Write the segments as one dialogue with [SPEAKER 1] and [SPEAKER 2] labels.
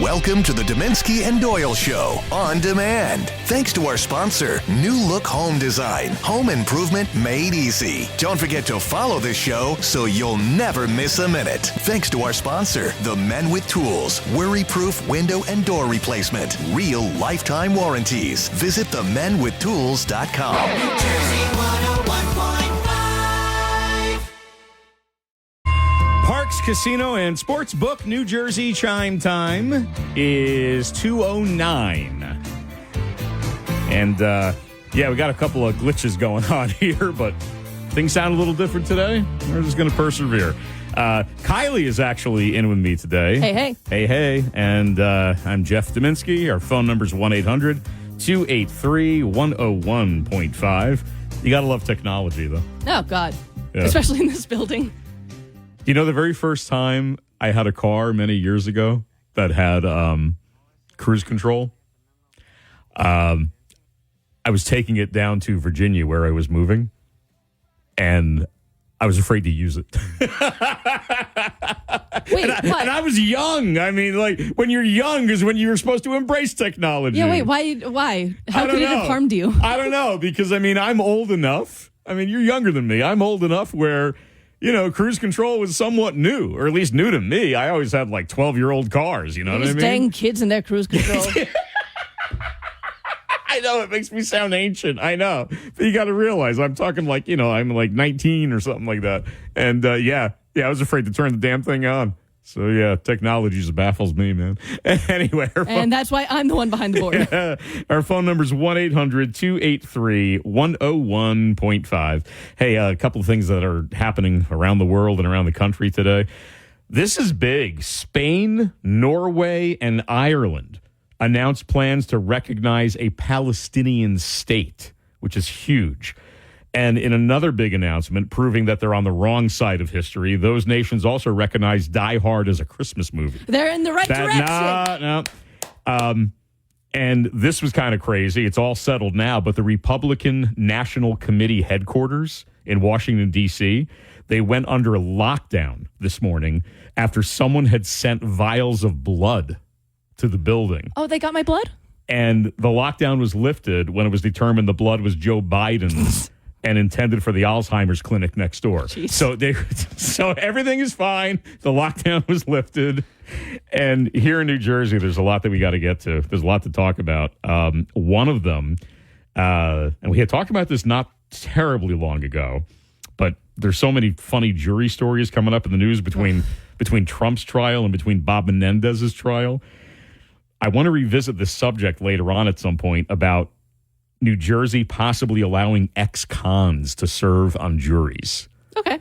[SPEAKER 1] Welcome to the Deminski and Doyle Show on demand. Thanks to our sponsor, New Look Home Design. Home improvement made easy. Don't forget to follow this show so you'll never miss a minute. Thanks to our sponsor, The Men with Tools. Worry-proof window and door replacement. Real lifetime warranties. Visit themenwithtools.com. New Jersey 101.5.
[SPEAKER 2] Parks Casino and Sportsbook, New Jersey chime time is 2:09. And, we got a couple of glitches going on here, but things sound a little different today. We're just going to persevere. Kylie is actually in with me today.
[SPEAKER 3] Hey.
[SPEAKER 2] Hey. And I'm Jeff Deminski. Our phone number is 1-800-283-101.5. You got to love technology, though.
[SPEAKER 3] Oh, God.
[SPEAKER 2] Yeah.
[SPEAKER 3] Especially in this building.
[SPEAKER 2] You know, the very first time I had a car many years ago that had cruise control, I was taking it down to Virginia where I was moving, and I was afraid to use it.
[SPEAKER 3] Wait,
[SPEAKER 2] and I was young. I mean, like, when you're young is when you're supposed to embrace technology.
[SPEAKER 3] Yeah, wait, why? How could it have harmed you?
[SPEAKER 2] I don't know, because, I mean, I'm old enough. I mean, you're younger than me. I'm old enough where, you know, cruise control was somewhat new, or at least new to me. I always had, like, 12-year-old cars, you know what I mean?
[SPEAKER 3] Dang kids in their cruise control.
[SPEAKER 2] I know, it makes me sound ancient. I know. But you got to realize, I'm talking like, you know, I'm like 19 or something like that. And, I was afraid to turn the damn thing on. So, yeah, technology just baffles me, man. Anyway.
[SPEAKER 3] And that's why I'm the one behind the board.
[SPEAKER 2] Yeah, our phone number is 1-800-283-101.5. Hey, a couple of things that are happening around the world and around the country today. This is big. Spain, Norway, and Ireland announced plans to recognize a Palestinian state, which is huge. And in another big announcement proving that they're on the wrong side of history, those nations also recognize Die Hard as a Christmas movie.
[SPEAKER 3] They're in the right direction.
[SPEAKER 2] No. And this was kind of crazy. It's all settled now, but the Republican National Committee headquarters in Washington, D.C., they went under a lockdown this morning after someone had sent vials of blood to the building.
[SPEAKER 3] Oh, they got my blood?
[SPEAKER 2] And the lockdown was lifted when it was determined the blood was Joe Biden's and intended for the Alzheimer's clinic next door.
[SPEAKER 3] Jeez.
[SPEAKER 2] So everything is fine. The lockdown was lifted. And here in New Jersey, there's a lot that we got to get to. There's a lot to talk about. One of them, and we had talked about this not terribly long ago, but there's so many funny jury stories coming up in the news between Trump's trial and between Bob Menendez's trial. I want to revisit this subject later on at some point about New Jersey possibly allowing ex-cons to serve on juries.
[SPEAKER 3] Okay.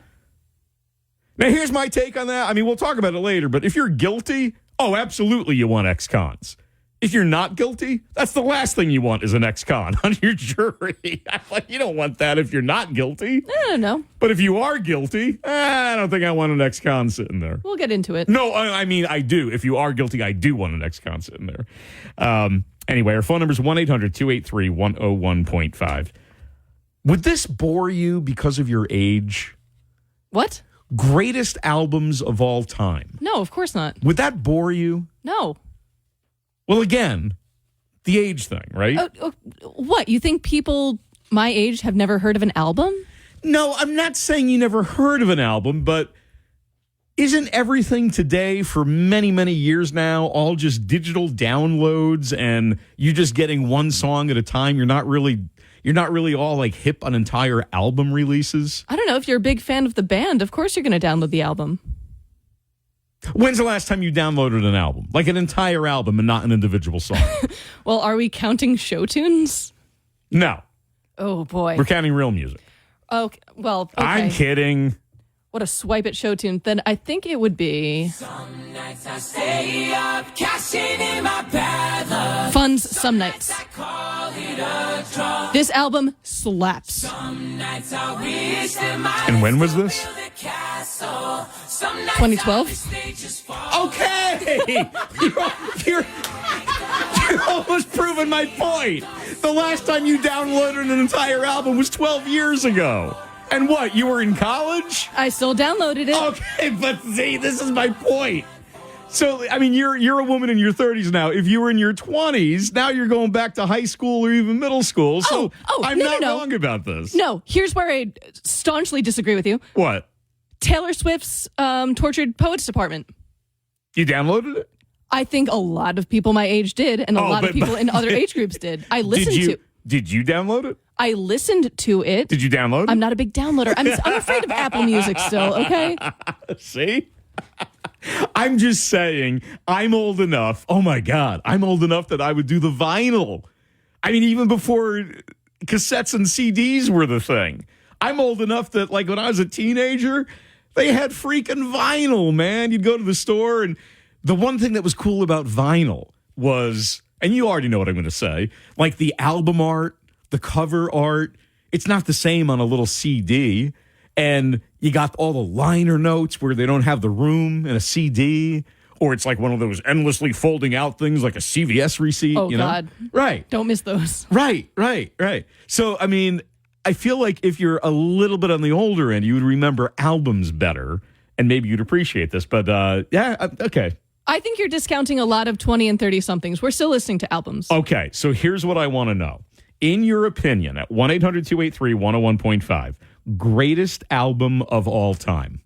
[SPEAKER 2] Now, here's my take on that. I mean, we'll talk about it later, but if you're guilty, absolutely you want ex-cons. If you're not guilty, that's the last thing you want is an ex-con on your jury. Like, you don't want that if you're not guilty.
[SPEAKER 3] No.
[SPEAKER 2] But if you are guilty, I don't think I want an ex-con sitting there.
[SPEAKER 3] We'll get into it.
[SPEAKER 2] No, I mean, I do. If you are guilty, I do want an ex-con sitting there. Anyway, our phone number is 1-800-283-101.5. Would this bore you because of your age?
[SPEAKER 3] What?
[SPEAKER 2] Greatest albums of all time.
[SPEAKER 3] No, of course not.
[SPEAKER 2] Would that bore you?
[SPEAKER 3] No.
[SPEAKER 2] Well, again, the age thing, right?
[SPEAKER 3] What? You think people my age have never heard of an album?
[SPEAKER 2] No, I'm not saying you never heard of an album, but isn't everything today for many, many years now all just digital downloads and you just getting one song at a time? You're not really all like hip on entire album releases?
[SPEAKER 3] I don't know. If you're a big fan of the band, of course you're going to download the album.
[SPEAKER 2] When's the last time you downloaded an album? Like an entire album and not an individual song?
[SPEAKER 3] Well, are we counting show tunes?
[SPEAKER 2] No.
[SPEAKER 3] Oh, boy.
[SPEAKER 2] We're counting real music.
[SPEAKER 3] Okay. Well, okay.
[SPEAKER 2] I'm kidding.
[SPEAKER 3] What a swipe at show tune. Then I think it would be
[SPEAKER 4] Some nights I stay up, cashing in my bad luck.
[SPEAKER 3] Fun's Some Nights.
[SPEAKER 4] I call it a draw.
[SPEAKER 3] This album slaps.
[SPEAKER 4] Some nights I wish that my
[SPEAKER 2] And when was this?
[SPEAKER 3] 2012?
[SPEAKER 2] Okay! You're almost proving my point. The last time you downloaded an entire album was 12 years ago. And what, you were in college?
[SPEAKER 3] I still downloaded it.
[SPEAKER 2] Okay, but see, this is my point. So, I mean, you're a woman in your 30s now. If you were in your 20s, now you're going back to high school or even middle school. So I'm not wrong about this.
[SPEAKER 3] No, here's where I staunchly disagree with you.
[SPEAKER 2] What?
[SPEAKER 3] Taylor Swift's Tortured Poets Department.
[SPEAKER 2] You downloaded it?
[SPEAKER 3] I think a lot of people my age did, and a lot of people in other age groups did. I listened to.
[SPEAKER 2] Did you download it?
[SPEAKER 3] I listened to it.
[SPEAKER 2] Did you download it?
[SPEAKER 3] I'm not a big downloader. I'm afraid of Apple Music still. Okay.
[SPEAKER 2] See? I'm just saying, I'm old enough. Oh my God, I'm old enough that I would do the vinyl. I mean, even before cassettes and CDs were the thing. I'm old enough that, like, when I was a teenager, they had freaking vinyl, man. You'd go to the store, and the one thing that was cool about vinyl was, and you already know what I'm going to say, like the album art, the cover art, it's not the same on a little CD. And you got all the liner notes where they don't have the room in a CD, or it's like one of those endlessly folding out things like a CVS receipt.
[SPEAKER 3] Oh,
[SPEAKER 2] you know?
[SPEAKER 3] God.
[SPEAKER 2] Right.
[SPEAKER 3] Don't miss those.
[SPEAKER 2] Right. So, I mean, I feel like if you're a little bit on the older end, you would remember albums better, and maybe you'd appreciate this. But, okay.
[SPEAKER 3] I think you're discounting a lot of 20 and 30-somethings. We're still listening to albums.
[SPEAKER 2] Okay, so here's what I want to know. In your opinion, at 1-800-283-101.5, greatest album of all time.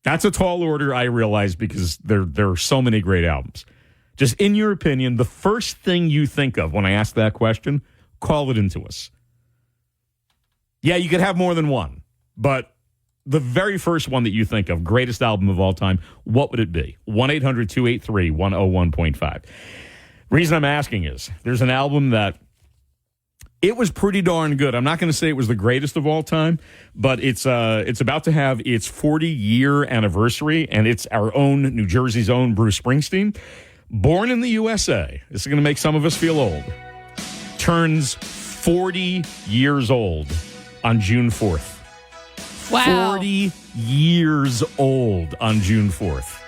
[SPEAKER 2] That's a tall order, I realize, because there are so many great albums. Just in your opinion, the first thing you think of when I ask that question, call it into us. Yeah, you could have more than one, but the very first one that you think of, greatest album of all time, what would it be? 1-800-283-101.5. Reason I'm asking is there's an album that it was pretty darn good. I'm not going to say it was the greatest of all time, but it's about to have its 40-year anniversary, and it's our own, New Jersey's own Bruce Springsteen. Born in the USA, this is going to make some of us feel old, turns 40 years old on June 4th.
[SPEAKER 3] Wow.
[SPEAKER 2] 40 years old on June 4th.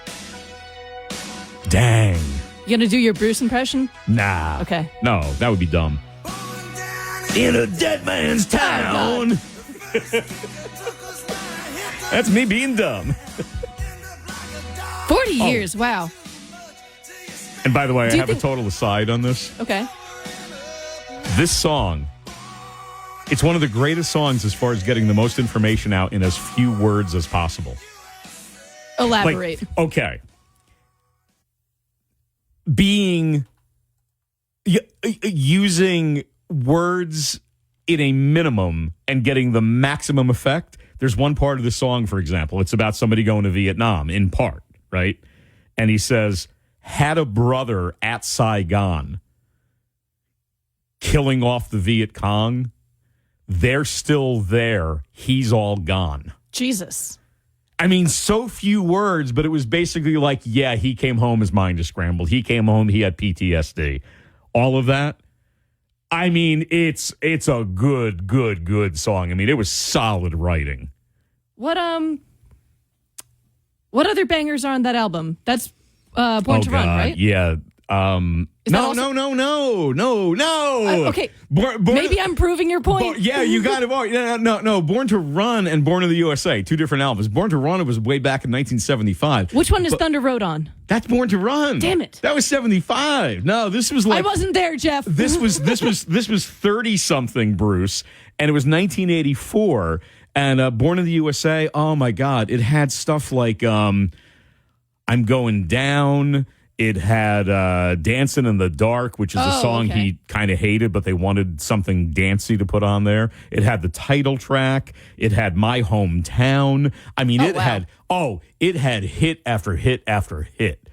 [SPEAKER 2] Dang.
[SPEAKER 3] You going to do your Bruce impression?
[SPEAKER 2] Nah.
[SPEAKER 3] Okay.
[SPEAKER 2] No, that would be dumb. In a dead man's town. That's me being dumb.
[SPEAKER 3] 40 years. Wow.
[SPEAKER 2] And by the way, I have a total aside on this.
[SPEAKER 3] Okay.
[SPEAKER 2] This song, it's one of the greatest songs as far as getting the most information out in as few words as possible.
[SPEAKER 3] Elaborate.
[SPEAKER 2] Like, okay. Using words in a minimum and getting the maximum effect. There's one part of the song, for example, it's about somebody going to Vietnam, in part, right? And he says, had a brother at Saigon killing off the Viet Cong. They're still there. He's all gone.
[SPEAKER 3] Jesus.
[SPEAKER 2] I mean, so few words, but it was basically like, yeah, he came home, his mind is scrambled. He came home, he had PTSD. All of that. I mean, it's a good song. I mean, it was solid writing.
[SPEAKER 3] What other bangers are on that album? That's Born to Run, right?
[SPEAKER 2] Yeah. No.
[SPEAKER 3] Okay. Maybe I'm proving your point.
[SPEAKER 2] Yeah, you got it. No. Born to Run and Born in the USA, two different albums. Born to Run was way back in 1975.
[SPEAKER 3] Which one is Thunder Road on?
[SPEAKER 2] That's Born to Run.
[SPEAKER 3] Damn it.
[SPEAKER 2] That was 75. No, this was like
[SPEAKER 3] I wasn't there, Jeff.
[SPEAKER 2] This was 30-something, Bruce, and it was 1984. And Born in the USA, oh my God, it had stuff like I'm Going Down. It had Dancing in the Dark, which is a song he kind of hated, but they wanted something dancey to put on there. It had the title track. It had My Hometown. I mean, it had hit after hit after hit.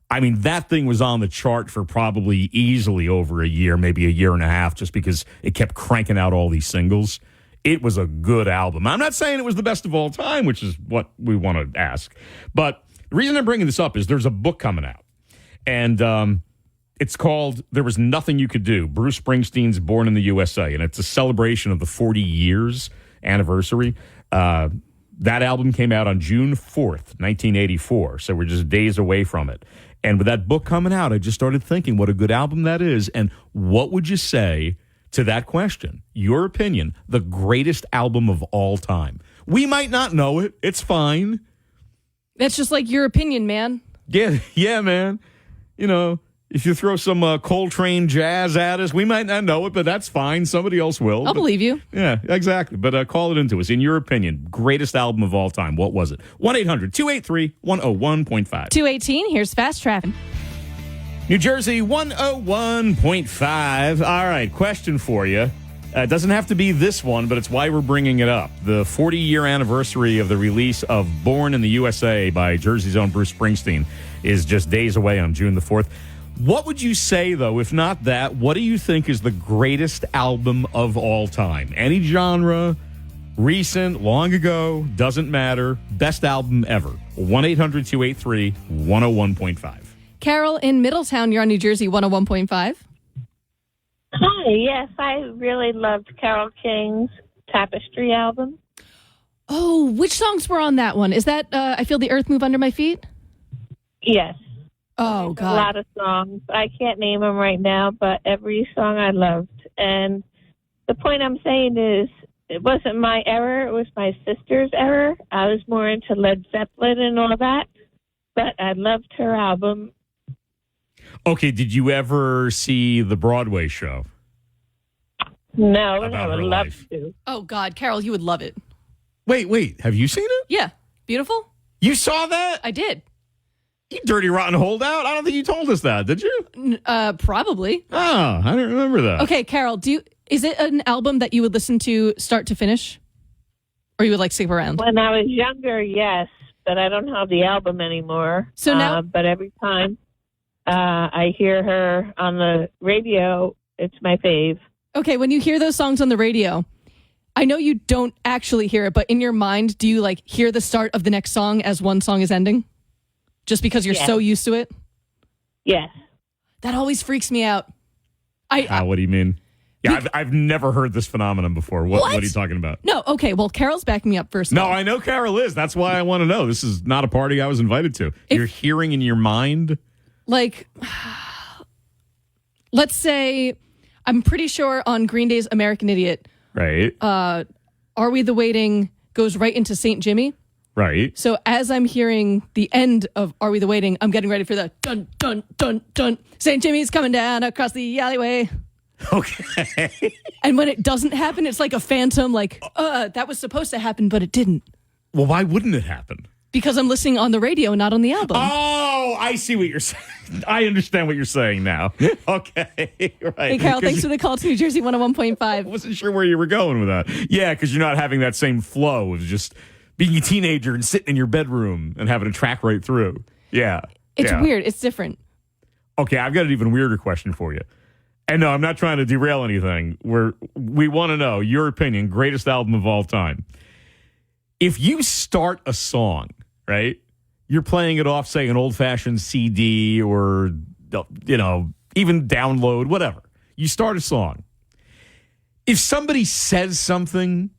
[SPEAKER 2] I mean, that thing was on the chart for probably easily over a year, maybe a year and a half, just because it kept cranking out all these singles. It was a good album. I'm not saying it was the best of all time, which is what we want to ask. But the reason I'm bringing this up is there's a book coming out. And it's called There Was Nothing You Could Do, Bruce Springsteen's Born in the USA. And it's a celebration of the 40 years anniversary. That album came out on June 4th, 1984. So we're just days away from it. And with that book coming out, I just started thinking what a good album that is. And what would you say to that question? Your opinion, the greatest album of all time. We might not know it. It's fine.
[SPEAKER 3] That's just like your opinion, man.
[SPEAKER 2] Yeah, man. You know, if you throw some Coltrane jazz at us, we might not know it, but that's fine. Somebody else will.
[SPEAKER 3] I'll believe you.
[SPEAKER 2] Yeah, exactly. But call it into us. In your opinion, greatest album of all time, what was it? 1-800-283-101.5.
[SPEAKER 3] 218, here's Fast Traffic.
[SPEAKER 2] New Jersey 101.5. All right, question for you. It doesn't have to be this one, but it's why we're bringing it up. The 40-year anniversary of the release of Born in the USA by Jersey's own Bruce Springsteen is just days away on June the 4th. What would you say, though, if not that, what do you think is the greatest album of all time? Any genre, recent, long ago, doesn't matter. Best album ever. 1-800-283-101.5.
[SPEAKER 3] Carol in Middletown, you're on New Jersey 101.5.
[SPEAKER 5] Hi, yes, I really loved Carole King's Tapestry album.
[SPEAKER 3] Oh, which songs were on that one? Is that I Feel the Earth Move Under My Feet?
[SPEAKER 5] Yes.
[SPEAKER 3] Oh,
[SPEAKER 5] A
[SPEAKER 3] God.
[SPEAKER 5] lot of songs. I can't name them right now, but every song I loved. And the point I'm saying is it wasn't my era, it was my sister's era. I was more into Led Zeppelin and all that, but I loved her album.
[SPEAKER 2] Okay, did you ever see the Broadway show?
[SPEAKER 5] No, and
[SPEAKER 2] About
[SPEAKER 5] I would
[SPEAKER 2] her
[SPEAKER 5] love
[SPEAKER 2] life.
[SPEAKER 5] to.
[SPEAKER 3] Oh, God. Carol, you would love it.
[SPEAKER 2] Wait, have you seen it?
[SPEAKER 3] Yeah. Beautiful?
[SPEAKER 2] You saw that?
[SPEAKER 3] I did.
[SPEAKER 2] You dirty, rotten holdout. I don't think you told us that, did you?
[SPEAKER 3] Probably.
[SPEAKER 2] Oh, I don't remember that.
[SPEAKER 3] Okay, Carol, is it an album that you would listen to start to finish? Or you would like skip around?
[SPEAKER 5] When I was younger, yes, but I don't have the album anymore.
[SPEAKER 3] So now-
[SPEAKER 5] but every time I hear her on the radio, it's my fave.
[SPEAKER 3] Okay, when you hear those songs on the radio, I know you don't actually hear it, but in your mind, do you like hear the start of the next song as one song is ending? Just because you're so used to it?
[SPEAKER 5] Yes.
[SPEAKER 3] That always freaks me out.
[SPEAKER 2] What do you mean? Yeah, I've never heard this phenomenon before. What are you talking about?
[SPEAKER 3] No, okay, well, Carol's backing me up first.
[SPEAKER 2] No, I know Carol is. That's why I want to know. This is not a party I was invited to. You're hearing in your mind?
[SPEAKER 3] Like, let's say, I'm pretty sure on Green Day's American Idiot,
[SPEAKER 2] Right.
[SPEAKER 3] Are We the Waiting goes right into St. Jimmy.
[SPEAKER 2] Right.
[SPEAKER 3] So as I'm hearing the end of Are We the Waiting, I'm getting ready for the dun, dun, dun, dun. St. Jimmy's coming down across the alleyway.
[SPEAKER 2] Okay.
[SPEAKER 3] And when it doesn't happen, it's like a phantom, like, that was supposed to happen, but it didn't.
[SPEAKER 2] Well, why wouldn't it happen?
[SPEAKER 3] Because I'm listening on the radio, not on the album.
[SPEAKER 2] Oh, I see what you're saying. I understand what you're saying now. Okay. Right.
[SPEAKER 3] Hey, Carol, thanks for the call to New Jersey 101.5.
[SPEAKER 2] I wasn't sure where you were going with that. Yeah, because you're not having that same flow of just being a teenager and sitting in your bedroom and having a track right through. Yeah.
[SPEAKER 3] It's weird. It's different.
[SPEAKER 2] Okay, I've got an even weirder question for you. And no, I'm not trying to derail anything. We want to know your opinion, greatest album of all time. If you start a song, right, you're playing it off, say, an old-fashioned CD or, even download, whatever. You start a song. If somebody says something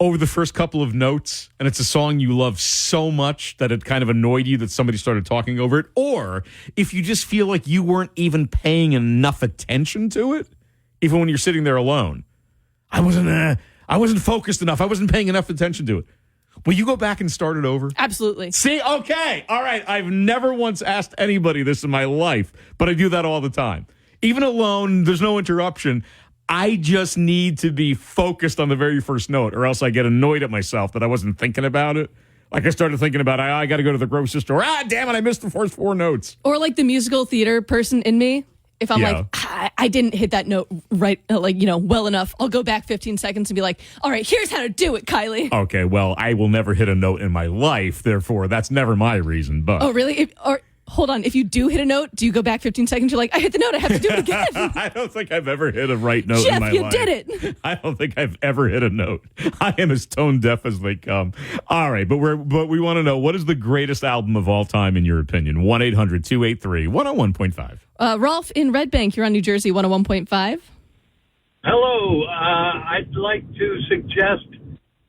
[SPEAKER 2] over the first couple of notes and it's a song you love so much that it kind of annoyed you that somebody started talking over it, or if you just feel like you weren't even paying enough attention to it, even when you're sitting there alone. I wasn't focused enough. I wasn't paying enough attention to it. Will you go back and start it over?
[SPEAKER 3] Absolutely.
[SPEAKER 2] See, okay. All right. I've never once asked anybody this in my life, but I do that all the time. Even alone, there's no interruption. I just need to be focused on the very first note, or else I get annoyed at myself that I wasn't thinking about it. Like I started thinking about, I got to go to the grocery store. Damn it, I missed the first four notes.
[SPEAKER 3] Or like the musical theater person in me. If I'm like, I didn't hit that note right, well enough, I'll go back 15 seconds and be like, all right, here's how to do it, Kylie.
[SPEAKER 2] Okay, well, I will never hit a note in my life. Therefore, that's never my reason. But
[SPEAKER 3] oh, really? Hold on. If you do hit a note, do you go back 15 seconds? You're like, I hit the note. I have to do it again.
[SPEAKER 2] I don't think I've ever hit a right note
[SPEAKER 3] Jeff,
[SPEAKER 2] in my life.
[SPEAKER 3] you did it.
[SPEAKER 2] I don't think I've ever hit a note. I am as tone deaf as they come. All right, but we want to know, what is the greatest album of all time in your opinion? 1-800-283-101.5.
[SPEAKER 3] Rolf in Red Bank, you're on New Jersey 101.5.
[SPEAKER 6] Hello. I'd like to suggest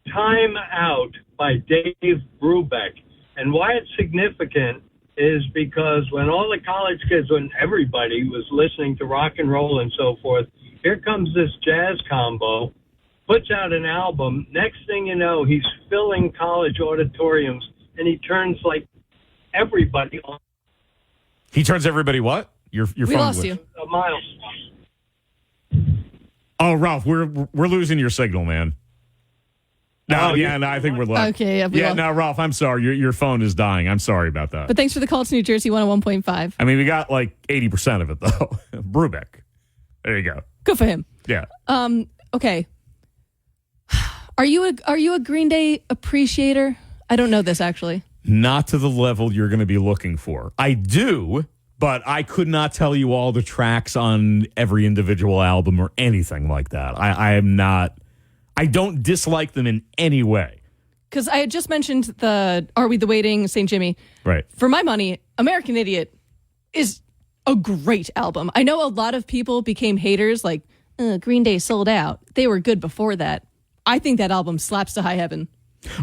[SPEAKER 6] Time Out by Dave Brubeck. And why it's significant is because when all the college kids, when everybody was listening to rock and roll and so forth, here comes this jazz combo, puts out an album. Next thing you know, he's filling college auditoriums, and he turns like everybody on
[SPEAKER 2] He turns everybody what? Your
[SPEAKER 3] We
[SPEAKER 2] phone
[SPEAKER 3] lost
[SPEAKER 2] glitched.
[SPEAKER 3] you.
[SPEAKER 6] a mile.
[SPEAKER 2] Oh, Ralph, we're losing your signal, man. No,
[SPEAKER 6] Oh,
[SPEAKER 2] yeah, no, I think we're left.
[SPEAKER 3] Okay, yeah, we lost.
[SPEAKER 2] no, Ralph, I'm sorry. Your phone is dying. I'm sorry about that.
[SPEAKER 3] But thanks for the call to New Jersey 101.5.
[SPEAKER 2] I mean, we got like 80% of it though. Brubeck. There you go.
[SPEAKER 3] Good for him.
[SPEAKER 2] Yeah.
[SPEAKER 3] Okay. Are you a Green Day appreciator? I don't know this actually.
[SPEAKER 2] Not to the level you're going to be looking for. I do, but I could not tell you all the tracks on every individual album or anything like that. I am not. I don't dislike them in any way.
[SPEAKER 3] Because I had just mentioned the Are We the Waiting, St. Jimmy.
[SPEAKER 2] Right.
[SPEAKER 3] For my money, American Idiot is a great album. I know a lot of people became haters, like, Green Day sold out. They were good before that. I think that album slaps to high heaven.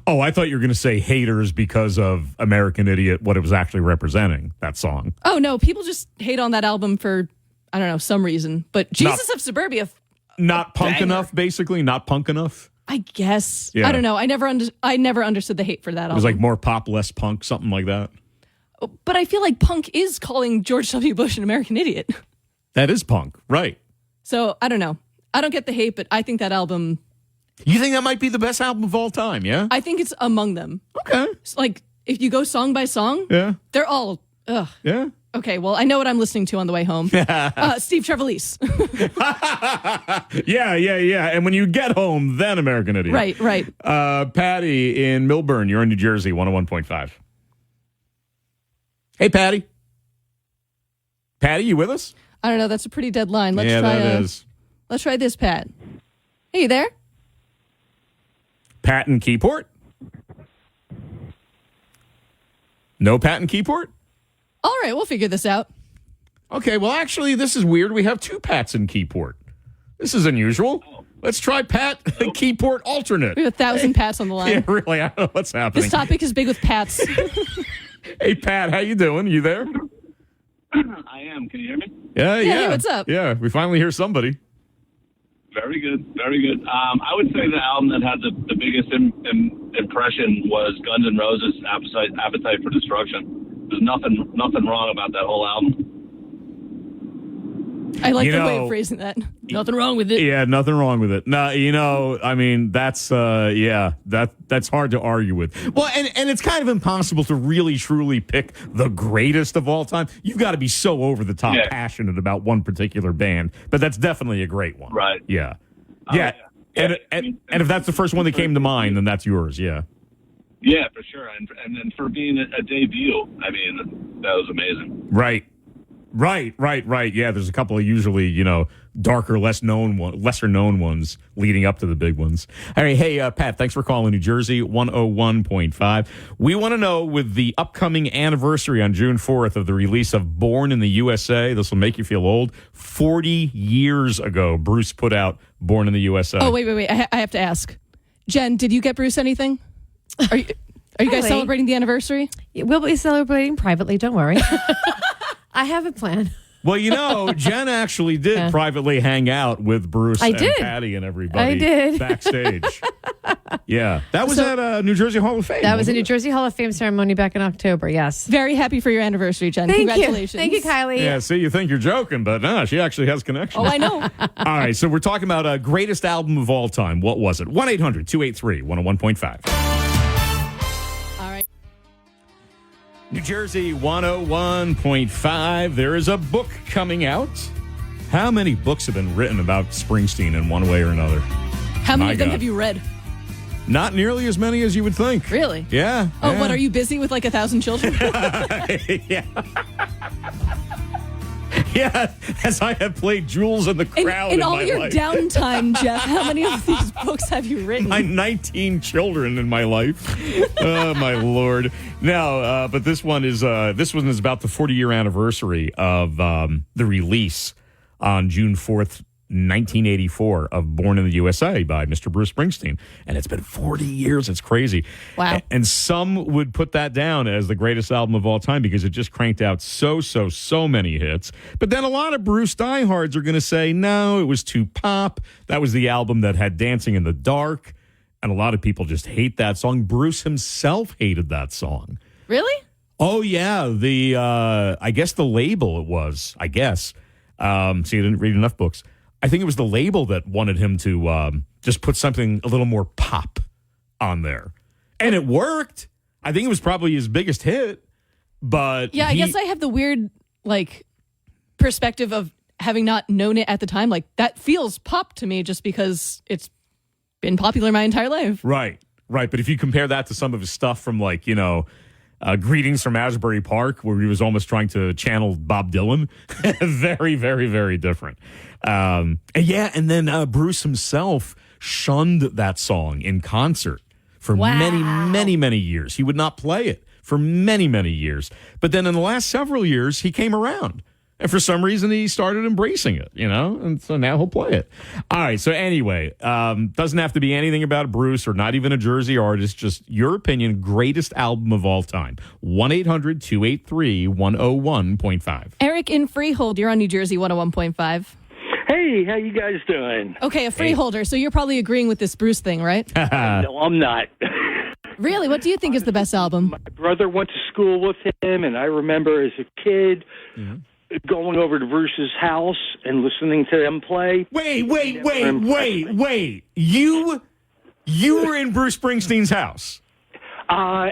[SPEAKER 2] Oh, I thought you were going to say haters because of American Idiot, what it was actually representing, that song.
[SPEAKER 3] Oh, no, people just hate on that album for, I don't know, some reason. But Jesus of Suburbia,
[SPEAKER 2] Not punk
[SPEAKER 3] banger.
[SPEAKER 2] enough, basically? Not punk enough?
[SPEAKER 3] I guess.
[SPEAKER 2] Yeah.
[SPEAKER 3] I don't know. I never understood the hate for that album.
[SPEAKER 2] It was like more pop, less punk, something like that.
[SPEAKER 3] But I feel like punk is calling George W. Bush an American Idiot.
[SPEAKER 2] That is punk, right.
[SPEAKER 3] So I don't know. I don't get the hate, but I think that album,
[SPEAKER 2] You think that might be the best album of all time, yeah?
[SPEAKER 3] I think it's among them.
[SPEAKER 2] Okay.
[SPEAKER 3] It's like, if you go song by song,
[SPEAKER 2] Yeah.
[SPEAKER 3] they're all, ugh.
[SPEAKER 2] Yeah.
[SPEAKER 3] Okay, well, I know what I'm listening to on the way home. Steve Trevelise.
[SPEAKER 2] Yeah. And when you get home, then American Idiot.
[SPEAKER 3] Right.
[SPEAKER 2] Patty in Millburn, you're in New Jersey, 101.5. Hey, Patty. Patty, you with us?
[SPEAKER 3] I don't know. That's a pretty dead line. Let's try
[SPEAKER 2] that is.
[SPEAKER 3] Let's try this, Pat. Hey, you there?
[SPEAKER 2] Pat in Keyport? No Pat in Keyport?
[SPEAKER 3] All right, we'll figure this out.
[SPEAKER 2] Okay, well, actually, this is weird. We have two Pats in Keyport. This is unusual. Let's try Pat, Keyport alternate.
[SPEAKER 3] We have 1,000 Pats on the line.
[SPEAKER 2] Yeah, really, I don't know what's happening.
[SPEAKER 3] This topic is big with Pats.
[SPEAKER 2] Hey, Pat, how you doing? You there?
[SPEAKER 7] I am. Can you hear me?
[SPEAKER 2] Yeah.
[SPEAKER 3] hey, what's up?
[SPEAKER 2] Yeah, we finally hear somebody.
[SPEAKER 7] Very good. Very good. I would say the album that had the biggest impression was Guns N' Roses' Appetite for Destruction. There's nothing wrong about that whole album.
[SPEAKER 3] I like the way of phrasing that. Nothing wrong with it.
[SPEAKER 2] Yeah, nothing wrong with it. No, I mean, that's that's hard to argue with. Well, and it's kind of impossible to really truly pick the greatest of all time. You've got to be so over the top passionate about one particular band, but that's definitely a great one.
[SPEAKER 7] Right.
[SPEAKER 2] Yeah. Yeah. And if that's the first one that came to mind, then that's yours. Yeah.
[SPEAKER 7] Yeah, for sure. And then for being a debut, I mean, that was amazing.
[SPEAKER 2] Right. Yeah, there's a couple of usually, darker, lesser known ones leading up to the big ones. All right, hey, Pat, thanks for calling New Jersey 101.5. We want to know, with the upcoming anniversary on June 4th of the release of Born in the USA, this will make you feel old. 40 years ago, Bruce put out Born in the USA.
[SPEAKER 3] Oh, wait. I have to ask. Jen, did you get Bruce anything? Are you guys celebrating the anniversary?
[SPEAKER 8] We'll be celebrating privately. Don't worry. I have a plan.
[SPEAKER 2] Well, Jen actually did privately hang out with Bruce and Patty and everybody
[SPEAKER 8] I did.
[SPEAKER 2] backstage. Yeah. That was at New Jersey Hall of Fame.
[SPEAKER 8] That was a New Jersey Hall of Fame ceremony back in October, yes.
[SPEAKER 3] Very happy for your anniversary, Jen.
[SPEAKER 8] Thank
[SPEAKER 3] Congratulations.
[SPEAKER 8] you. Thank you, Kylie.
[SPEAKER 2] Yeah, see, you think you're joking, but no, she actually has connections.
[SPEAKER 3] Oh, I know.
[SPEAKER 2] All right, so we're talking about greatest album of all time. What was it? 1-800-283-101.5. New Jersey 101.5. There is a book coming out. How many books have been written about Springsteen in one way or another?
[SPEAKER 3] How many of them have you read?
[SPEAKER 2] Not nearly as many as you would think.
[SPEAKER 3] Really?
[SPEAKER 2] Yeah.
[SPEAKER 3] Oh, what, are you busy with like 1,000 children?
[SPEAKER 2] Yeah. Yeah, as I have played Jules in the Crowd
[SPEAKER 3] in
[SPEAKER 2] in
[SPEAKER 3] all
[SPEAKER 2] my
[SPEAKER 3] your
[SPEAKER 2] life.
[SPEAKER 3] downtime, Jeff, how many of these books have you written?
[SPEAKER 2] My 19 children in my life. Oh, my Lord. No, but this one is about the 40-year anniversary of the release on June 4th, 1984 of Born in the USA by Mr. Bruce Springsteen. And it's been 40 years. It's crazy.
[SPEAKER 3] Wow.
[SPEAKER 2] And some would put that down as the greatest album of all time because it just cranked out so many hits. But then a lot of Bruce diehards are going to say, no, it was too pop. That was the album that had Dancing in the Dark. And a lot of people just hate that song. Bruce himself hated that song.
[SPEAKER 3] Really?
[SPEAKER 2] Oh, yeah. I guess the label it was, I guess. So you didn't read enough books. I think it was the label that wanted him to just put something a little more pop on there. And it worked. I think it was probably his biggest hit. But
[SPEAKER 3] yeah, I guess I have the weird, like, perspective of having not known it at the time. Like, that feels pop to me just because it's been popular my entire life.
[SPEAKER 2] Right. But if you compare that to some of his stuff from, like, Greetings from Asbury Park, where he was almost trying to channel Bob Dylan, very, very, very different. And then Bruce himself shunned that song in concert for many, many, many years. He would not play it for many, many years. But then in the last several years, he came around. And for some reason, he started embracing it, and so now he'll play it. All right, so anyway, doesn't have to be anything about Bruce or not even a Jersey artist, just your opinion, greatest album of all time. 1-800-283-101.5.
[SPEAKER 3] Eric in Freehold, you're on New Jersey 101.5.
[SPEAKER 9] Hey, how you guys doing?
[SPEAKER 3] Okay, a freeholder, so you're probably agreeing with this Bruce thing, right?
[SPEAKER 9] No, I'm not.
[SPEAKER 3] Really? What do you think is the best album?
[SPEAKER 9] My brother went to school with him, and I remember as a kid going over to Bruce's house and listening to them play.
[SPEAKER 2] Wait. You were in Bruce Springsteen's house?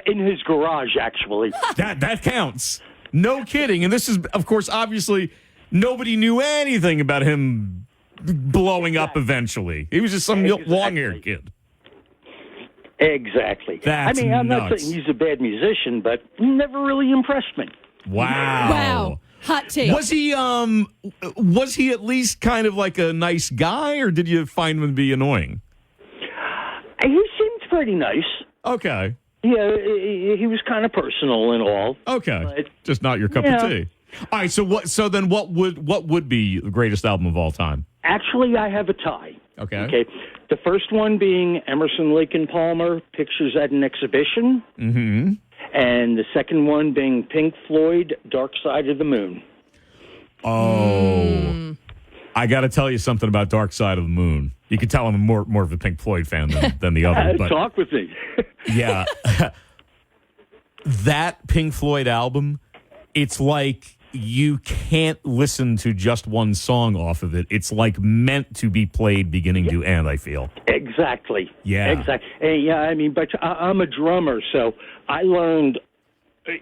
[SPEAKER 9] In his garage, actually.
[SPEAKER 2] That counts. No kidding. And this is, of course, obviously, nobody knew anything about him blowing up eventually. He was just some long-haired kid.
[SPEAKER 9] Exactly.
[SPEAKER 2] That's
[SPEAKER 9] I'm
[SPEAKER 2] nuts.
[SPEAKER 9] not saying he's a bad musician, but he never really impressed me.
[SPEAKER 2] Wow.
[SPEAKER 3] Hot take.
[SPEAKER 2] Was he at least kind of like a nice guy, or did you find him to be annoying?
[SPEAKER 9] He seemed pretty nice.
[SPEAKER 2] Okay.
[SPEAKER 9] Yeah, he was kind of personal and all.
[SPEAKER 2] Okay.
[SPEAKER 9] But,
[SPEAKER 2] just not your cup of tea. All right, so what would be the greatest album of all time?
[SPEAKER 9] Actually, I have a tie.
[SPEAKER 2] Okay.
[SPEAKER 9] The first one being Emerson, Lake and Palmer, Pictures at an Exhibition.
[SPEAKER 2] Mm-hmm.
[SPEAKER 9] And the second one being Pink Floyd, Dark Side of the Moon.
[SPEAKER 2] Oh. I got to tell you something about Dark Side of the Moon. You can tell I'm more of a Pink Floyd fan than the other. But
[SPEAKER 9] talk with me.
[SPEAKER 2] Yeah. That Pink Floyd album, it's like you can't listen to just one song off of it. It's like meant to be played beginning to end, I feel.
[SPEAKER 9] Exactly.
[SPEAKER 2] Yeah.
[SPEAKER 9] Exactly. But I'm a drummer, so I learned,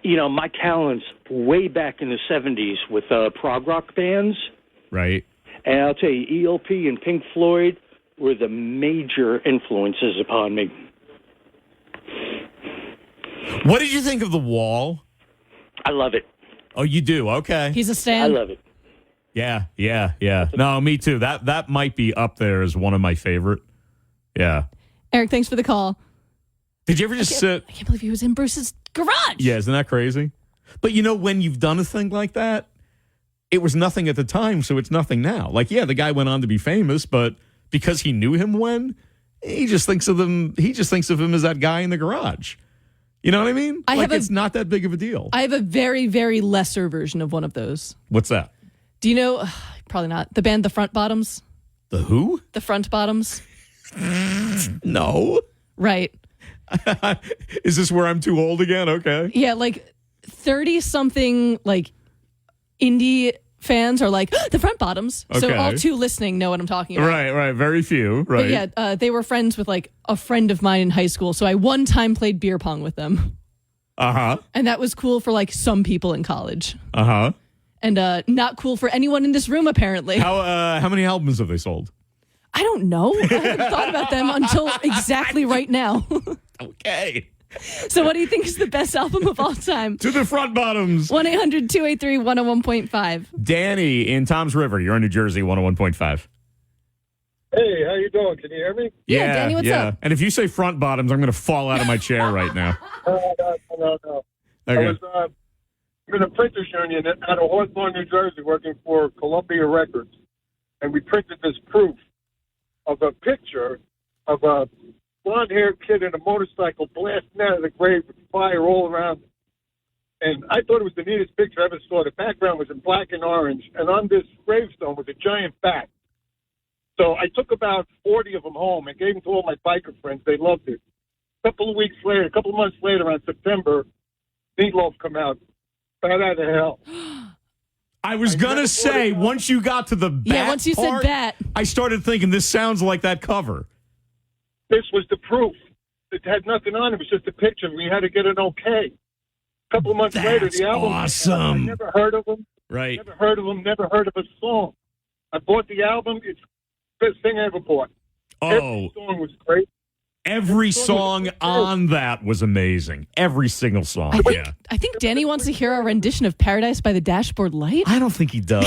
[SPEAKER 9] my talents way back in the 70s with prog rock bands.
[SPEAKER 2] Right.
[SPEAKER 9] And I'll tell you, ELP and Pink Floyd were the major influences upon me.
[SPEAKER 2] What did you think of The Wall?
[SPEAKER 9] I love it.
[SPEAKER 2] Oh, you do? Okay.
[SPEAKER 3] He's a stan.
[SPEAKER 9] I love it.
[SPEAKER 2] Yeah. No, me too. That might be up there as one of my favorite. Yeah.
[SPEAKER 3] Eric, thanks for the call.
[SPEAKER 2] Did you ever just sit?
[SPEAKER 3] I can't believe he was in Bruce's garage.
[SPEAKER 2] Yeah, isn't that crazy? But when you've done a thing like that, it was nothing at the time, so it's nothing now. Like, yeah, the guy went on to be famous, but because he knew him he just thinks of him as that guy in the garage. You know what I mean? It's not that big of a deal.
[SPEAKER 3] I have a very, very lesser version of one of those.
[SPEAKER 2] What's that?
[SPEAKER 3] Do you know, probably not, the band The Front Bottoms?
[SPEAKER 2] The who?
[SPEAKER 3] The Front Bottoms?
[SPEAKER 2] No.
[SPEAKER 3] Right.
[SPEAKER 2] Is this where I'm too old again? Okay.
[SPEAKER 3] Yeah, 30-something, indie fans are like, The Front Bottoms.
[SPEAKER 2] Okay.
[SPEAKER 3] So all too listening know what I'm talking about.
[SPEAKER 2] Right. Very few. Right.
[SPEAKER 3] But yeah, they were friends with a friend of mine in high school. So I one time played beer pong with them.
[SPEAKER 2] Uh-huh.
[SPEAKER 3] And that was cool for some people in college.
[SPEAKER 2] Uh-huh.
[SPEAKER 3] And not cool for anyone in this room, apparently.
[SPEAKER 2] How many albums have they sold?
[SPEAKER 3] I don't know. I haven't thought about them until exactly right now.
[SPEAKER 2] Okay.
[SPEAKER 3] So what do you think is the best album of all time?
[SPEAKER 2] To the Front Bottoms.
[SPEAKER 3] 1-800-283-101.5.
[SPEAKER 2] Danny in Toms River. You're in New Jersey, 101.5.
[SPEAKER 6] Hey, how you doing? Can you hear me?
[SPEAKER 3] Yeah, Danny, what's up?
[SPEAKER 2] And if you say Front Bottoms, I'm going to fall out of my chair right now.
[SPEAKER 6] No.
[SPEAKER 2] Okay.
[SPEAKER 6] I was in a printers union out of Hawthorne, New Jersey, working for Columbia Records. And we printed this proof of a picture of a blonde-haired kid in a motorcycle blasting out of the grave with fire all around. And I thought it was the neatest picture I ever saw. The background was in black and orange, and on this gravestone was a giant bat. So I took about 40 of them home and gave them to all my biker friends. They loved it. A couple of months later, around September, Meatloaf come out. Bat out of hell.
[SPEAKER 2] I was going to say, once you got to the bat
[SPEAKER 3] once you
[SPEAKER 2] part,
[SPEAKER 3] said bat.
[SPEAKER 2] I started thinking this sounds like that cover.
[SPEAKER 6] This was the proof. It had nothing on it. It was just a picture. We had to get an okay. A couple of months later, the album.
[SPEAKER 2] Awesome.
[SPEAKER 6] I never heard of them.
[SPEAKER 2] Right.
[SPEAKER 6] Never heard of them. Never heard of a song. I bought the album. It's the best thing I ever bought. Every song was great.
[SPEAKER 2] Every song on that was amazing. Every single song.
[SPEAKER 3] I think Danny wants to hear our rendition of Paradise by the Dashboard Light.
[SPEAKER 2] I don't think he does.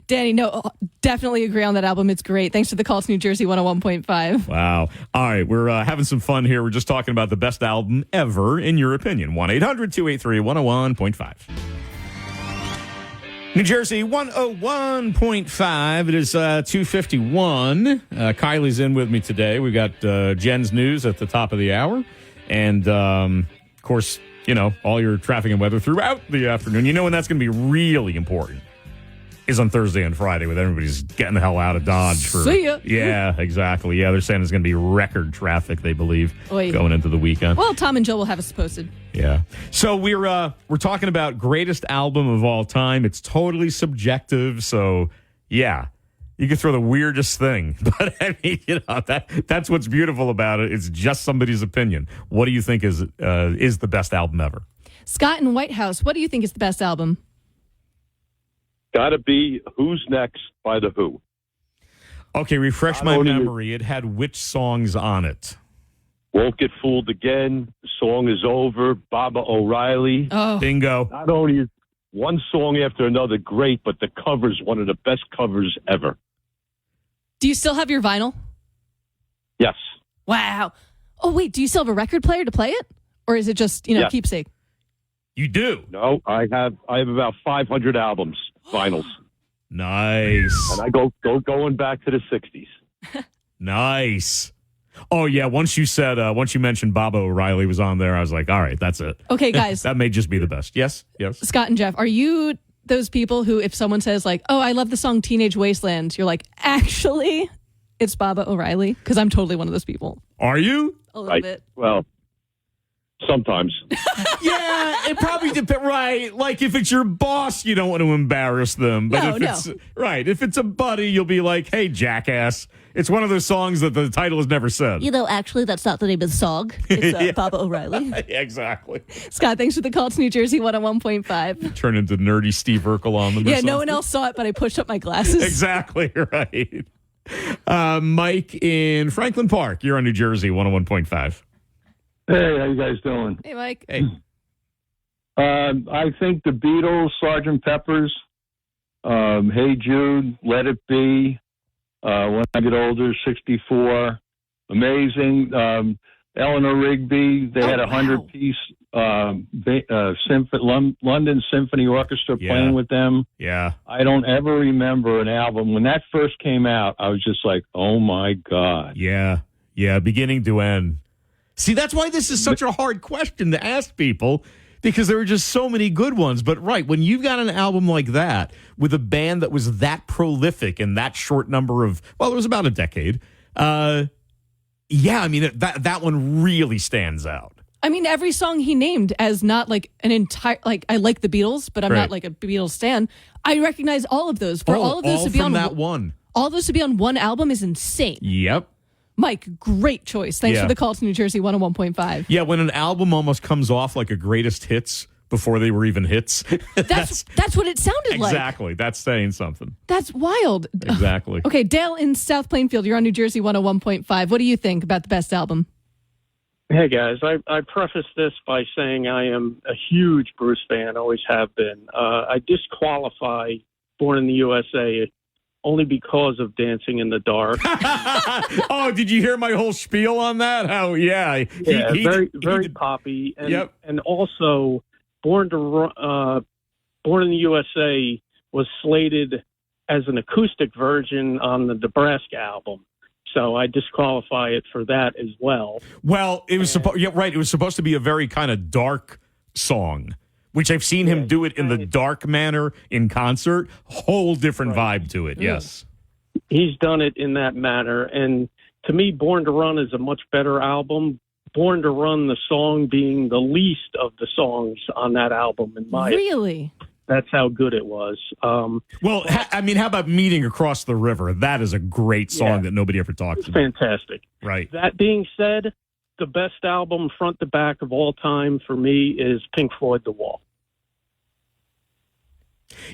[SPEAKER 3] Danny, no, definitely agree on that album. It's great. Thanks for the call. It's New Jersey 101.5.
[SPEAKER 2] Wow. All right. We're having some fun here. We're just talking about the best album ever, in your opinion. 1-800-283-101.5. New Jersey 101.5. It is 2:51. Kylie's in with me today. We've got Jen's news at the top of the hour. And, of course, all your traffic and weather throughout the afternoon. You know when that's going to be really important is on Thursday and Friday with everybody's getting the hell out of Dodge.
[SPEAKER 3] See ya.
[SPEAKER 2] Yeah, exactly. Yeah, they're saying there's going to be record traffic, they believe,
[SPEAKER 3] Oy.
[SPEAKER 2] going into the weekend.
[SPEAKER 3] Well, Tom and Joe will have us posted.
[SPEAKER 2] Yeah. So we're talking about greatest album of all time. It's totally subjective. So yeah, you can throw the weirdest thing, but I mean, that's what's beautiful about it. It's just somebody's opinion. What do you think is the best album ever?
[SPEAKER 3] Scott in White House, what do you think is the best album?
[SPEAKER 10] Gotta be Who's Next by The Who.
[SPEAKER 2] Okay, refresh my memory. It had which songs on it?
[SPEAKER 10] Won't Get Fooled Again, The Song Is Over, Baba O'Reilly.
[SPEAKER 3] Oh.
[SPEAKER 2] Bingo.
[SPEAKER 10] Not only is one song after another great, but the cover's one of the best covers ever.
[SPEAKER 3] Do you still have your vinyl?
[SPEAKER 10] Yes.
[SPEAKER 3] Wow. Oh, wait, do you still have a record player to play it? Or is it just,
[SPEAKER 10] Yes.
[SPEAKER 3] keepsake?
[SPEAKER 2] You do?
[SPEAKER 10] No, I have about 500 albums, vinyls.
[SPEAKER 2] Nice.
[SPEAKER 10] And I go going back to the 60s.
[SPEAKER 2] Nice. Oh, yeah. Once you mentioned Baba O'Reilly was on there, I was like, all right, that's it.
[SPEAKER 3] Okay, guys.
[SPEAKER 2] That may just be the best. Yes?
[SPEAKER 3] Scott and Jeff, are you those people who, if someone says, like, oh, I love the song Teenage Wasteland, you're like, actually, it's Baba O'Reilly? Because I'm totally one of those people.
[SPEAKER 2] Are you?
[SPEAKER 3] A little bit.
[SPEAKER 10] Well, sometimes.
[SPEAKER 2] Yeah, it probably depends. Right. Like, if it's your boss, you don't want to embarrass them. But if it's a buddy, you'll be like, hey, jackass. It's one of those songs that the title is never said.
[SPEAKER 3] Actually, that's not the name of the song. It's Baba O'Reilly.
[SPEAKER 2] Yeah, exactly.
[SPEAKER 3] Scott, thanks for the call. It's New Jersey 101.5.
[SPEAKER 2] Turn into nerdy Steve Urkel on them.
[SPEAKER 3] Yeah, no one else saw it, but I pushed up my glasses.
[SPEAKER 2] Exactly right. Mike in Franklin Park. You're on New Jersey 101.5.
[SPEAKER 11] Hey, how you guys doing?
[SPEAKER 3] Hey, Mike.
[SPEAKER 2] Hey.
[SPEAKER 11] I think the Beatles, Sgt. Pepper's, Hey Jude, Let It Be, When I Get Older, 64, amazing. Eleanor Rigby, they had a 100-piece London Symphony Orchestra playing with them.
[SPEAKER 2] Yeah.
[SPEAKER 11] I don't ever remember an album. When that first came out, I was just like, oh, my God.
[SPEAKER 2] Yeah, beginning to end. See, that's why this is such a hard question to ask people, because there are just so many good ones. But right, when you've got an album like that with a band that was that prolific in that short number of, well, it was about a decade. I mean, that one really stands out.
[SPEAKER 3] I mean, every song he named as not like an entire, like, I like the Beatles, but I'm not like a Beatles stan. I recognize all of those. For all of those to be on
[SPEAKER 2] that one.
[SPEAKER 3] All those to be on one album is insane.
[SPEAKER 2] Yep.
[SPEAKER 3] Mike, great choice. Thanks for the call to New Jersey 101.5.
[SPEAKER 2] Yeah, when an album almost comes off like a greatest hits before they were even hits.
[SPEAKER 3] That's what it sounded like.
[SPEAKER 2] Exactly. That's saying something.
[SPEAKER 3] That's wild.
[SPEAKER 2] Exactly.
[SPEAKER 3] Okay, Dale in South Plainfield, you're on New Jersey 101.5. What do you think about the best album?
[SPEAKER 12] Hey, guys. I preface this by saying I am a huge Bruce fan, always have been. I disqualify Born in the USA only because of Dancing in the Dark.
[SPEAKER 2] Oh, did you hear my whole spiel on that? How,
[SPEAKER 12] very poppy. And also, Born in the USA was slated as an acoustic version on the Nebraska album. So I disqualify it for that as well.
[SPEAKER 2] Well, it was It was supposed to be a very kind of dark song, which I've seen him do it in the dark manner in concert. Whole different vibe to it. Yes.
[SPEAKER 12] He's done it in that manner. And to me, Born to Run is a much better album. Born to Run, the song being the least of the songs on that album. In my
[SPEAKER 3] Really?
[SPEAKER 12] That's how good it was.
[SPEAKER 2] Well, I mean, how about Meeting Across the River? That is a great song that nobody ever talks about.
[SPEAKER 12] Fantastic.
[SPEAKER 2] Right.
[SPEAKER 12] That being said, the best album front to back of all time for me is Pink Floyd, The Wall.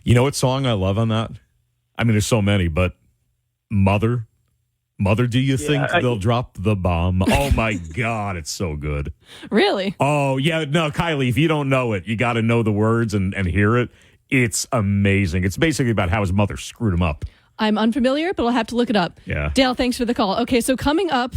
[SPEAKER 2] You know what song I love on that? I mean, there's so many, but Mother, do you think they'll drop the bomb? Oh, my God, it's so good.
[SPEAKER 3] Really?
[SPEAKER 2] Oh, yeah. No, Kylie, if you don't know it, you got to know the words and hear it. It's amazing. It's basically about how his mother screwed him up.
[SPEAKER 3] I'm unfamiliar, but I'll have to look it up.
[SPEAKER 2] Yeah.
[SPEAKER 3] Dale, thanks for the call. Okay, so coming up,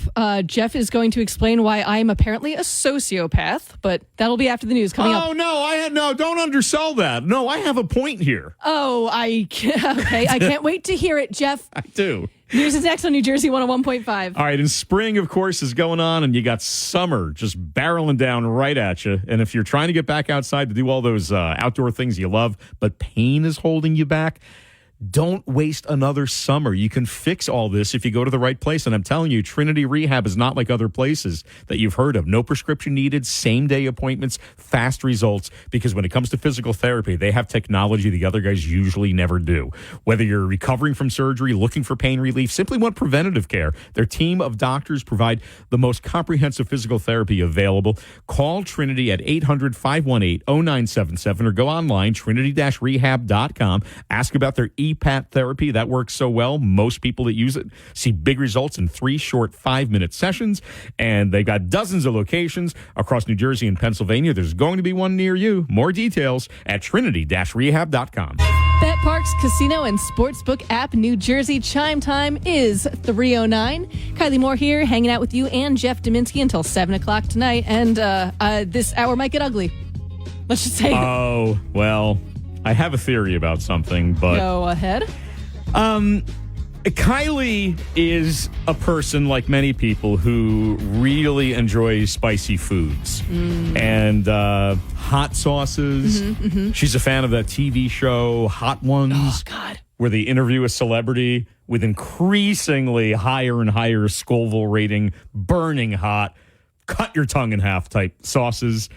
[SPEAKER 3] Jeff is going to explain why I'm apparently a sociopath, but that'll be after the news coming up.
[SPEAKER 2] Oh, no, don't undersell that. No, I have a point here.
[SPEAKER 3] Oh, okay. I can't wait to hear it, Jeff.
[SPEAKER 2] I do.
[SPEAKER 3] News is next on New Jersey 101.5.
[SPEAKER 2] All right, and spring, of course, is going on, and you got summer just barreling down right at you. And if you're trying to get back outside to do all those outdoor things you love, but pain is holding you back, don't waste another summer. You can fix all this if you go to the right place. And I'm telling you, Trinity Rehab is not like other places that you've heard of. No prescription needed, same-day appointments, fast results. Because when it comes to physical therapy, they have technology the other guys usually never do. Whether you're recovering from surgery, looking for pain relief, simply want preventative care, their team of doctors provide the most comprehensive physical therapy available. Call Trinity at 800-518-0977 or go online, trinity-rehab.com. Ask about their EPAT therapy. That works so well. Most people that use it see big results in 3 short 5-minute sessions. And they've got dozens of locations across New Jersey and Pennsylvania. There's going to be one near you. More details at trinity-rehab.com.
[SPEAKER 3] Bet Parks Casino and Sportsbook app, New Jersey. Chime time is 3:09. Kylie Moore here, hanging out with you and Jeff Deminski until 7 o'clock tonight. And this hour might get ugly. Let's just say.
[SPEAKER 2] Oh, well, I have a theory about something, but
[SPEAKER 3] go ahead.
[SPEAKER 2] Kylie is a person, like many people, who really enjoys spicy foods and hot sauces. She's a fan of that TV show, Hot Ones.
[SPEAKER 3] Oh, God.
[SPEAKER 2] Where they interview a celebrity with increasingly higher and higher Scoville rating, burning hot, cut your tongue in half type sauces.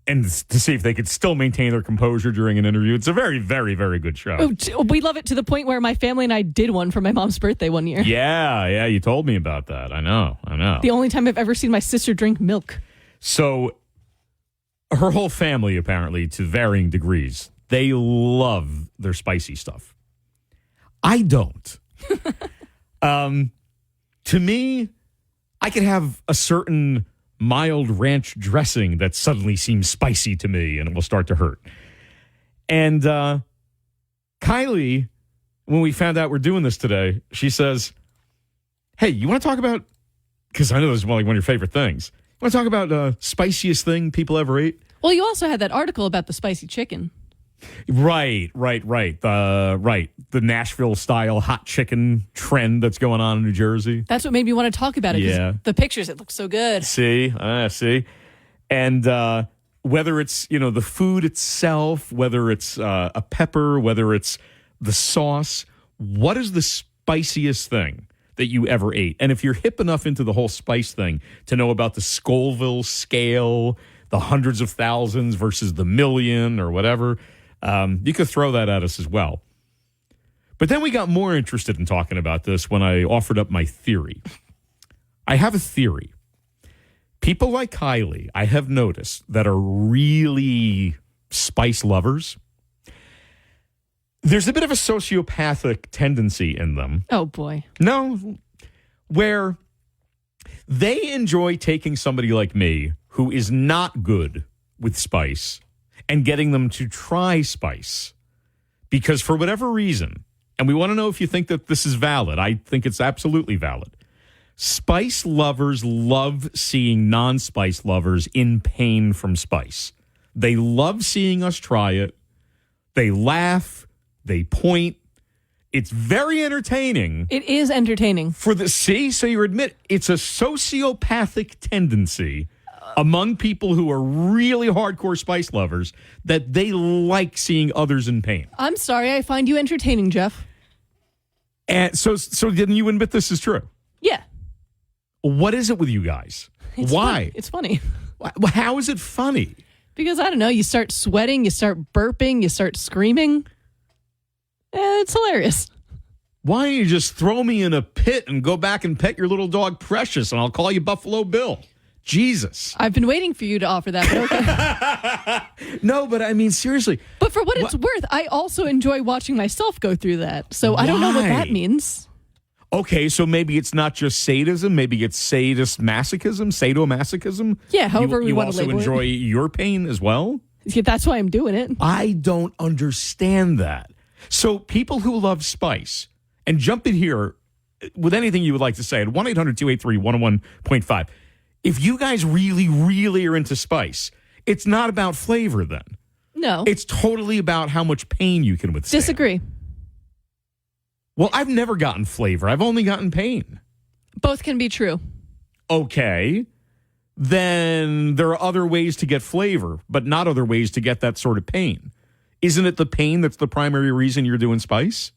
[SPEAKER 2] And to see if they could still maintain their composure during an interview. It's a very, very, very good show.
[SPEAKER 3] Oh, we love it to the point where my family and I did one for my mom's birthday one year.
[SPEAKER 2] Yeah, you told me about that. I know.
[SPEAKER 3] The only time I've ever seen my sister drink milk.
[SPEAKER 2] So her whole family, apparently, to varying degrees, they love their spicy stuff. I don't. To me, I could have a certain mild ranch dressing that suddenly seems spicy to me, and it will start to hurt. And Kylie, when we found out we're doing this today, she says, hey, you want to talk about, because I know this is one of your favorite things, you want to talk about spiciest thing people ever ate?
[SPEAKER 3] Well, you also had that article about the spicy chicken.
[SPEAKER 2] Right. The Nashville-style hot chicken trend that's going on in New Jersey.
[SPEAKER 3] That's what made me want to talk about it.
[SPEAKER 2] Yeah.
[SPEAKER 3] The pictures, it looks so good.
[SPEAKER 2] See. And whether it's, the food itself, whether it's a pepper, whether it's the sauce, what is the spiciest thing that you ever ate? And if you're hip enough into the whole spice thing to know about the Scoville scale, the hundreds of thousands versus the million or whatever, you could throw that at us as well. But then we got more interested in talking about this when I offered up my theory. I have a theory. People like Kylie, I have noticed, that are really spice lovers, there's a bit of a sociopathic tendency in them.
[SPEAKER 3] Oh, boy.
[SPEAKER 2] No, where they enjoy taking somebody like me who is not good with spice and getting them to try spice. Because for whatever reason, and we want to know if you think that this is valid. I think it's absolutely valid. Spice lovers love seeing non-spice lovers in pain from spice. They love seeing us try it. They laugh. They point. It's very entertaining.
[SPEAKER 3] It is entertaining.
[SPEAKER 2] So you admit it's a sociopathic tendency among people who are really hardcore spice lovers that they like seeing others in pain.
[SPEAKER 3] I'm sorry, I find you entertaining, Jeff.
[SPEAKER 2] And so then you admit this is true?
[SPEAKER 3] Yeah.
[SPEAKER 2] What is it with you guys?
[SPEAKER 3] It's
[SPEAKER 2] Why?
[SPEAKER 3] It's funny.
[SPEAKER 2] How is it funny?
[SPEAKER 3] Because, I don't know, you start sweating, you start burping, you start screaming. It's hilarious.
[SPEAKER 2] Why don't you just throw me in a pit and go back and pet your little dog Precious, and I'll call you Buffalo Bill? Jesus.
[SPEAKER 3] I've been waiting for you to offer that, but okay.
[SPEAKER 2] No, but I mean, seriously.
[SPEAKER 3] But for what it's worth, I also enjoy watching myself go through that. So I don't know what that means.
[SPEAKER 2] Okay, so maybe it's not just sadism. Maybe it's sadomasochism.
[SPEAKER 3] Yeah, however we want to label it.
[SPEAKER 2] You also enjoy your pain as well?
[SPEAKER 3] Yeah, that's why I'm doing it.
[SPEAKER 2] I don't understand that. So people who love spice, and jump in here with anything you would like to say at 1-800-283-101.5. If you guys really, really are into spice, it's not about flavor then.
[SPEAKER 3] No.
[SPEAKER 2] It's totally about how much pain you can withstand.
[SPEAKER 3] Disagree.
[SPEAKER 2] Well, I've never gotten flavor. I've only gotten pain.
[SPEAKER 3] Both can be true.
[SPEAKER 2] Okay. Then there are other ways to get flavor, but not other ways to get that sort of pain. Isn't it the pain that's the primary reason you're doing spice?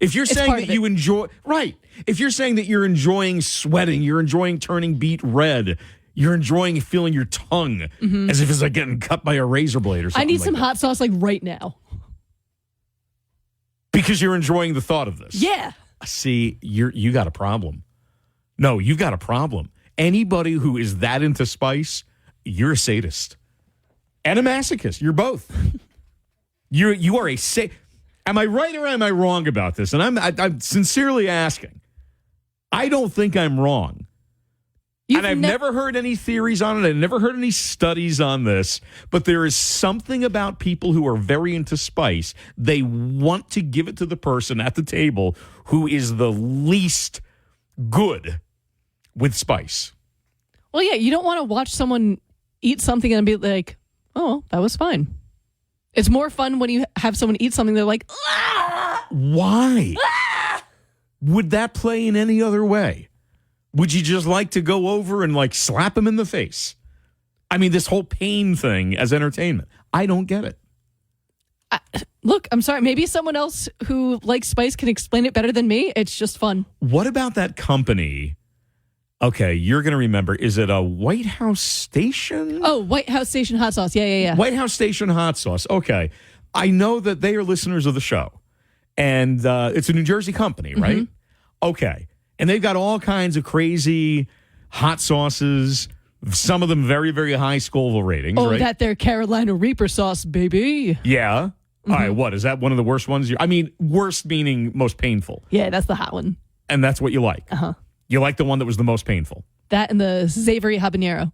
[SPEAKER 2] If you're saying that you enjoy, right. If you're saying that you're enjoying sweating, you're enjoying turning beet red, you're enjoying feeling your tongue as if it's like getting cut by a razor blade or something.
[SPEAKER 3] I need some hot sauce like right now.
[SPEAKER 2] Because you're enjoying the thought of this.
[SPEAKER 3] Yeah.
[SPEAKER 2] See, you got a problem. No, you've got a problem. Anybody who is that into spice, you're a sadist. And a masochist. You're both. You are a Am I right or am I wrong about this? And I'm sincerely asking. I don't think I'm wrong. I've never heard any theories on it. I've never heard any studies on this. But there is something about people who are very into spice. They want to give it to the person at the table who is the least good with spice.
[SPEAKER 3] Well, yeah, you don't want to watch someone eat something and be like, oh, that was fine. It's more fun when you have someone eat something, they're like, ah!
[SPEAKER 2] Why?
[SPEAKER 3] Ah!
[SPEAKER 2] Would that play in any other way? Would you just like to go over and like slap him in the face? I mean, this whole pain thing as entertainment. I don't get it.
[SPEAKER 3] Look, I'm sorry. Maybe someone else who likes spice can explain it better than me. It's just fun.
[SPEAKER 2] What about that company? Okay, you're going to remember. Is it a White House Station?
[SPEAKER 3] Oh, White House Station hot sauce. Yeah.
[SPEAKER 2] White House Station hot sauce. Okay. I know that they are listeners of the show. And it's a New Jersey company, right? Mm-hmm. Okay. And they've got all kinds of crazy hot sauces, some of them very, very high Scoville ratings,
[SPEAKER 3] Oh,
[SPEAKER 2] right?
[SPEAKER 3] that there Carolina Reaper sauce, baby.
[SPEAKER 2] Yeah. Mm-hmm. All right, what? Is that one of the worst ones? I mean, worst meaning most painful.
[SPEAKER 3] Yeah, that's the hot one.
[SPEAKER 2] And that's what you like?
[SPEAKER 3] Uh-huh.
[SPEAKER 2] You like the one that was the most painful?
[SPEAKER 3] That and the savory habanero.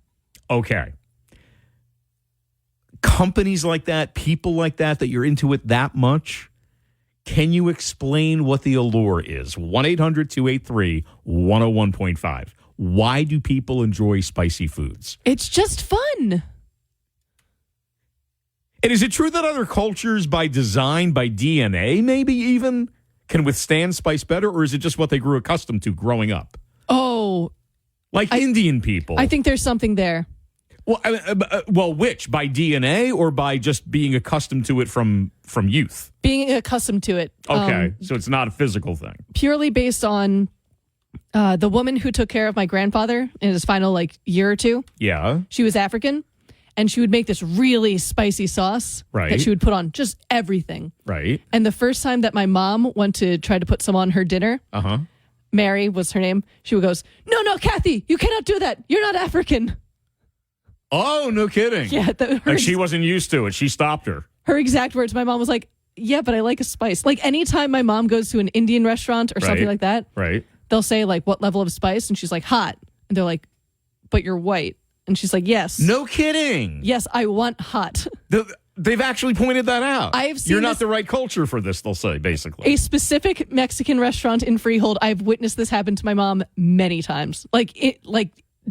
[SPEAKER 2] Okay. Companies like that, people like that you're into it that much, can you explain what the allure is? 1-800-283-101.5. Why do people enjoy spicy foods?
[SPEAKER 3] It's just fun.
[SPEAKER 2] And is it true that other cultures by design, by DNA maybe even, can withstand spice better? Or is it just what they grew accustomed to growing up?
[SPEAKER 3] Oh.
[SPEAKER 2] Like Indian people.
[SPEAKER 3] I think there's something there.
[SPEAKER 2] Well, which? By DNA or by just being accustomed to it from youth?
[SPEAKER 3] Being accustomed to it.
[SPEAKER 2] Okay, so it's not a physical thing.
[SPEAKER 3] Purely based on the woman who took care of my grandfather in his final year or two.
[SPEAKER 2] Yeah.
[SPEAKER 3] She was African, and she would make this really spicy sauce that she would put on just everything.
[SPEAKER 2] Right.
[SPEAKER 3] And the first time that my mom went to try to put some on her dinner, Mary was her name, she goes, no, Kathy, you cannot do that. You're not African.
[SPEAKER 2] Oh, no kidding.
[SPEAKER 3] Yeah.
[SPEAKER 2] She wasn't used to it. She stopped her.
[SPEAKER 3] Her exact words, my mom was like, yeah, but I like a spice. Like anytime my mom goes to an Indian restaurant or something like that, they'll say what level of spice? And she's like, hot. And they're like, but you're white. And she's like, yes.
[SPEAKER 2] No kidding.
[SPEAKER 3] Yes, I want hot.
[SPEAKER 2] They've actually pointed that out.
[SPEAKER 3] I have seen
[SPEAKER 2] You're not the right culture for this, they'll say, basically.
[SPEAKER 3] A specific Mexican restaurant in Freehold, I've witnessed this happen to my mom many times.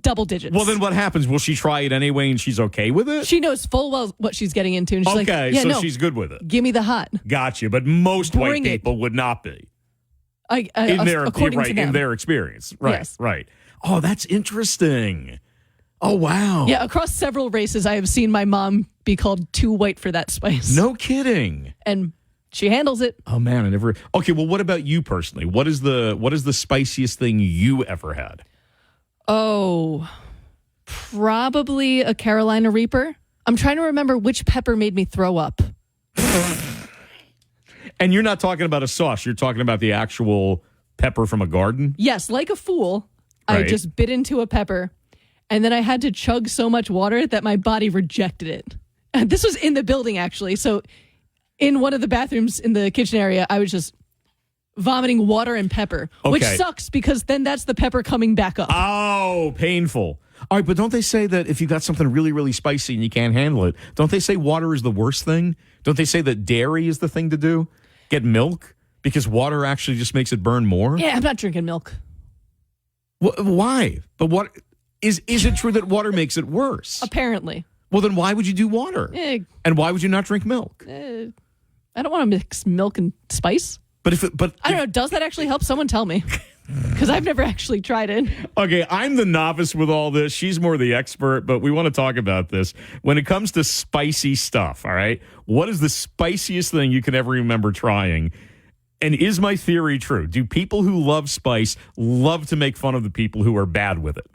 [SPEAKER 3] Double digits.
[SPEAKER 2] Well, then what happens? Will she try it anyway and she's okay with it?
[SPEAKER 3] She knows full well what she's getting into. And she's
[SPEAKER 2] she's good with it.
[SPEAKER 3] Give me the hot.
[SPEAKER 2] Gotcha. But most white people would not be.
[SPEAKER 3] According to them.
[SPEAKER 2] In their experience. Right,
[SPEAKER 3] yes.
[SPEAKER 2] Right. Oh, that's interesting. Oh, wow.
[SPEAKER 3] Yeah, across several races, I have seen my mom be called too white for that spice.
[SPEAKER 2] No kidding.
[SPEAKER 3] And she handles it.
[SPEAKER 2] Oh, man, I never... Okay, well, what about you personally? What is the spiciest thing you ever had?
[SPEAKER 3] Oh, probably a Carolina Reaper. I'm trying to remember which pepper made me throw up.
[SPEAKER 2] And you're not talking about a sauce. You're talking about the actual pepper from a garden?
[SPEAKER 3] Yes, like a fool,
[SPEAKER 2] Right.
[SPEAKER 3] I just bit into a pepper, and then I had to chug so much water that my body rejected it. And this was in the building, actually. So in one of the bathrooms in the kitchen area, I was just vomiting water and pepper, which
[SPEAKER 2] Okay.
[SPEAKER 3] sucks because then that's the pepper coming back up.
[SPEAKER 2] Oh, painful. All right, but don't they say that if you got something really, really spicy and you can't handle it, don't they say water is the worst thing? Don't they say that dairy is the thing to do? Get milk? Because water actually just makes it burn more?
[SPEAKER 3] Yeah, I'm not drinking milk.
[SPEAKER 2] Why? But what is it true that water makes it worse?
[SPEAKER 3] Apparently.
[SPEAKER 2] Well, then why would you do water?
[SPEAKER 3] Eh,
[SPEAKER 2] And why would you not drink milk?
[SPEAKER 3] I don't want to mix milk and spice.
[SPEAKER 2] But
[SPEAKER 3] I don't know. Does that actually help? Someone tell me. Because I've never actually tried it.
[SPEAKER 2] Okay, I'm the novice with all this. She's more the expert, but we want to talk about this. When it comes to spicy stuff, all right, what is the spiciest thing you can ever remember trying? And is my theory true? Do people who love spice love to make fun of the people who are bad with it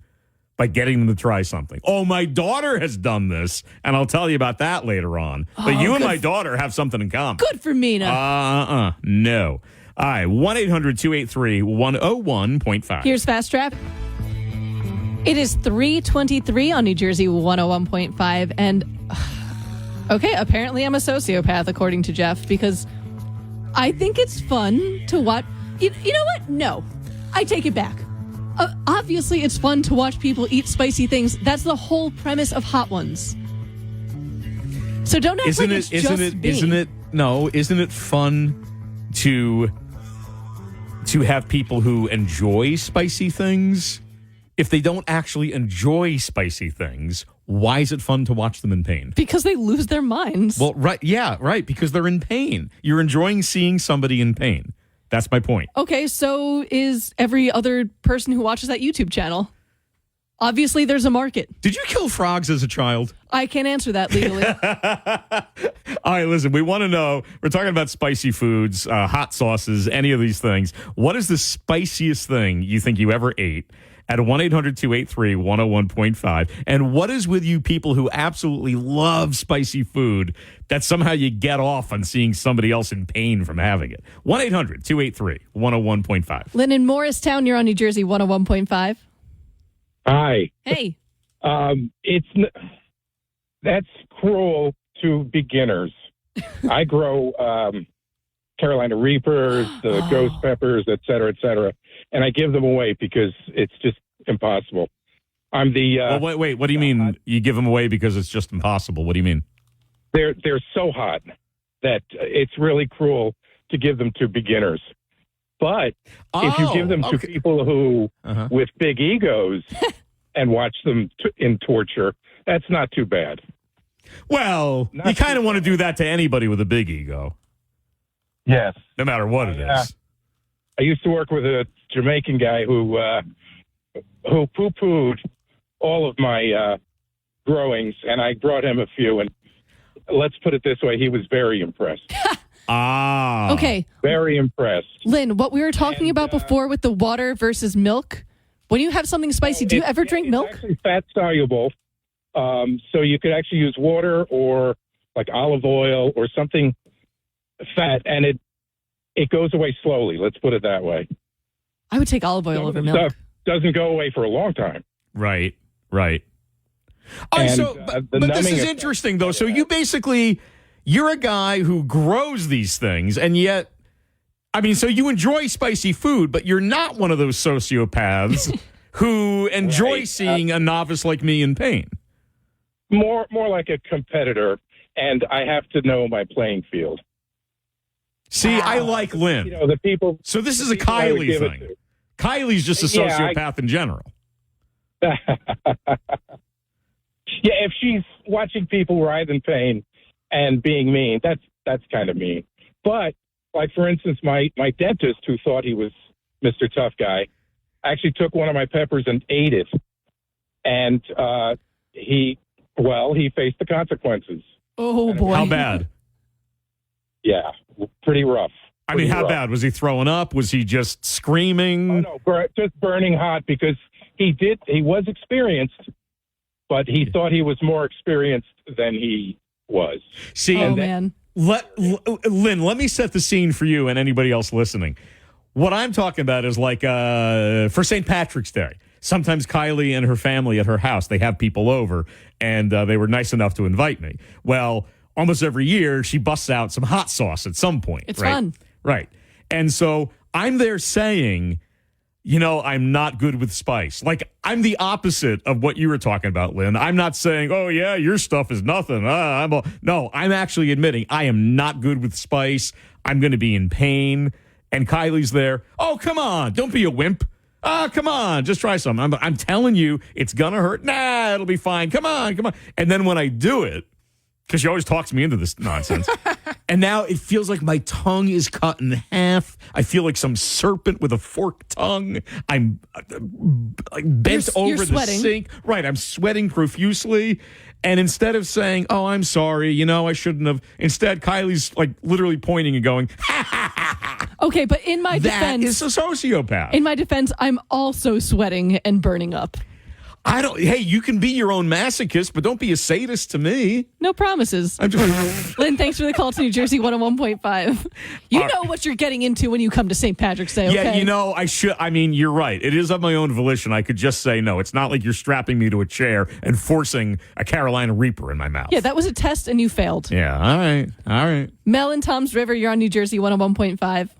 [SPEAKER 2] by getting them to try something? Oh, my daughter has done this, and I'll tell you about that later on. But you and my daughter have something in common.
[SPEAKER 3] Good for Mina.
[SPEAKER 2] No. All right, 1-800-283-101.5.
[SPEAKER 3] Here's Fast Trap. It is 3:23 on New Jersey 101.5. And, okay, apparently I'm a sociopath, according to Jeff, because I think it's fun to watch. You know what? No, I take it back. Obviously, it's fun to watch people eat spicy things. That's the whole premise of Hot Ones. So don't act like it's just me.
[SPEAKER 2] Isn't it fun to have people who enjoy spicy things? If they don't actually enjoy spicy things, why is it fun to watch them in pain?
[SPEAKER 3] Because they lose their minds.
[SPEAKER 2] Well, right, yeah, right, because they're in pain. You're enjoying seeing somebody in pain. That's my point.
[SPEAKER 3] Okay, so is every other person who watches that YouTube channel. Obviously, there's a market.
[SPEAKER 2] Did you kill frogs as a child?
[SPEAKER 3] I can't answer that legally.
[SPEAKER 2] All right, listen, we want to know. We're talking about spicy foods, hot sauces, any of these things. What is the spiciest thing you think you ever ate? At 1-800-283-101.5. And what is with you people who absolutely love spicy food that somehow you get off on seeing somebody else in pain from having it? 1-800-283-101.5.
[SPEAKER 3] Lynn in Morristown, you're on New Jersey 101.5.
[SPEAKER 13] Hi.
[SPEAKER 3] Hey.
[SPEAKER 13] That's cruel to beginners. I grow Carolina Reapers, the ghost peppers, et cetera, and I give them away because it's just impossible. I'm the.
[SPEAKER 2] Well, wait. What do you mean you give them away because it's just impossible? What do you mean?
[SPEAKER 13] They're so hot that it's really cruel to give them to beginners. But if you give them to people who with big egos and watch them in torture, that's not too bad.
[SPEAKER 2] Well, you kind of want to do that to anybody with a big ego.
[SPEAKER 13] Yes.
[SPEAKER 2] No matter what it is.
[SPEAKER 13] I used to work with a Jamaican guy who poo-pooed all of my growings, and I brought him a few, and let's put it this way, he was very impressed.
[SPEAKER 3] Okay.
[SPEAKER 13] Very impressed.
[SPEAKER 3] Lynn, what we were talking about before with the water versus milk, when you have something spicy, do you ever drink milk?
[SPEAKER 13] It's actually fat soluble, so you could actually use water or like olive oil or something fat, and it goes away slowly. Let's put it that way.
[SPEAKER 3] I would take olive oil over milk.
[SPEAKER 13] Stuff doesn't go away for a long time.
[SPEAKER 2] Right. But this is interesting, though. So you're a guy who grows these things, and yet, so you enjoy spicy food, but you're not one of those sociopaths who enjoy seeing a novice like me in pain.
[SPEAKER 13] More like a competitor, and I have to know my playing field.
[SPEAKER 2] See, I like Lynn.
[SPEAKER 13] The people.
[SPEAKER 2] So this is a Kylie thing. Kylie's just a sociopath in general.
[SPEAKER 13] Yeah, if she's watching people writhe in pain and being mean, that's kind of mean. But, like, for instance, my dentist, who thought he was Mr. Tough Guy, actually took one of my peppers and ate it. And he faced the consequences.
[SPEAKER 3] Oh, boy.
[SPEAKER 2] How bad?
[SPEAKER 13] Yeah, pretty rough.
[SPEAKER 2] How bad? Was he throwing up? Was he just screaming?
[SPEAKER 13] Oh, no, just burning hot because he was experienced, but he thought he was more experienced than he was.
[SPEAKER 2] See,
[SPEAKER 3] man.
[SPEAKER 2] Lynn, let me set the scene for you and anybody else listening. What I'm talking about is like for St. Patrick's Day. Sometimes Kylie and her family at her house, they have people over, and they were nice enough to invite me. Well, almost every year, she busts out some hot sauce at some point.
[SPEAKER 3] It's
[SPEAKER 2] right?
[SPEAKER 3] fun.
[SPEAKER 2] Right. And so I'm there saying, I'm not good with spice. Like, I'm the opposite of what you were talking about, Lynn. I'm not saying, oh, yeah, your stuff is nothing. No, I'm actually admitting I am not good with spice. I'm going to be in pain. And Kylie's there. Oh, come on. Don't be a wimp. Come on. Just try some. I'm telling you, it's going to hurt. Nah, it'll be fine. Come on. And then when I do it, because she always talks me into this nonsense. And now it feels like my tongue is cut in half. I feel like some serpent with a forked tongue. I'm bent over the sink. Right, I'm sweating profusely. And instead of saying, oh, I'm sorry, I shouldn't have. Instead, Kylie's like literally pointing and going, ha, ha, ha, ha.
[SPEAKER 3] Okay, but in my defense.
[SPEAKER 2] That is a sociopath.
[SPEAKER 3] In my defense, I'm also sweating and burning up.
[SPEAKER 2] Hey, you can be your own masochist, but don't be a sadist to me.
[SPEAKER 3] No promises. Lynn, thanks for the call to New Jersey 101.5. You know what you're getting into when you come to St. Patrick's Day, okay?
[SPEAKER 2] Yeah, I should. I mean, you're right. It is of my own volition. I could just say no. It's not like you're strapping me to a chair and forcing a Carolina Reaper in my mouth.
[SPEAKER 3] Yeah, that was a test and you failed.
[SPEAKER 2] Yeah, all right.
[SPEAKER 3] Mel and Tom's River, you're on New Jersey 101.5.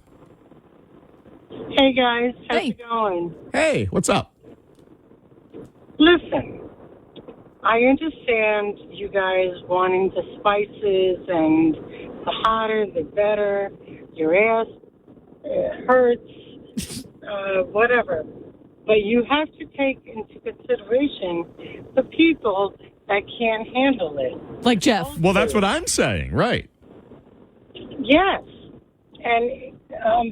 [SPEAKER 14] Hey, guys. How's it going?
[SPEAKER 2] Hey, what's up?
[SPEAKER 14] Listen, I understand you guys wanting the spices and the hotter, the better. Your ass hurts, whatever. But you have to take into consideration the people that can't handle it.
[SPEAKER 3] Like Jeff.
[SPEAKER 2] Well, that's what I'm saying, right?
[SPEAKER 14] Yes. And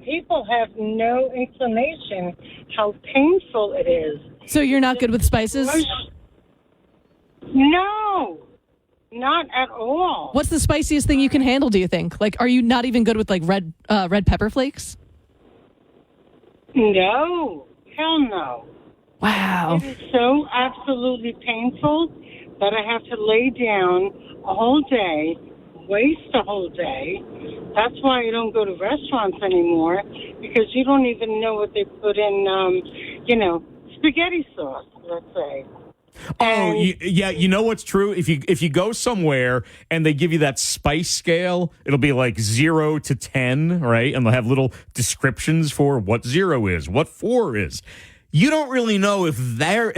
[SPEAKER 14] people have no inclination how painful it is.
[SPEAKER 3] So you're not good with spices?
[SPEAKER 14] No, not at all.
[SPEAKER 3] What's the spiciest thing you can handle, do you think? Like, are you not even good with, like, red pepper flakes?
[SPEAKER 14] No. Hell no.
[SPEAKER 3] Wow.
[SPEAKER 14] It is so absolutely painful that I have to lay down a whole day, waste a whole day. That's why I don't go to restaurants anymore, because you don't even know what they put in, spaghetti sauce, let's say.
[SPEAKER 2] Oh, yeah. You know what's true? If you go somewhere and they give you that spice scale, it'll be like 0 to 10, right? And they'll have little descriptions for what 0 is, what 4 is. You don't really know if their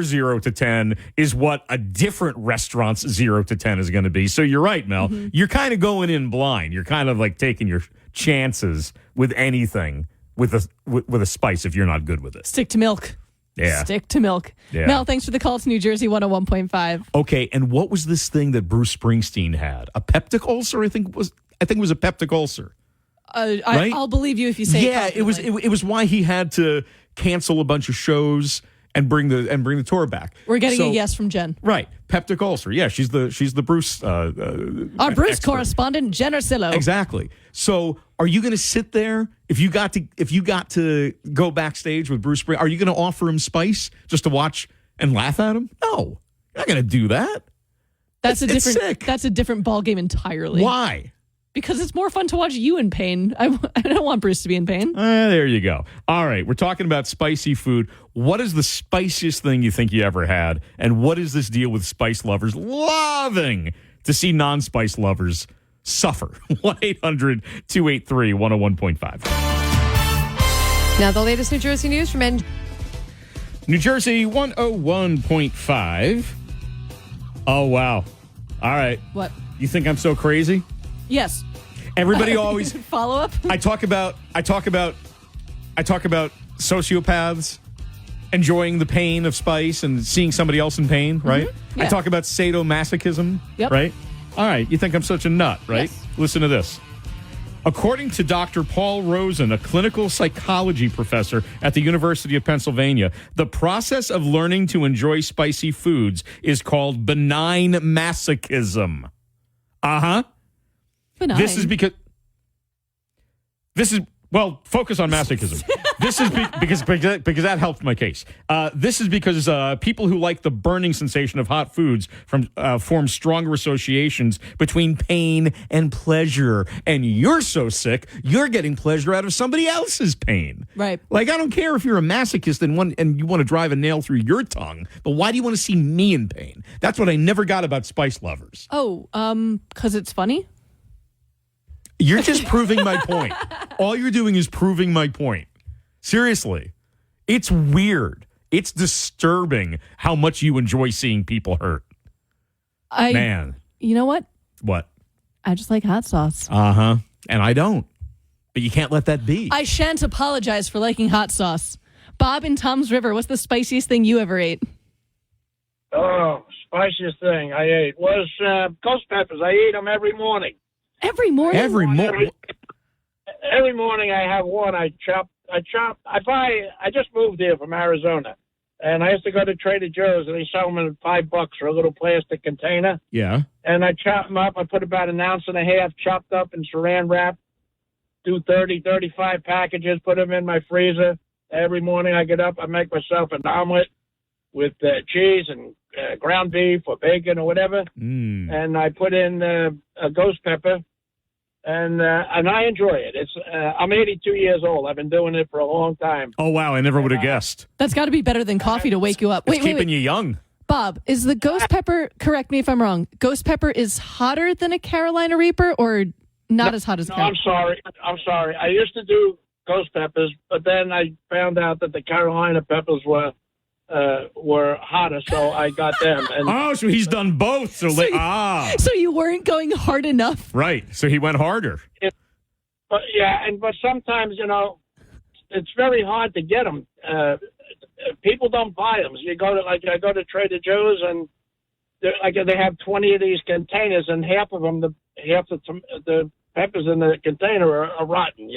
[SPEAKER 2] 0 to 10 is what a different restaurant's 0 to 10 is going to be. So you're right, Mel. Mm-hmm. You're kind of going in blind. You're kind of like taking your chances with anything with a spice if you're not good with it.
[SPEAKER 3] Stick to milk.
[SPEAKER 2] Yeah.
[SPEAKER 3] Stick to milk.
[SPEAKER 2] Yeah.
[SPEAKER 3] Mel, thanks for the call to New Jersey 101.5.
[SPEAKER 2] Okay, and what was this thing that Bruce Springsteen had? A peptic ulcer? I think it was a peptic ulcer.
[SPEAKER 3] Right? I'll believe you if you say
[SPEAKER 2] it was why he had to cancel a bunch of shows and bring the tour back.
[SPEAKER 3] We're getting a yes from Jen.
[SPEAKER 2] Right. Peptic ulcer. Yeah, she's the Bruce
[SPEAKER 3] our Bruce expert. Correspondent, Jen Arcillo.
[SPEAKER 2] Exactly. So are you going to sit there if you got to go backstage with Bruce Springsteen? Are you going to offer him spice just to watch and laugh at him? No. You're not going to do that.
[SPEAKER 3] That's a different ball game entirely.
[SPEAKER 2] Why?
[SPEAKER 3] Because it's more fun to watch you in pain. I don't want Bruce to be in pain.
[SPEAKER 2] There you go. All right, we're talking about spicy food. What is the spiciest thing you think you ever had? And what is this deal with spice lovers loving to see non-spice lovers suffer? 1-800-283-101.5.
[SPEAKER 8] Now the latest New Jersey news from
[SPEAKER 2] New Jersey 101.5. Oh, wow. All right.
[SPEAKER 3] What?
[SPEAKER 2] You think I'm so crazy?
[SPEAKER 3] Yes.
[SPEAKER 2] Everybody always
[SPEAKER 3] follow up.
[SPEAKER 2] I talk about sociopaths enjoying the pain of spice and seeing somebody else in pain, right?
[SPEAKER 3] Mm-hmm. Yeah.
[SPEAKER 2] I talk about sadomasochism, right? All right, you think I'm such a nut, right?
[SPEAKER 3] Yes.
[SPEAKER 2] Listen to this. According to Dr. Paul Rosen, a clinical psychology professor at the University of Pennsylvania, the process of learning to enjoy spicy foods is called benign masochism. Uh-huh.
[SPEAKER 3] Benign.
[SPEAKER 2] Focus on masochism. This is because that helped my case. This is because people who like the burning sensation of hot foods form stronger associations between pain and pleasure. And you're so sick, you're getting pleasure out of somebody else's pain.
[SPEAKER 3] Right.
[SPEAKER 2] Like, I don't care if you're a masochist and you want to drive a nail through your tongue, but why do you want to see me in pain? That's what I never got about spice lovers.
[SPEAKER 3] Oh, because it's funny?
[SPEAKER 2] You're just proving my point. All you're doing is proving my point. Seriously. It's weird. It's disturbing how much you enjoy seeing people hurt. Man.
[SPEAKER 3] You know what?
[SPEAKER 2] What?
[SPEAKER 3] I just like hot sauce.
[SPEAKER 2] Uh-huh. And I don't. But you can't let that be.
[SPEAKER 3] I shan't apologize for liking hot sauce. Bob in Tom's River, what's the spiciest thing you ever ate?
[SPEAKER 15] Oh, spiciest thing I ate was ghost peppers. I eat them every morning.
[SPEAKER 3] Every morning?
[SPEAKER 2] Every morning?
[SPEAKER 15] Every morning I have one. I just moved here from Arizona, and I used to go to Trader Joe's, and they sell them at $5 for a little plastic container.
[SPEAKER 2] Yeah.
[SPEAKER 15] And I chop them up. I put about 1.5 ounces chopped up in saran wrap, do 30, 35 packages, put them in my freezer. Every morning I get up, I make myself an omelet with cheese and ground beef or bacon or whatever. And I put in a ghost pepper. And I enjoy it. I'm 82 years old. I've been doing it for a long time.
[SPEAKER 2] Oh, wow. I never would have guessed.
[SPEAKER 3] That's got to be better than coffee to wake you up.
[SPEAKER 2] It's keeping you young.
[SPEAKER 3] Bob, is the ghost pepper, correct me if I'm wrong, ghost pepper is hotter than a Carolina Reaper or not as hot as Carolina?
[SPEAKER 15] I'm sorry. I used to do ghost peppers, but then I found out that the Carolina peppers were hotter, so I got them. And
[SPEAKER 2] so he's done both. So
[SPEAKER 3] you weren't going hard enough.
[SPEAKER 2] Right. So he went harder.
[SPEAKER 15] But sometimes it's very hard to get them. People don't buy them. So I go to Trader Joe's and they have 20 of these containers, and half the peppers in the container are rotten.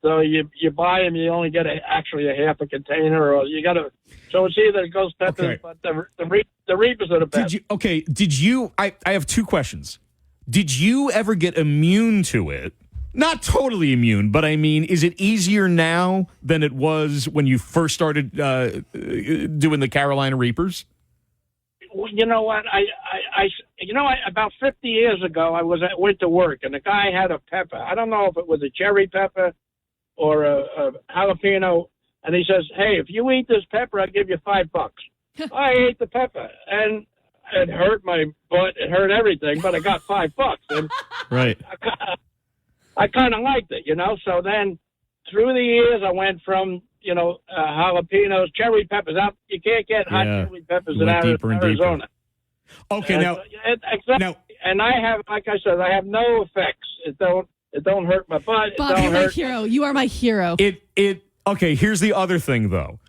[SPEAKER 15] So you buy them, you only get actually a half a container, or you got to. So it's either ghost peppers, but the Reapers are the best.
[SPEAKER 2] Did you? I have two questions. Did you ever get immune to it? Not totally immune, but I mean, is it easier now than it was when you first started doing the Carolina Reapers?
[SPEAKER 15] Well, you know what? About 50 years ago, I went to work, and the guy had a pepper. I don't know if it was a cherry pepper or a jalapeno, and he says, "Hey, if you eat this pepper, I'll give you $5." I ate the pepper, and it hurt my butt. It hurt everything, but I got $5, and
[SPEAKER 2] right.
[SPEAKER 15] I kind of liked it, So then, through the years, I went from jalapenos, cherry peppers. Out, you can't get hot cherry peppers in Arizona.
[SPEAKER 2] Okay, now
[SPEAKER 15] exactly. Now, and I have, like I said, I have no effects. It don't hurt my butt.
[SPEAKER 3] Bob, you're my hero. You are my hero.
[SPEAKER 2] Okay, here's the other thing, though.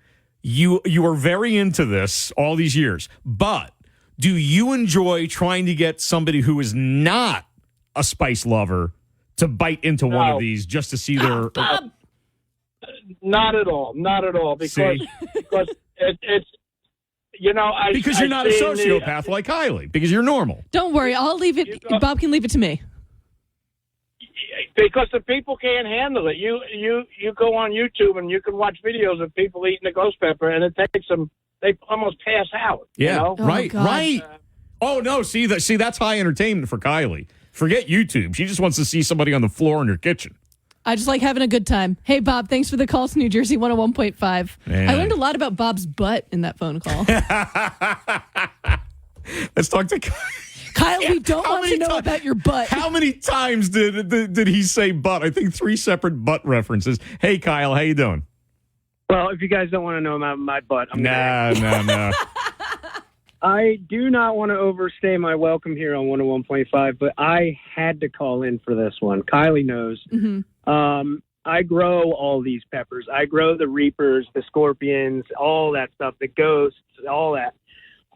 [SPEAKER 2] You are very into this all these years, but do you enjoy trying to get somebody who is not a spice lover to bite into one of these just to see their...
[SPEAKER 15] Not at all. Because it's
[SPEAKER 2] because you're not a sociopath like Kylie. Because you're normal.
[SPEAKER 3] Don't worry, I'll leave it. Bob can leave it to me.
[SPEAKER 15] Because the people can't handle it. You go on YouTube and you can watch videos of people eating the ghost pepper, and it takes them. They almost pass out.
[SPEAKER 2] Yeah, right. Oh no, see that's high entertainment for Kylie. Forget YouTube. She just wants to see somebody on the floor in her kitchen.
[SPEAKER 3] I just like having a good time. Hey, Bob, thanks for the call to New Jersey 101.5.
[SPEAKER 2] Man.
[SPEAKER 3] I learned a lot about Bob's butt in that phone call.
[SPEAKER 2] Let's talk to
[SPEAKER 3] Kyle. We don't want to know about your butt.
[SPEAKER 2] How many times did he say butt? I think 3 separate butt references. Hey, Kyle, how you doing?
[SPEAKER 16] Well, if you guys don't want to know about my butt, I'm
[SPEAKER 2] No.
[SPEAKER 16] I do not want to overstay my welcome here on 101.5, but I had to call in for this one. Kylie knows.
[SPEAKER 3] Mm-hmm.
[SPEAKER 16] I grow all these peppers. I grow the Reapers, the Scorpions, all that stuff, the Ghosts, all that.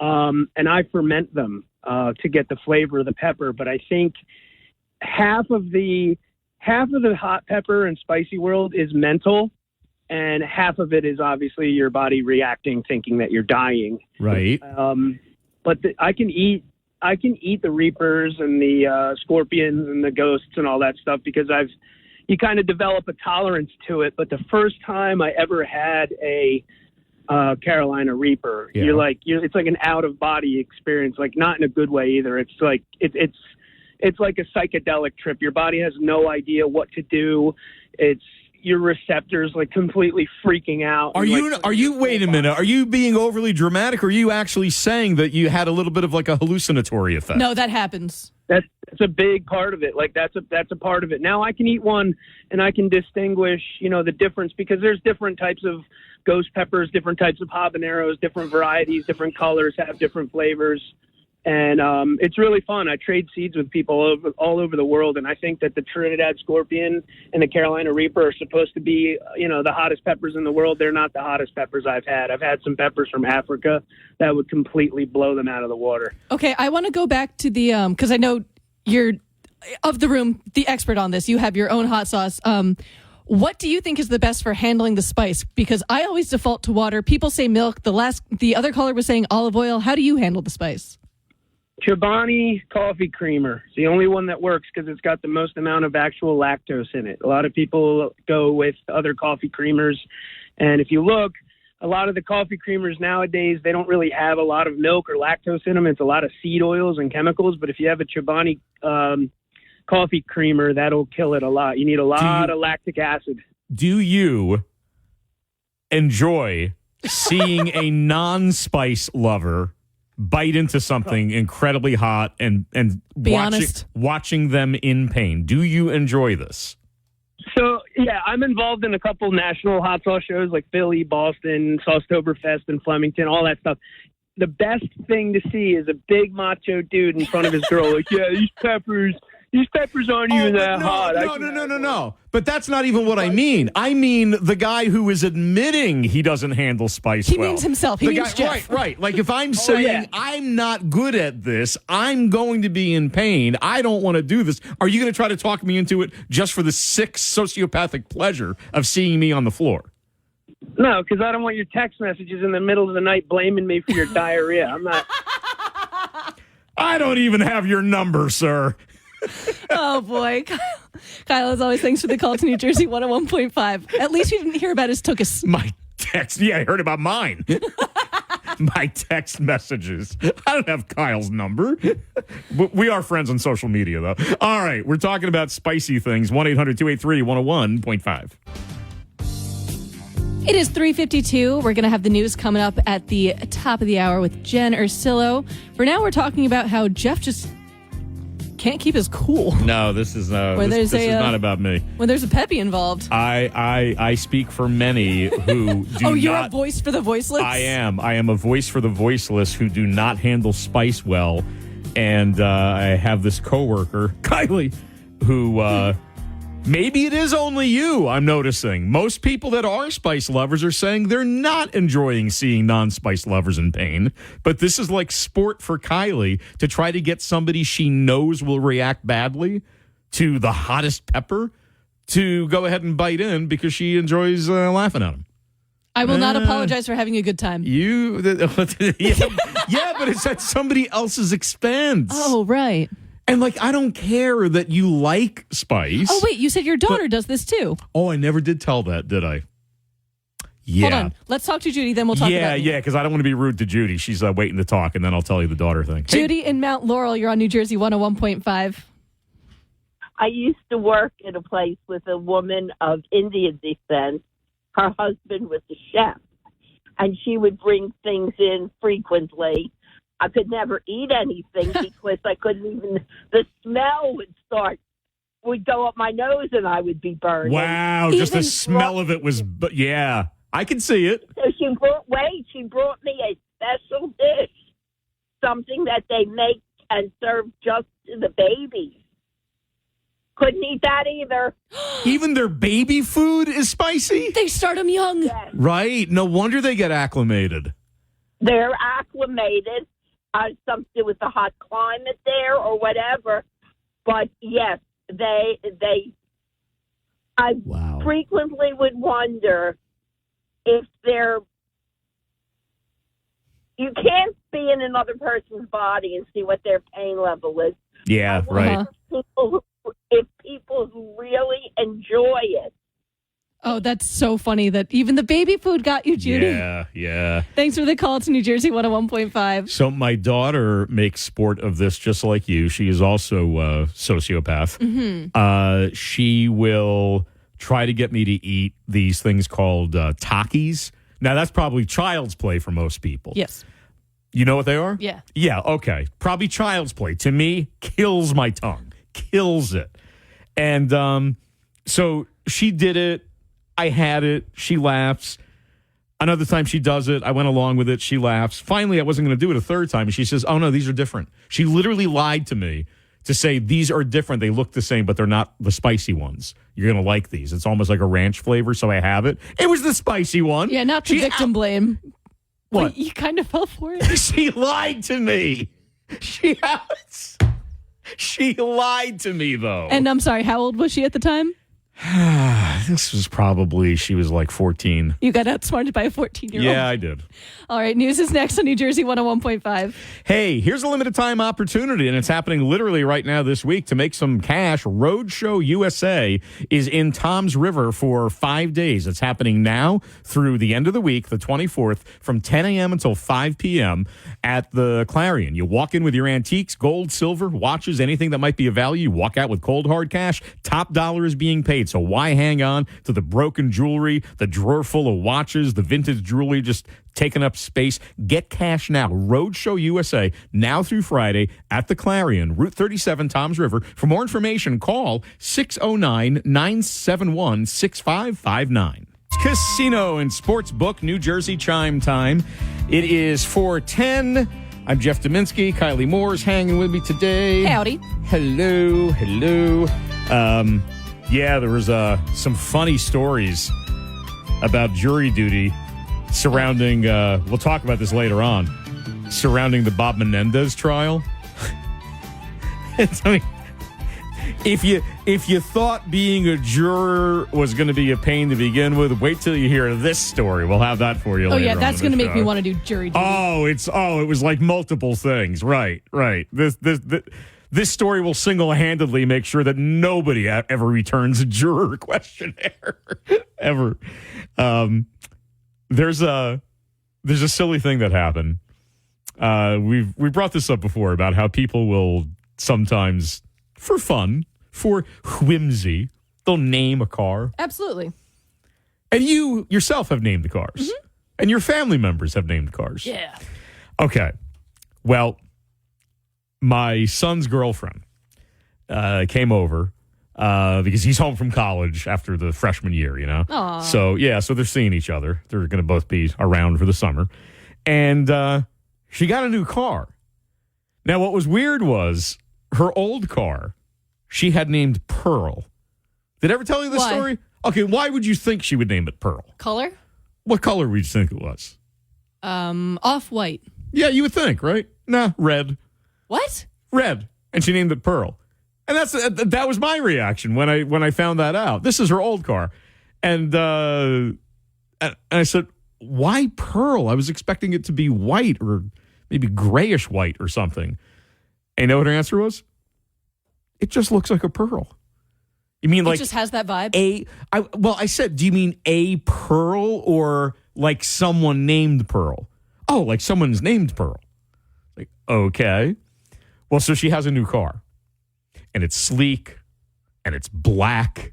[SPEAKER 16] And I ferment them to get the flavor of the pepper. But I think half of the hot pepper and spicy world is mental, and half of it is obviously your body reacting, thinking that you're dying.
[SPEAKER 2] Right.
[SPEAKER 16] But I can eat the Reapers and the Scorpions and the Ghosts and all that stuff because I've you kind of develop a tolerance to it. But the first time I ever had a Carolina Reaper, it's like an out of body experience, like not in a good way either. It's like it's like a psychedelic trip. Your body has no idea what to do. It's your receptors like completely freaking out.
[SPEAKER 2] Are you wait a minute, are you being overly dramatic, or are you actually saying that you had a little bit of like a hallucinatory effect?
[SPEAKER 3] No, that happens.
[SPEAKER 16] That's a big part of it. Like that's a part of it. Now I can eat one and I can distinguish, the difference, because there's different types of ghost peppers, different types of habaneros, different varieties, different colors, have different flavors. And it's really fun. I trade seeds with people all over the world, and I think that the Trinidad Scorpion and the Carolina Reaper are supposed to be, the hottest peppers in the world. They're not the hottest peppers I've had. I've had some peppers from Africa that would completely blow them out of the water.
[SPEAKER 3] Okay, I want to go back to the because I know you're of the room, the expert on this. You have your own hot sauce. What do you think is the best for handling the spice? Because I always default to water. People say milk. The other caller was saying olive oil. How do you handle the spice?
[SPEAKER 16] Chobani coffee creamer. It's the only one that works because it's got the most amount of actual lactose in it. A lot of people go with other coffee creamers. And if you look, a lot of the coffee creamers nowadays, they don't really have a lot of milk or lactose in them. It's a lot of seed oils and chemicals. But if you have a Chobani coffee creamer, that'll kill it a lot. You need a lot of lactic acid.
[SPEAKER 2] Do you enjoy seeing a non-spice lover bite into something incredibly hot and watching them in pain? Do you enjoy this?
[SPEAKER 16] So, yeah, I'm involved in a couple national hot sauce shows like Philly, Boston, Saucetoberfest, and Flemington, all that stuff. The best thing to see is a big macho dude in front of his girl like, yeah, these peppers aren't even that hot.
[SPEAKER 2] No. But that's not even what I mean. I mean the guy who is admitting he doesn't handle spice well.
[SPEAKER 3] He means himself. He means Jeff.
[SPEAKER 2] Right. Like if I'm saying I'm not good at this, I'm going to be in pain, I don't want to do this, are you going to try to talk me into it just for the sick sociopathic pleasure of seeing me on the floor?
[SPEAKER 16] No, because I don't want your text messages in the middle of the night blaming me for your diarrhea. I'm not.
[SPEAKER 2] I don't even have your number, sir.
[SPEAKER 3] Oh, boy. Kyle, as always, thanks for the call to New Jersey 101.5. At least we didn't hear about his tuchus.
[SPEAKER 2] My text. Yeah, I heard about mine. My text messages. I don't have Kyle's number. But we are friends on social media, though. All right, we're talking about spicy things. 1-800-283-101.5.
[SPEAKER 3] It is 3:52. We're going to have the news coming up at the top of the hour with Jen Ursillo. For now, we're talking about how Jeff just can't keep his cool.
[SPEAKER 2] No, this is this is not about me.
[SPEAKER 3] When there's a Peppy involved.
[SPEAKER 2] I speak for many who do
[SPEAKER 3] Oh, you're a voice for the voiceless?
[SPEAKER 2] I am a voice for the voiceless who do not handle spice well. And I have this coworker, Kylie, who maybe it is only you, I'm noticing. Most people that are spice lovers are saying they're not enjoying seeing non-spice lovers in pain. But this is like sport for Kylie to try to get somebody she knows will react badly to the hottest pepper to go ahead and bite in because she enjoys laughing at him.
[SPEAKER 3] I will not apologize for having a good time.
[SPEAKER 2] Yeah, but it's at somebody else's expense.
[SPEAKER 3] Oh, right.
[SPEAKER 2] And, I don't care that you like spice.
[SPEAKER 3] Oh, wait, you said your daughter does this, too.
[SPEAKER 2] Oh, I never did tell that, did I? Yeah.
[SPEAKER 3] Hold on. Let's talk to Judy, then we'll talk about it.
[SPEAKER 2] Yeah, because I don't want to be rude to Judy. She's waiting to talk, and then I'll tell you the daughter thing.
[SPEAKER 3] Judy in Mount Laurel, you're on New Jersey 101.5.
[SPEAKER 17] I used to work at a place with a woman of Indian descent. Her husband was a chef, and she would bring things in frequently. I could never eat anything because I couldn't even, the smell would go up my nose and I would be burned.
[SPEAKER 2] Wow, just the smell of it was, yeah, I can see it.
[SPEAKER 17] So she brought me a special dish, something that they make and serve just to the babies. Couldn't eat that either.
[SPEAKER 2] Even their baby food is spicy?
[SPEAKER 3] They start them young.
[SPEAKER 17] Yes.
[SPEAKER 2] Right, no wonder they get acclimated.
[SPEAKER 17] They're acclimated. Something to do with the hot climate there or whatever. But yes, I frequently would wonder if you can't be in another person's body and see what their pain level is.
[SPEAKER 2] Yeah, right.
[SPEAKER 17] People who if people who really enjoy it.
[SPEAKER 3] Oh, that's so funny that even the baby food got you, Judy.
[SPEAKER 2] Yeah.
[SPEAKER 3] Thanks for the call to New Jersey 101.5.
[SPEAKER 2] So my daughter makes sport of this just like you. She is also a sociopath.
[SPEAKER 3] Mm-hmm.
[SPEAKER 2] She will try to get me to eat these things called Takis. Now, that's probably child's play for most people.
[SPEAKER 3] Yes.
[SPEAKER 2] You know what they are?
[SPEAKER 3] Yeah.
[SPEAKER 2] Yeah, okay. Probably child's play. To me, kills my tongue. Kills it. And so she did it. I had it. She laughs. Another time she does it. I went along with it. She laughs. Finally, I wasn't going to do it a third time. And she says, oh, no, these are different. She literally lied to me to say these are different. They look the same, but they're not the spicy ones. You're going to like these. It's almost like a ranch flavor, so I have it. It was the spicy one.
[SPEAKER 3] Yeah, not to victim blame.
[SPEAKER 2] What?
[SPEAKER 3] But you kind of fell for it.
[SPEAKER 2] She lied to me. She lied to me, though.
[SPEAKER 3] And I'm sorry, how old was she at the time?
[SPEAKER 2] This was probably, she was like 14.
[SPEAKER 3] You got outsmarted by a 14-year-old.
[SPEAKER 2] Yeah, I did.
[SPEAKER 3] All right, news is next on New Jersey 101.5.
[SPEAKER 2] Hey, here's a limited time opportunity, and it's happening literally right now this week to make some cash. Roadshow USA is in Tom's River for 5 days. It's happening now through the end of the week, the 24th, from 10 a.m. until 5 p.m. at the Clarion. You walk in with your antiques, gold, silver, watches, anything that might be of value. You walk out with cold, hard cash. Top dollar is being paid. So why hang on to the broken jewelry, the drawer full of watches, the vintage jewelry just taking up space? Get cash now. Roadshow USA, now through Friday at the Clarion, Route 37, Tom's River. For more information, call 609-971-6559. Casino and Sportsbook, New Jersey chime time. It is 4:10. I'm Jeff Deminski. Kylie Moore is hanging with me today.
[SPEAKER 3] Howdy.
[SPEAKER 2] Hello. Yeah, there was some funny stories about jury duty surrounding, we'll talk about this later on, surrounding the Bob Menendez trial. I mean, if you thought being a juror was going to be a pain to begin with, wait till you hear this story. We'll have that for you later.
[SPEAKER 3] Oh, yeah, that's going to make me
[SPEAKER 2] show.
[SPEAKER 3] want to do jury duty.
[SPEAKER 2] It was like multiple things. Right. This story will single-handedly make sure that nobody ever returns a juror questionnaire ever. There's a silly thing that happened. We brought this up before about how people will sometimes, for fun, for whimsy, they'll name a car.
[SPEAKER 3] Absolutely.
[SPEAKER 2] And you yourself have named the cars.
[SPEAKER 3] Mm-hmm.
[SPEAKER 2] And your family members have named cars.
[SPEAKER 3] Yeah.
[SPEAKER 2] Okay. Well, my son's girlfriend came over because he's home from college after the freshman year, you know?
[SPEAKER 3] Aww.
[SPEAKER 2] So they're seeing each other. They're going to both be around for the summer. And she got a new car. Now, what was weird was her old car, she had named Pearl. Did I ever tell you this story? Okay, why would you think she would name it Pearl?
[SPEAKER 3] Color?
[SPEAKER 2] What color would you think it was?
[SPEAKER 3] Off-white.
[SPEAKER 2] Yeah, you would think, right? Nah, red.
[SPEAKER 3] What?
[SPEAKER 2] Red. And she named it Pearl. And that was my reaction when I found that out. This is her old car. And I said, why Pearl? I was expecting it to be white or maybe grayish white or something. And you know what her answer was? It just looks like a pearl. You mean
[SPEAKER 3] It
[SPEAKER 2] like
[SPEAKER 3] just has that vibe?
[SPEAKER 2] I said, do you mean a pearl or like someone named Pearl? Oh, like someone's named Pearl. Like, okay. Well, so she has a new car. And it's sleek. And it's black.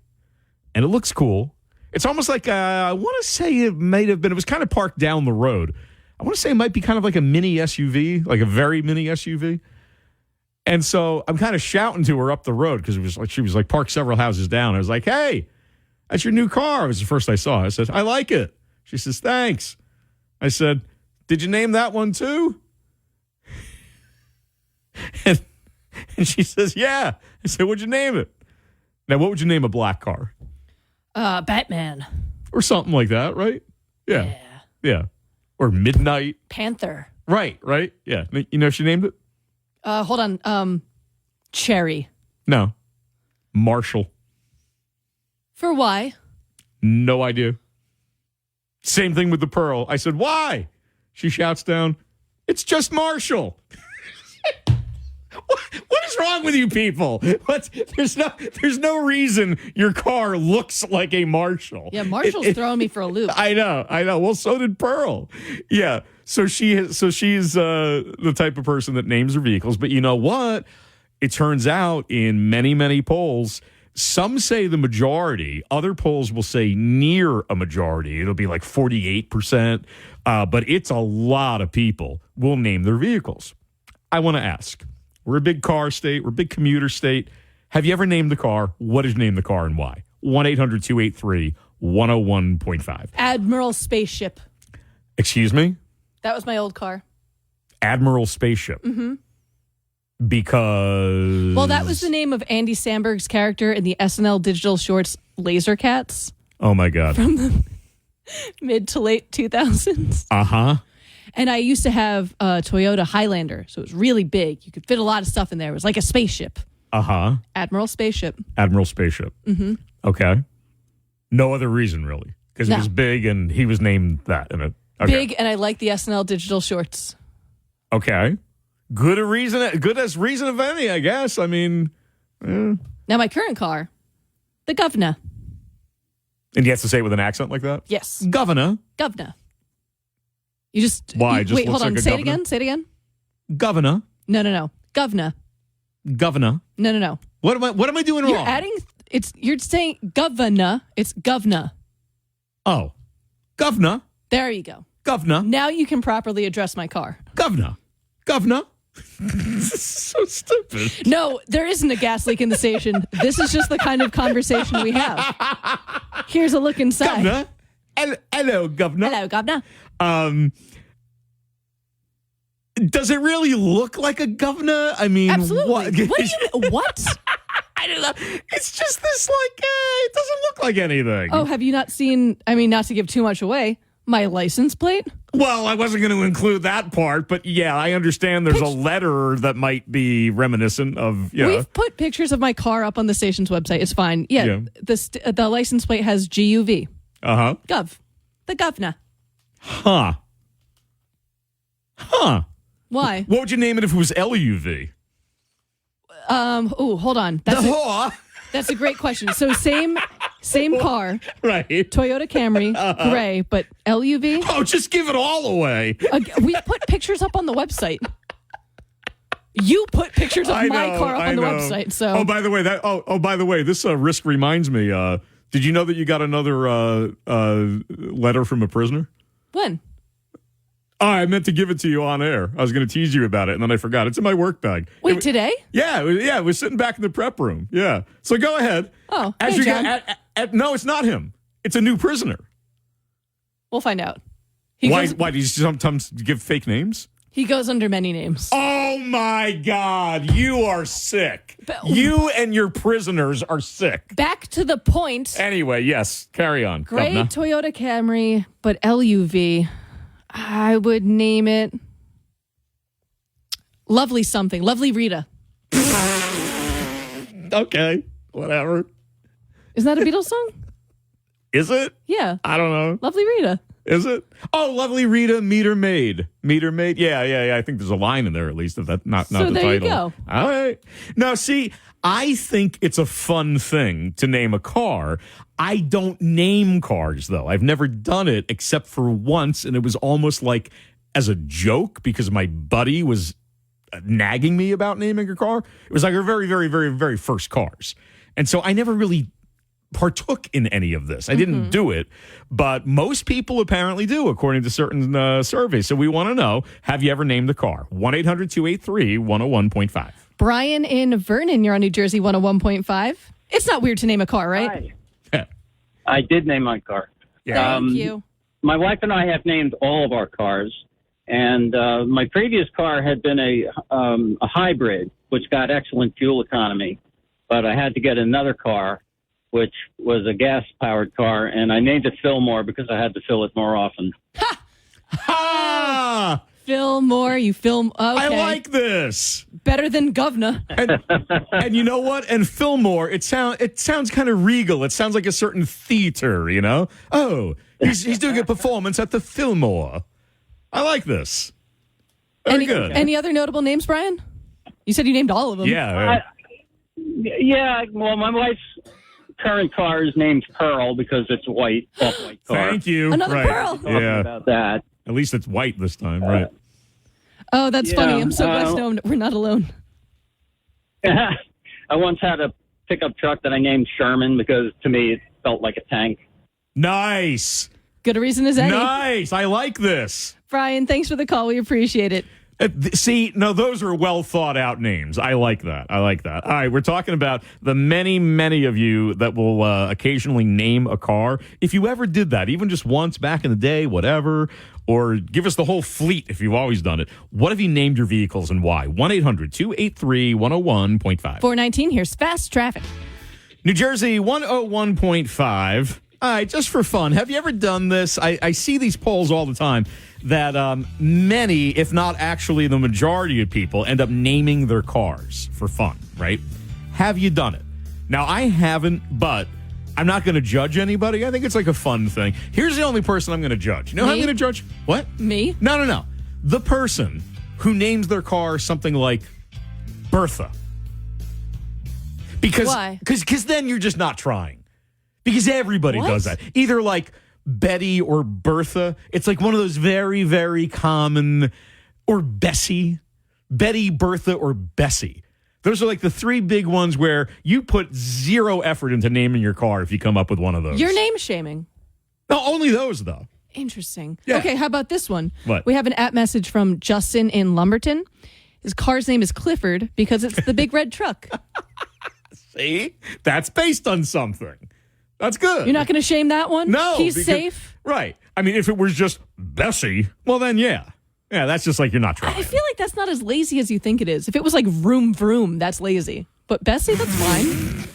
[SPEAKER 2] And it looks cool. It's almost like, I want to say it might have been, it was kind of parked down the road. I want to say it might be kind of like a mini SUV, like a very mini SUV. And so I'm kind of shouting to her up the road because it was like she was like parked several houses down. I was like, hey, that's your new car. It was the first I saw. I said, I like it. She says, thanks. I said, did you name that one too? And she says, yeah. I said, what'd you name it? Now, what would you name a black car?
[SPEAKER 3] Batman.
[SPEAKER 2] Or something like that, right? Yeah. Or Midnight.
[SPEAKER 3] Panther.
[SPEAKER 2] Right. Yeah. You know she named it?
[SPEAKER 3] Hold on. Cherry.
[SPEAKER 2] No. Marshall.
[SPEAKER 3] For why?
[SPEAKER 2] No idea. Same thing with the Pearl. I said, why? She shouts down, it's just Marshall. What is wrong with you people? There's no reason your car looks like a Marshall.
[SPEAKER 3] Yeah, Marshall's throwing me for a loop.
[SPEAKER 2] I know. Well, so did Pearl. Yeah. So she's the type of person that names her vehicles. But you know what? It turns out in many, many polls, some say the majority. Other polls will say near a majority. It'll be like 48%. But it's a lot of people will name their vehicles. I want to ask. We're a big car state. We're a big commuter state. Have you ever named the car? What did you name the car and why? 1-800-283-101.5.
[SPEAKER 3] Admiral Spaceship.
[SPEAKER 2] Excuse me?
[SPEAKER 3] That was my old car.
[SPEAKER 2] Admiral Spaceship.
[SPEAKER 3] Mm-hmm.
[SPEAKER 2] Because...
[SPEAKER 3] Well, that was the name of Andy Samberg's character in the SNL digital shorts Laser Cats.
[SPEAKER 2] Oh, my God.
[SPEAKER 3] From the mid to late 2000s.
[SPEAKER 2] Uh-huh.
[SPEAKER 3] And I used to have a Toyota Highlander, so it was really big. You could fit a lot of stuff in there. It was like a spaceship.
[SPEAKER 2] Uh-huh.
[SPEAKER 3] Admiral Spaceship.
[SPEAKER 2] Admiral Spaceship.
[SPEAKER 3] Mm-hmm.
[SPEAKER 2] Okay. No other reason, really. Because it was big and he was named that in it. Okay.
[SPEAKER 3] Big, and I like the SNL digital shorts.
[SPEAKER 2] Okay. Good as reason of any, I guess. I mean.
[SPEAKER 3] Now, my current car, the Governor.
[SPEAKER 2] And you have to say it with an accent like that?
[SPEAKER 3] Yes.
[SPEAKER 2] Governor.
[SPEAKER 3] Governor. You just...
[SPEAKER 2] Why? Just
[SPEAKER 3] wait,
[SPEAKER 2] looks
[SPEAKER 3] hold on.
[SPEAKER 2] like a
[SPEAKER 3] Say
[SPEAKER 2] governor?
[SPEAKER 3] it again. Say it again.
[SPEAKER 2] Governor.
[SPEAKER 3] No. Governor.
[SPEAKER 2] Governor.
[SPEAKER 3] No.
[SPEAKER 2] What am I doing
[SPEAKER 3] You're
[SPEAKER 2] wrong?
[SPEAKER 3] You're saying governor. It's governor.
[SPEAKER 2] Oh. Governor.
[SPEAKER 3] There you go.
[SPEAKER 2] Governor.
[SPEAKER 3] Now you can properly address my car.
[SPEAKER 2] Governor. This is so stupid.
[SPEAKER 3] No, there isn't a gas leak in the station. This is just the kind of conversation we have. Here's a look inside.
[SPEAKER 2] Governor. Hello, Governor.
[SPEAKER 3] Hello, Governor.
[SPEAKER 2] Does it really look like a governor? I mean,
[SPEAKER 3] absolutely.
[SPEAKER 2] What
[SPEAKER 3] do you mean? What?
[SPEAKER 2] I don't know. It's just this it doesn't look like anything.
[SPEAKER 3] Oh, have you not seen, not to give too much away, my license plate?
[SPEAKER 2] Well, I wasn't going to include that part, but yeah, I understand there's a letter that might be reminiscent of,
[SPEAKER 3] We've put pictures of my car up on the station's website. It's fine. Yeah. The license plate has GUV.
[SPEAKER 2] Uh-huh.
[SPEAKER 3] Gov. The governor.
[SPEAKER 2] Huh.
[SPEAKER 3] Why?
[SPEAKER 2] What would you name it if it was LUV?
[SPEAKER 3] Hold on. That's a great question. So same car.
[SPEAKER 2] Right.
[SPEAKER 3] Toyota Camry, gray, but LUV.
[SPEAKER 2] Oh, just give it all away.
[SPEAKER 3] We put pictures up on the website. You put pictures of my car up on the website. So.
[SPEAKER 2] Oh, by the way, this risk reminds me. Did you know that you got another letter from a prisoner?
[SPEAKER 3] When?
[SPEAKER 2] Oh, I meant to give it to you on air. I was going to tease you about it, and then I forgot. It's in my work bag.
[SPEAKER 3] Wait, today?
[SPEAKER 2] Yeah, it was sitting back in the prep room. Yeah. So go ahead.
[SPEAKER 3] Oh,
[SPEAKER 2] As
[SPEAKER 3] hey,
[SPEAKER 2] you
[SPEAKER 3] John.
[SPEAKER 2] no, it's not him. It's a new prisoner.
[SPEAKER 3] We'll find out.
[SPEAKER 2] Why do you sometimes give fake names?
[SPEAKER 3] He goes under many names.
[SPEAKER 2] Oh, my God. You are sick. You and your prisoners are sick.
[SPEAKER 3] Back to the point.
[SPEAKER 2] Anyway, yes. Carry on.
[SPEAKER 3] Gray
[SPEAKER 2] Governor.
[SPEAKER 3] Toyota Camry, but LUV. I would name it Lovely something. Lovely Rita.
[SPEAKER 2] Okay. Whatever.
[SPEAKER 3] Isn't that a Beatles song?
[SPEAKER 2] Is it?
[SPEAKER 3] Yeah.
[SPEAKER 2] I don't know.
[SPEAKER 3] Lovely Rita.
[SPEAKER 2] Is it? Oh, Lovely Rita, Meter Maid. Meter Maid. Yeah. I think there's a line in there at least of that. Not the title.
[SPEAKER 3] So there you go.
[SPEAKER 2] All right. Now, see, I think it's a fun thing to name a car. I don't name cars, though. I've never done it except for once, and it was almost like as a joke because my buddy was nagging me about naming a car. It was like our very, very, very, very first cars. And so I never really partook in any of this. I didn't do it, but most people apparently do, according to certain surveys. So we want to know, have you ever named a car? 1-800-283-101.5.
[SPEAKER 3] Brian in Vernon, you're on New Jersey 101.5. It's not weird to name a car, right?
[SPEAKER 18] Hi. I did name my car.
[SPEAKER 3] Thank you.
[SPEAKER 18] My wife and I have named all of our cars, and my previous car had been a hybrid, which got excellent fuel economy, but I had to get another car, which was a gas-powered car, and I named it Fillmore because I had to fill it more often.
[SPEAKER 2] Ha!
[SPEAKER 3] Fillmore, you film. Okay.
[SPEAKER 2] I like this.
[SPEAKER 3] Better than Governor.
[SPEAKER 2] And you know what? And Fillmore, it sounds kind of regal. It sounds like a certain theater, you know? Oh, he's doing a performance at the Fillmore. I like this. Very good.
[SPEAKER 3] Any other notable names, Brian? You said you named all of them.
[SPEAKER 2] Yeah.
[SPEAKER 18] Yeah, well, my wife's current car is named Pearl because it's white, off-white car.
[SPEAKER 2] Thank you.
[SPEAKER 3] Another
[SPEAKER 2] right.
[SPEAKER 3] Pearl.
[SPEAKER 2] Yeah.
[SPEAKER 18] About that.
[SPEAKER 2] At least it's white this time, right?
[SPEAKER 3] Oh, that's
[SPEAKER 18] Yeah,
[SPEAKER 3] funny. I'm so glad to know we're not alone.
[SPEAKER 18] I once had a pickup truck that I named Sherman because to me it felt like a tank.
[SPEAKER 2] Nice.
[SPEAKER 3] Good a reason as any.
[SPEAKER 2] Nice. I like this.
[SPEAKER 3] Brian, thanks for the call. We appreciate it.
[SPEAKER 2] See, no, those are well thought out names. I like that. All right, we're talking about the many, many of you that will occasionally name a car. If you ever did that, even just once back in the day, whatever, or give us the whole fleet if you've always done it. What have you named your vehicles and why? 1-800-283-101.5.
[SPEAKER 3] 419, here's Fast Traffic.
[SPEAKER 2] New Jersey, 101.5. All right, just for fun, have you ever done this? I see these polls all the time that many, if not actually the majority of people, end up naming their cars for fun, right? Have you done it? Now, I haven't, but I'm not going to judge anybody. I think it's like a fun thing. Here's the only person I'm going to judge. You know who I'm going to judge? What?
[SPEAKER 3] Me?
[SPEAKER 2] No. The person who names their car something like Bertha.
[SPEAKER 3] Why?
[SPEAKER 2] Because then you're just not trying. Because everybody does that. Either like Betty or Bertha. It's like one of those very, very common, or Bessie. Betty, Bertha, or Bessie. Those are like the three big ones where you put zero effort into naming your car if you come up with one of those.
[SPEAKER 3] You're name shaming.
[SPEAKER 2] No, only those, though.
[SPEAKER 3] Interesting.
[SPEAKER 2] Yeah.
[SPEAKER 3] Okay, how about this one?
[SPEAKER 2] What?
[SPEAKER 3] We have an app message from Justin in Lumberton. His car's name is Clifford because it's the big red truck.
[SPEAKER 2] See? That's based on something. That's good.
[SPEAKER 3] You're not going to shame that one?
[SPEAKER 2] No.
[SPEAKER 3] He's
[SPEAKER 2] because-
[SPEAKER 3] safe?
[SPEAKER 2] Right. I mean, if it was just Bessie, well, then yeah. Yeah, that's just like you're not trying.
[SPEAKER 3] I feel like that's not as lazy as you think it is. If it was like vroom vroom, that's lazy. But Bessie, that's fine.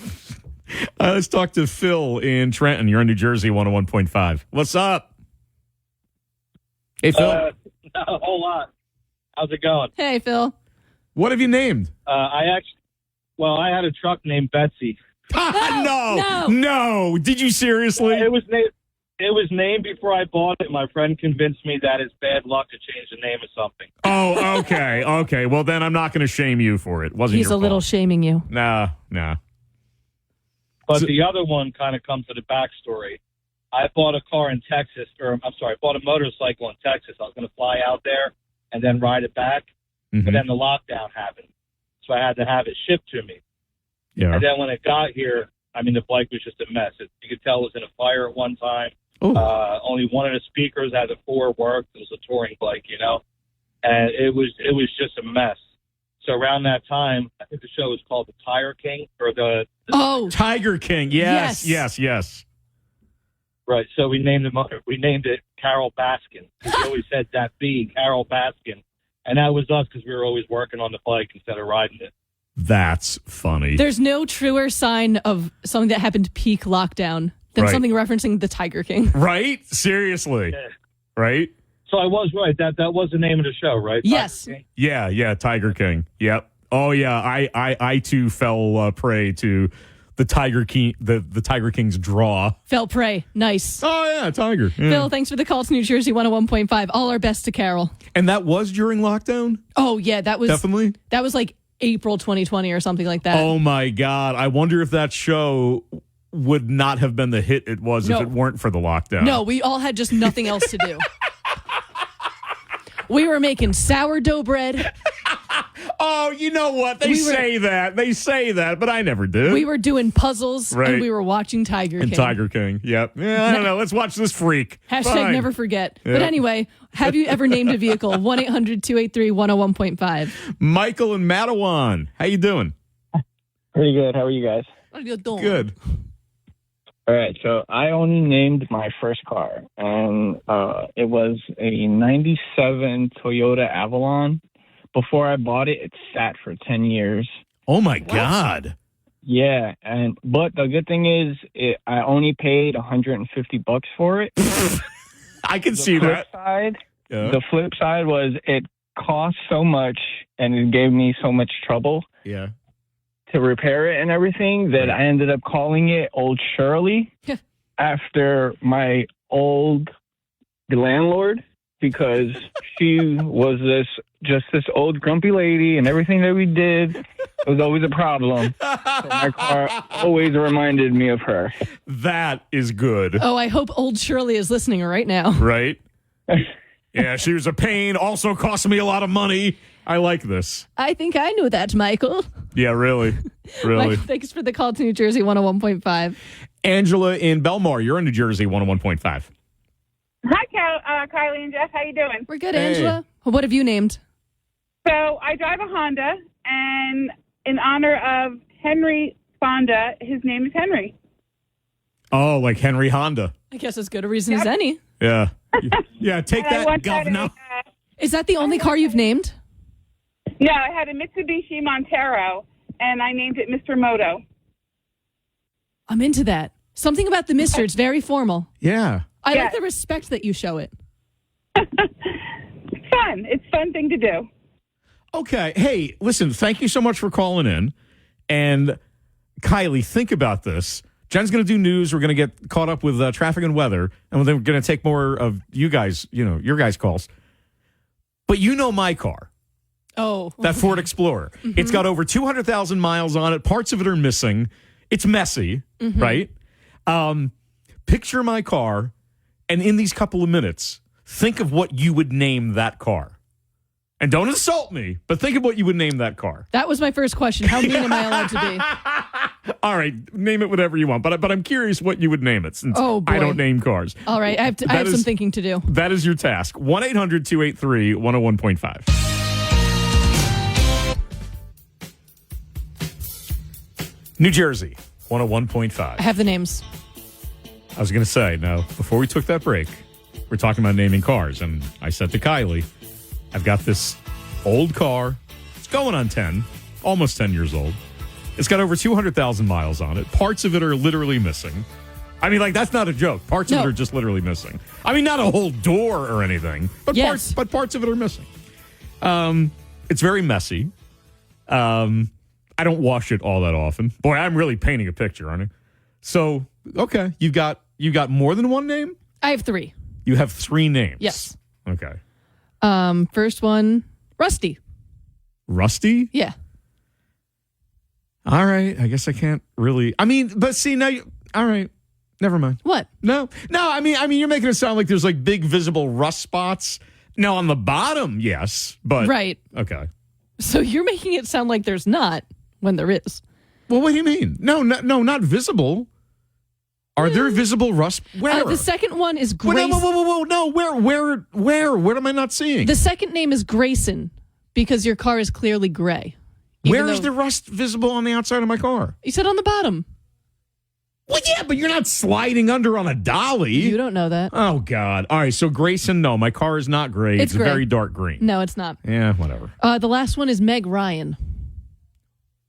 [SPEAKER 2] Let's talk to Phil in Trenton. You're in New Jersey, 101.5. What's up? Hey, Phil.
[SPEAKER 19] Not a whole lot. How's it going?
[SPEAKER 3] Hey, Phil.
[SPEAKER 2] What have you named?
[SPEAKER 19] I had a truck named Betsy.
[SPEAKER 2] No. Did you seriously?
[SPEAKER 19] It was named before I bought it. My friend convinced me that it's bad luck to change the name of something.
[SPEAKER 2] Oh, okay. Okay. Well, then I'm not going to shame you for it. Wasn't
[SPEAKER 3] He's
[SPEAKER 2] your
[SPEAKER 3] a little
[SPEAKER 2] fault.
[SPEAKER 3] shaming you.
[SPEAKER 2] Nah.
[SPEAKER 19] But the other one kind of comes to the backstory. I bought a car in Texas, I bought a motorcycle in Texas. I was going to fly out there and then ride it back.
[SPEAKER 2] Mm-hmm.
[SPEAKER 19] But then the lockdown happened. So I had to have it shipped to me.
[SPEAKER 2] Yeah.
[SPEAKER 19] And then when it got here, I mean, the bike was just a mess. You could tell it was in a fire at one time. Only one of the speakers out of the four worked. It was a touring bike, and it was just a mess. So around that time, I think the show was called The Tire King or the
[SPEAKER 2] Tiger King. Yes.
[SPEAKER 19] Right. So we named it Carol Baskin. We always said that B, Carol Baskin, and that was us because we were always working on the bike instead of riding it.
[SPEAKER 2] That's funny.
[SPEAKER 3] There's no truer sign of something that happened peak lockdown than
[SPEAKER 2] Right.
[SPEAKER 3] something referencing the Tiger King.
[SPEAKER 2] Right? Seriously.
[SPEAKER 19] Yeah.
[SPEAKER 2] Right?
[SPEAKER 19] So I was right. That was the name of the show, right?
[SPEAKER 3] Yes.
[SPEAKER 19] Tiger King?
[SPEAKER 2] Yeah. Tiger King. Yep. Oh yeah. I too fell prey to the Tiger King. The Tiger King's draw.
[SPEAKER 3] Fell prey. Nice.
[SPEAKER 2] Oh yeah, Tiger. Yeah.
[SPEAKER 3] Phil, thanks for the call to New Jersey 101.5. All our best to Carol.
[SPEAKER 2] And that was during lockdown?
[SPEAKER 3] Oh yeah, that was
[SPEAKER 2] Definitely.
[SPEAKER 3] That was like April 2020 or something like that.
[SPEAKER 2] Oh my God. I wonder if that show would not have been the hit it was if it weren't for the lockdown.
[SPEAKER 3] No, we all had just nothing else to do. We were making sourdough bread.
[SPEAKER 2] Oh, you know what? They say that, but I never did.
[SPEAKER 3] We were doing puzzles
[SPEAKER 2] Right.
[SPEAKER 3] and we were watching Tiger King.
[SPEAKER 2] And Tiger King. Yep. Yeah, I don't know. Let's watch this freak.
[SPEAKER 3] Hashtag
[SPEAKER 2] Fine.
[SPEAKER 3] never forget.
[SPEAKER 2] Yep.
[SPEAKER 3] But anyway, have you ever named a vehicle? 1-800-283-101.5.
[SPEAKER 2] Michael and Matawan. How you doing?
[SPEAKER 20] Pretty good. How are you guys?
[SPEAKER 3] What are you doing?
[SPEAKER 2] Good.
[SPEAKER 20] All right. So I only named my first car, and it was a 97 Toyota Avalon. Before I bought it, it sat for 10 years.
[SPEAKER 2] Oh, my God.
[SPEAKER 20] Yeah. But the good thing is I only paid $150 for it.
[SPEAKER 2] I can see that.
[SPEAKER 20] The flip side was it cost so much, and it gave me so much trouble.
[SPEAKER 2] Yeah.
[SPEAKER 20] To repair it and everything that I ended up calling it Old Shirley after the landlord. because she was this old grumpy lady, and everything that we did was always a problem. So my car always reminded me of her.
[SPEAKER 2] That is good.
[SPEAKER 3] Oh, I hope old Shirley is listening right now.
[SPEAKER 2] Right? Yeah, she was a pain. Also cost me a lot of money. I like this.
[SPEAKER 3] I think I knew that, Michael.
[SPEAKER 2] Yeah, really. Really.
[SPEAKER 3] Mike, thanks for the call to New Jersey 101.5.
[SPEAKER 2] Angela in Belmar, you're in New Jersey 101.5.
[SPEAKER 21] Hi, Kylie and Jeff. How you doing?
[SPEAKER 3] We're good, Angela. What have you named?
[SPEAKER 21] So I drive a Honda, and in honor of Henry Fonda, his name is Henry.
[SPEAKER 2] Oh, like Henry Honda.
[SPEAKER 3] I guess as good a reason as any.
[SPEAKER 2] Yeah. Yeah, take that, governor.
[SPEAKER 3] Is that the only car you've named?
[SPEAKER 21] No, I had a Mitsubishi Montero, and I named it Mr. Moto.
[SPEAKER 3] I'm into that. Something about the Mr. It's very formal.
[SPEAKER 2] Yeah.
[SPEAKER 3] I like the respect that you show it.
[SPEAKER 21] It's fun. It's a fun thing to do.
[SPEAKER 2] Okay. Hey, listen, thank you so much for calling in. And Kylie, think about this. Jen's going to do news. We're going to get caught up with traffic and weather. And then we're going to take more of you guys, your guys' calls. But you know my car.
[SPEAKER 3] Oh.
[SPEAKER 2] That Ford Explorer. Mm-hmm. It's got over 200,000 miles on it. Parts of it are missing. It's messy, right? Picture my car, and in these couple of minutes, think of what you would name that car. And don't insult me, but think of what you would name that car.
[SPEAKER 3] That was my first question. How mean am I allowed to be?
[SPEAKER 2] All right, name it whatever you want, but I'm curious what you would name it, since I don't name cars.
[SPEAKER 3] All right, I have some thinking to do.
[SPEAKER 2] That is your task. 1-800-283-101.5. New Jersey, 101.5.
[SPEAKER 3] I have the names.
[SPEAKER 2] I was going to say, now, before we took that break, we're talking about naming cars, and I said to Kylie, I've got this old car. It's going on 10, almost 10 years old. It's got over 200,000 miles on it. Parts of it are literally missing. I mean, like, that's not a joke. Parts of it are just literally missing. I mean, not a whole door or anything, but parts of it are missing. It's very messy. I don't wash it all that often. Boy, I'm really painting a picture, aren't I? So, okay, you got more than one name?
[SPEAKER 3] I have 3.
[SPEAKER 2] You have 3 names?
[SPEAKER 3] Yes.
[SPEAKER 2] Okay.
[SPEAKER 3] First one, Rusty.
[SPEAKER 2] Rusty?
[SPEAKER 3] Yeah.
[SPEAKER 2] All right. I guess I can't really. I mean, but see, now you. All right. Never mind.
[SPEAKER 3] What?
[SPEAKER 2] No. I mean, you're making it sound like there's like big visible rust spots. No, on the bottom, yes, but
[SPEAKER 3] right.
[SPEAKER 2] Okay.
[SPEAKER 3] So you're making it sound like there's not when there is.
[SPEAKER 2] Well, what do you mean? No, not visible. Are there visible rust? Where?
[SPEAKER 3] The second one is Grayson.
[SPEAKER 2] Whoa. No, where? What am I not seeing?
[SPEAKER 3] The second name is Grayson because your car is clearly gray.
[SPEAKER 2] Where is the rust visible on the outside of my car?
[SPEAKER 3] You said on the bottom.
[SPEAKER 2] Well, yeah, but you're not sliding under on a dolly.
[SPEAKER 3] You don't know that.
[SPEAKER 2] Oh, God. All right, so Grayson, no, my car is not gray. It's
[SPEAKER 3] gray.
[SPEAKER 2] Very dark green.
[SPEAKER 3] No, it's not.
[SPEAKER 2] Yeah, whatever.
[SPEAKER 3] The last one is Meg Ryan.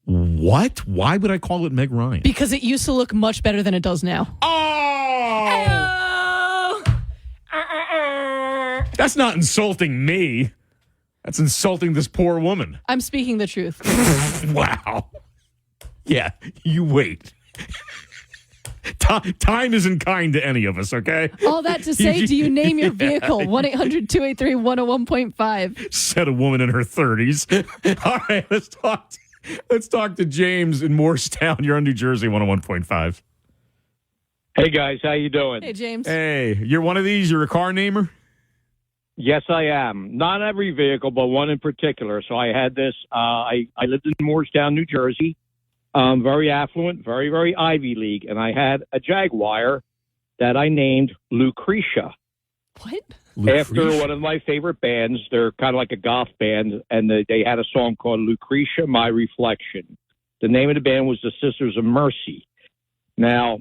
[SPEAKER 2] What? Why would I call it Meg Ryan?
[SPEAKER 3] Because it used to look much better than it does now.
[SPEAKER 2] Oh! That's not insulting me. That's insulting this poor woman.
[SPEAKER 3] I'm speaking the truth.
[SPEAKER 2] Wow. Yeah, you wait. Time isn't kind to any of us, okay?
[SPEAKER 3] All that to say, do you name your vehicle? 1-800-283-101.5.
[SPEAKER 2] Said a woman in her 30s. All right, let's talk to James in Morristown. You're on New Jersey 101.5.
[SPEAKER 22] Hey, guys. How you doing?
[SPEAKER 3] Hey, James.
[SPEAKER 2] Hey, you're one of these? You're a car namer?
[SPEAKER 22] Yes, I am. Not every vehicle, but one in particular. So I had this. I lived in Morristown, New Jersey. Very affluent, very, very Ivy League. And I had a Jaguar that I named Lucretia.
[SPEAKER 3] What?
[SPEAKER 22] After one of my favorite bands. They're kind of like a goth band, and they had a song called Lucretia, My Reflection. The name of the band was the Sisters of Mercy. Now,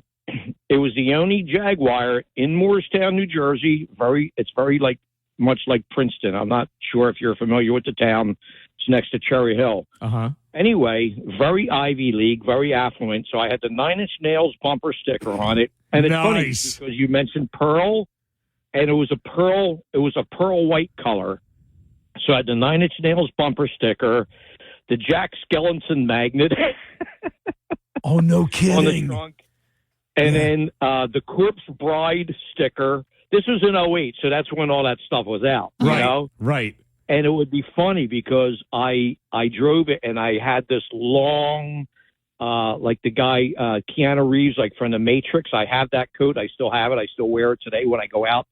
[SPEAKER 22] it was the only Jaguar in Morristown, New Jersey. It's very much like Princeton. I'm not sure if you're familiar with the town. It's next to Cherry Hill.
[SPEAKER 2] Uh-huh.
[SPEAKER 22] Anyway, very Ivy League, very affluent. So I had the 9 Inch Nails bumper sticker on it. And it's funny because you mentioned pearl, and it was a pearl white color. So I had the 9 Inch Nails bumper sticker, the Jack Skellington magnet.
[SPEAKER 2] Oh, no kidding.
[SPEAKER 22] On the trunk. And then the Corpse Bride sticker, this was in '08, so that's when all that stuff was out.
[SPEAKER 2] Right.
[SPEAKER 22] You know?
[SPEAKER 2] Right.
[SPEAKER 22] And it would be funny because I drove it and I had this long, like the guy Keanu Reeves, like from The Matrix. I have that coat. I still have it. I still wear it today when I go out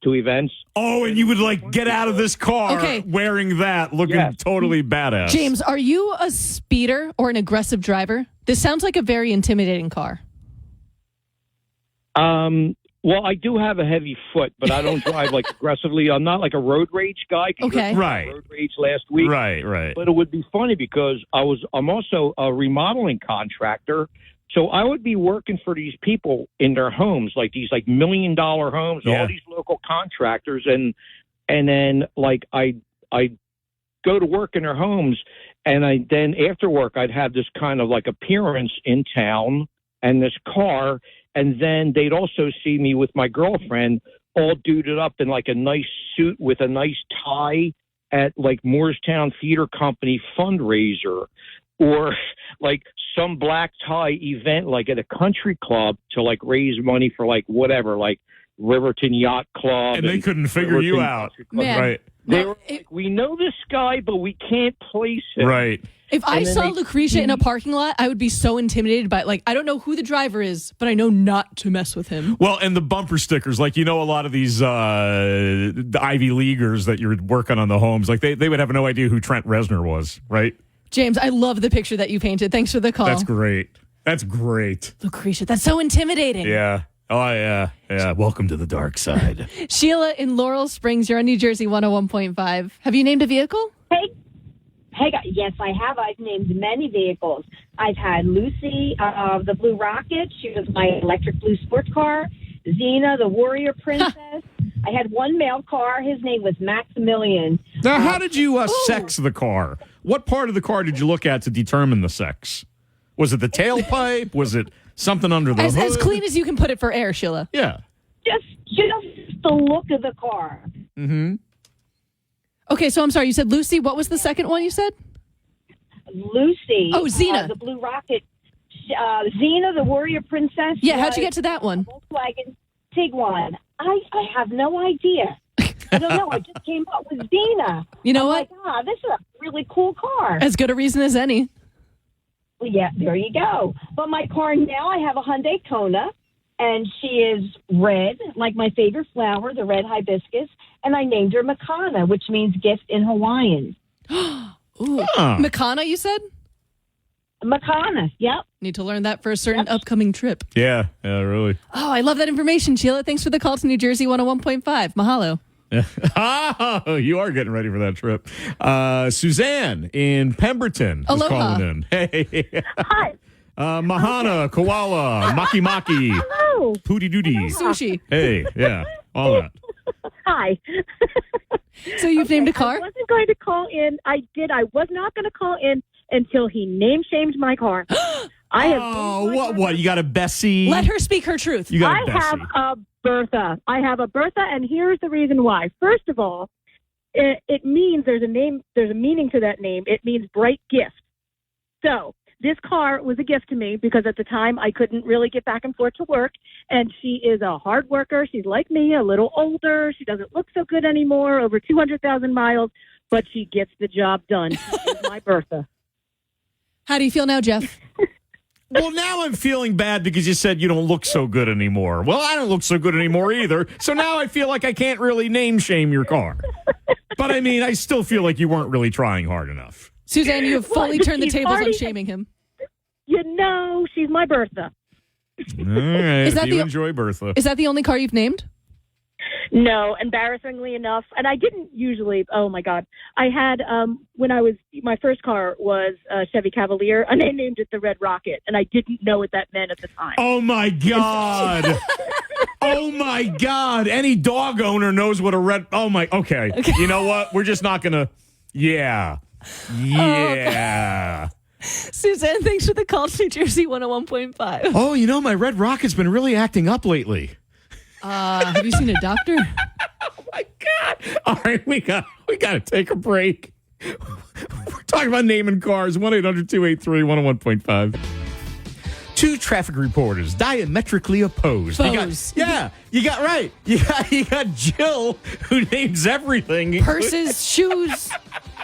[SPEAKER 22] to events.
[SPEAKER 2] Oh, and you would like get out of this car
[SPEAKER 3] Okay.
[SPEAKER 2] wearing that, looking totally badass.
[SPEAKER 3] James, are you a speeder or an aggressive driver? This sounds like a very intimidating car.
[SPEAKER 22] Well, I do have a heavy foot, but I don't drive like aggressively. I'm not like a road rage guy.
[SPEAKER 3] Okay.
[SPEAKER 2] Right.
[SPEAKER 22] Road rage last week.
[SPEAKER 2] Right.
[SPEAKER 22] But it would be funny because I'm also a remodeling contractor. So I would be working for these people in their homes, like these like $1 million homes, all these local contractors, and then like I go to work in their homes, and then after work I'd have this kind of like appearance in town and this car, and then they'd also see me with my girlfriend all duded up in like a nice suit with a nice tie at like Moorestown Theater Company fundraiser, or like some black tie event like at a country club to like raise money for like whatever, like Riverton Yacht Club.
[SPEAKER 2] And they couldn't figure you
[SPEAKER 22] Riverton
[SPEAKER 2] out.
[SPEAKER 22] Country Club.
[SPEAKER 3] Man.
[SPEAKER 2] Right.
[SPEAKER 22] They were like, we know this guy, but we can't place him.
[SPEAKER 2] Right.
[SPEAKER 3] If I
[SPEAKER 22] And then
[SPEAKER 3] saw
[SPEAKER 22] they-
[SPEAKER 3] Lucretia in a parking lot, I would be so intimidated by, like, I don't know who the driver is, but I know not to mess with him.
[SPEAKER 2] Well, and the bumper stickers, like, you know, a lot of these the Ivy Leaguers that you're working on the homes, like they would have no idea who Trent Reznor was, right?
[SPEAKER 3] James, I love the picture that you painted. Thanks for the call.
[SPEAKER 2] That's great. That's great.
[SPEAKER 3] Lucretia, that's so intimidating.
[SPEAKER 2] Yeah. Oh, yeah. Yeah. Welcome to the dark side.
[SPEAKER 3] Sheila in Laurel Springs, you're on New Jersey 101.5. Have you named a vehicle?
[SPEAKER 1] Hey, guys. Yes, I have. I've named many vehicles. I've had Lucy, the Blue Rocket. She was my electric blue sports car. Xena, the Warrior Princess. I had one male car. His name was Maximilian.
[SPEAKER 2] Now, how did you sex the car? What part of the car did you look at to determine the sex? Was it the tailpipe? Was it something under the hood?
[SPEAKER 3] As clean as you can put it for air, Sheila.
[SPEAKER 2] Yeah.
[SPEAKER 1] Just the look of the car.
[SPEAKER 2] Mm-hmm.
[SPEAKER 3] Okay, so I'm sorry. You said Lucy. What was the second one you said?
[SPEAKER 1] Lucy.
[SPEAKER 3] Oh, Xena.
[SPEAKER 1] The Blue Rocket. Xena, the Warrior Princess.
[SPEAKER 3] Yeah, how'd you get to that one?
[SPEAKER 1] Volkswagen Tiguan. I have no idea. I don't know. I just came up with Xena.
[SPEAKER 3] You know what?
[SPEAKER 1] Like, this is a really cool car.
[SPEAKER 3] As good a reason as any.
[SPEAKER 1] Well, yeah, there you go. But my car now, I have a Hyundai Kona, and she is red, like my favorite flower, the red hibiscus, and I named her Makana, which means gift in Hawaiian.
[SPEAKER 3] Ooh. Makana, you said?
[SPEAKER 1] Makana, yep.
[SPEAKER 3] Need to learn that for a certain upcoming trip.
[SPEAKER 2] Yeah, really.
[SPEAKER 3] Oh, I love that information, Sheila. Thanks for the call to New Jersey 101.5. Mahalo.
[SPEAKER 2] Oh, you are getting ready for that trip. Suzanne in Pemberton is
[SPEAKER 3] Aloha.
[SPEAKER 2] calling in. Hey.
[SPEAKER 4] Hi.
[SPEAKER 2] Mahana, Koala, Maki Maki,
[SPEAKER 4] Hello.
[SPEAKER 2] Pooty Doody.
[SPEAKER 3] Sushi.
[SPEAKER 2] Hey, yeah, all that.
[SPEAKER 4] Hi.
[SPEAKER 3] So you've named a car?
[SPEAKER 4] I wasn't going to call in. I did. I was not going to call in until he name-shamed my car. I have.
[SPEAKER 2] Oh, what? You got a Bessie?
[SPEAKER 3] Let her speak her truth.
[SPEAKER 2] You got a
[SPEAKER 4] I
[SPEAKER 2] Bessie.
[SPEAKER 4] have a Bertha. I have a Bertha, and here's the reason why. First of all, it means there's a name. There's a meaning to that name. It means bright gift. So this car was a gift to me because at the time I couldn't really get back and forth to work, and she is a hard worker. She's like me, a little older. She doesn't look so good anymore, over 200,000 miles, but she gets the job done. She is my Bertha.
[SPEAKER 3] How do you feel now, Jeff?
[SPEAKER 2] Well, now I'm feeling bad because you said you don't look so good anymore. Well, I don't look so good anymore either. So now I feel like I can't really name shame your car. But I mean, I still feel like you weren't really trying hard enough.
[SPEAKER 3] Suzanne, you have fully turned the
[SPEAKER 4] She's
[SPEAKER 3] tables on
[SPEAKER 4] already-
[SPEAKER 3] shaming him.
[SPEAKER 4] You know, she's my Bertha.
[SPEAKER 2] All right.
[SPEAKER 3] Is that
[SPEAKER 2] you
[SPEAKER 3] the-
[SPEAKER 2] enjoy Bertha.
[SPEAKER 3] Is that the only car you've named?
[SPEAKER 4] No, embarrassingly enough, and I didn't usually. Oh my God, I had when I was my first car was a Chevy Cavalier, and I named it the Red Rocket, and I didn't know what that meant at the time.
[SPEAKER 2] Oh, my God. Oh, my God. Any dog owner knows what a red... Oh, my... Okay. You know what? We're just not going to... Yeah. Yeah.
[SPEAKER 3] Suzanne, thanks for the call to New Jersey 101.5.
[SPEAKER 2] Oh, you know, my Red Rocket's been really acting up lately.
[SPEAKER 3] Have you seen a doctor?
[SPEAKER 2] All right, we got to take a break. We're talking about naming cars. 1-800-283-101.5. Two traffic reporters diametrically opposed. You got right. You got Jill, who names everything.
[SPEAKER 3] Purses, shoes.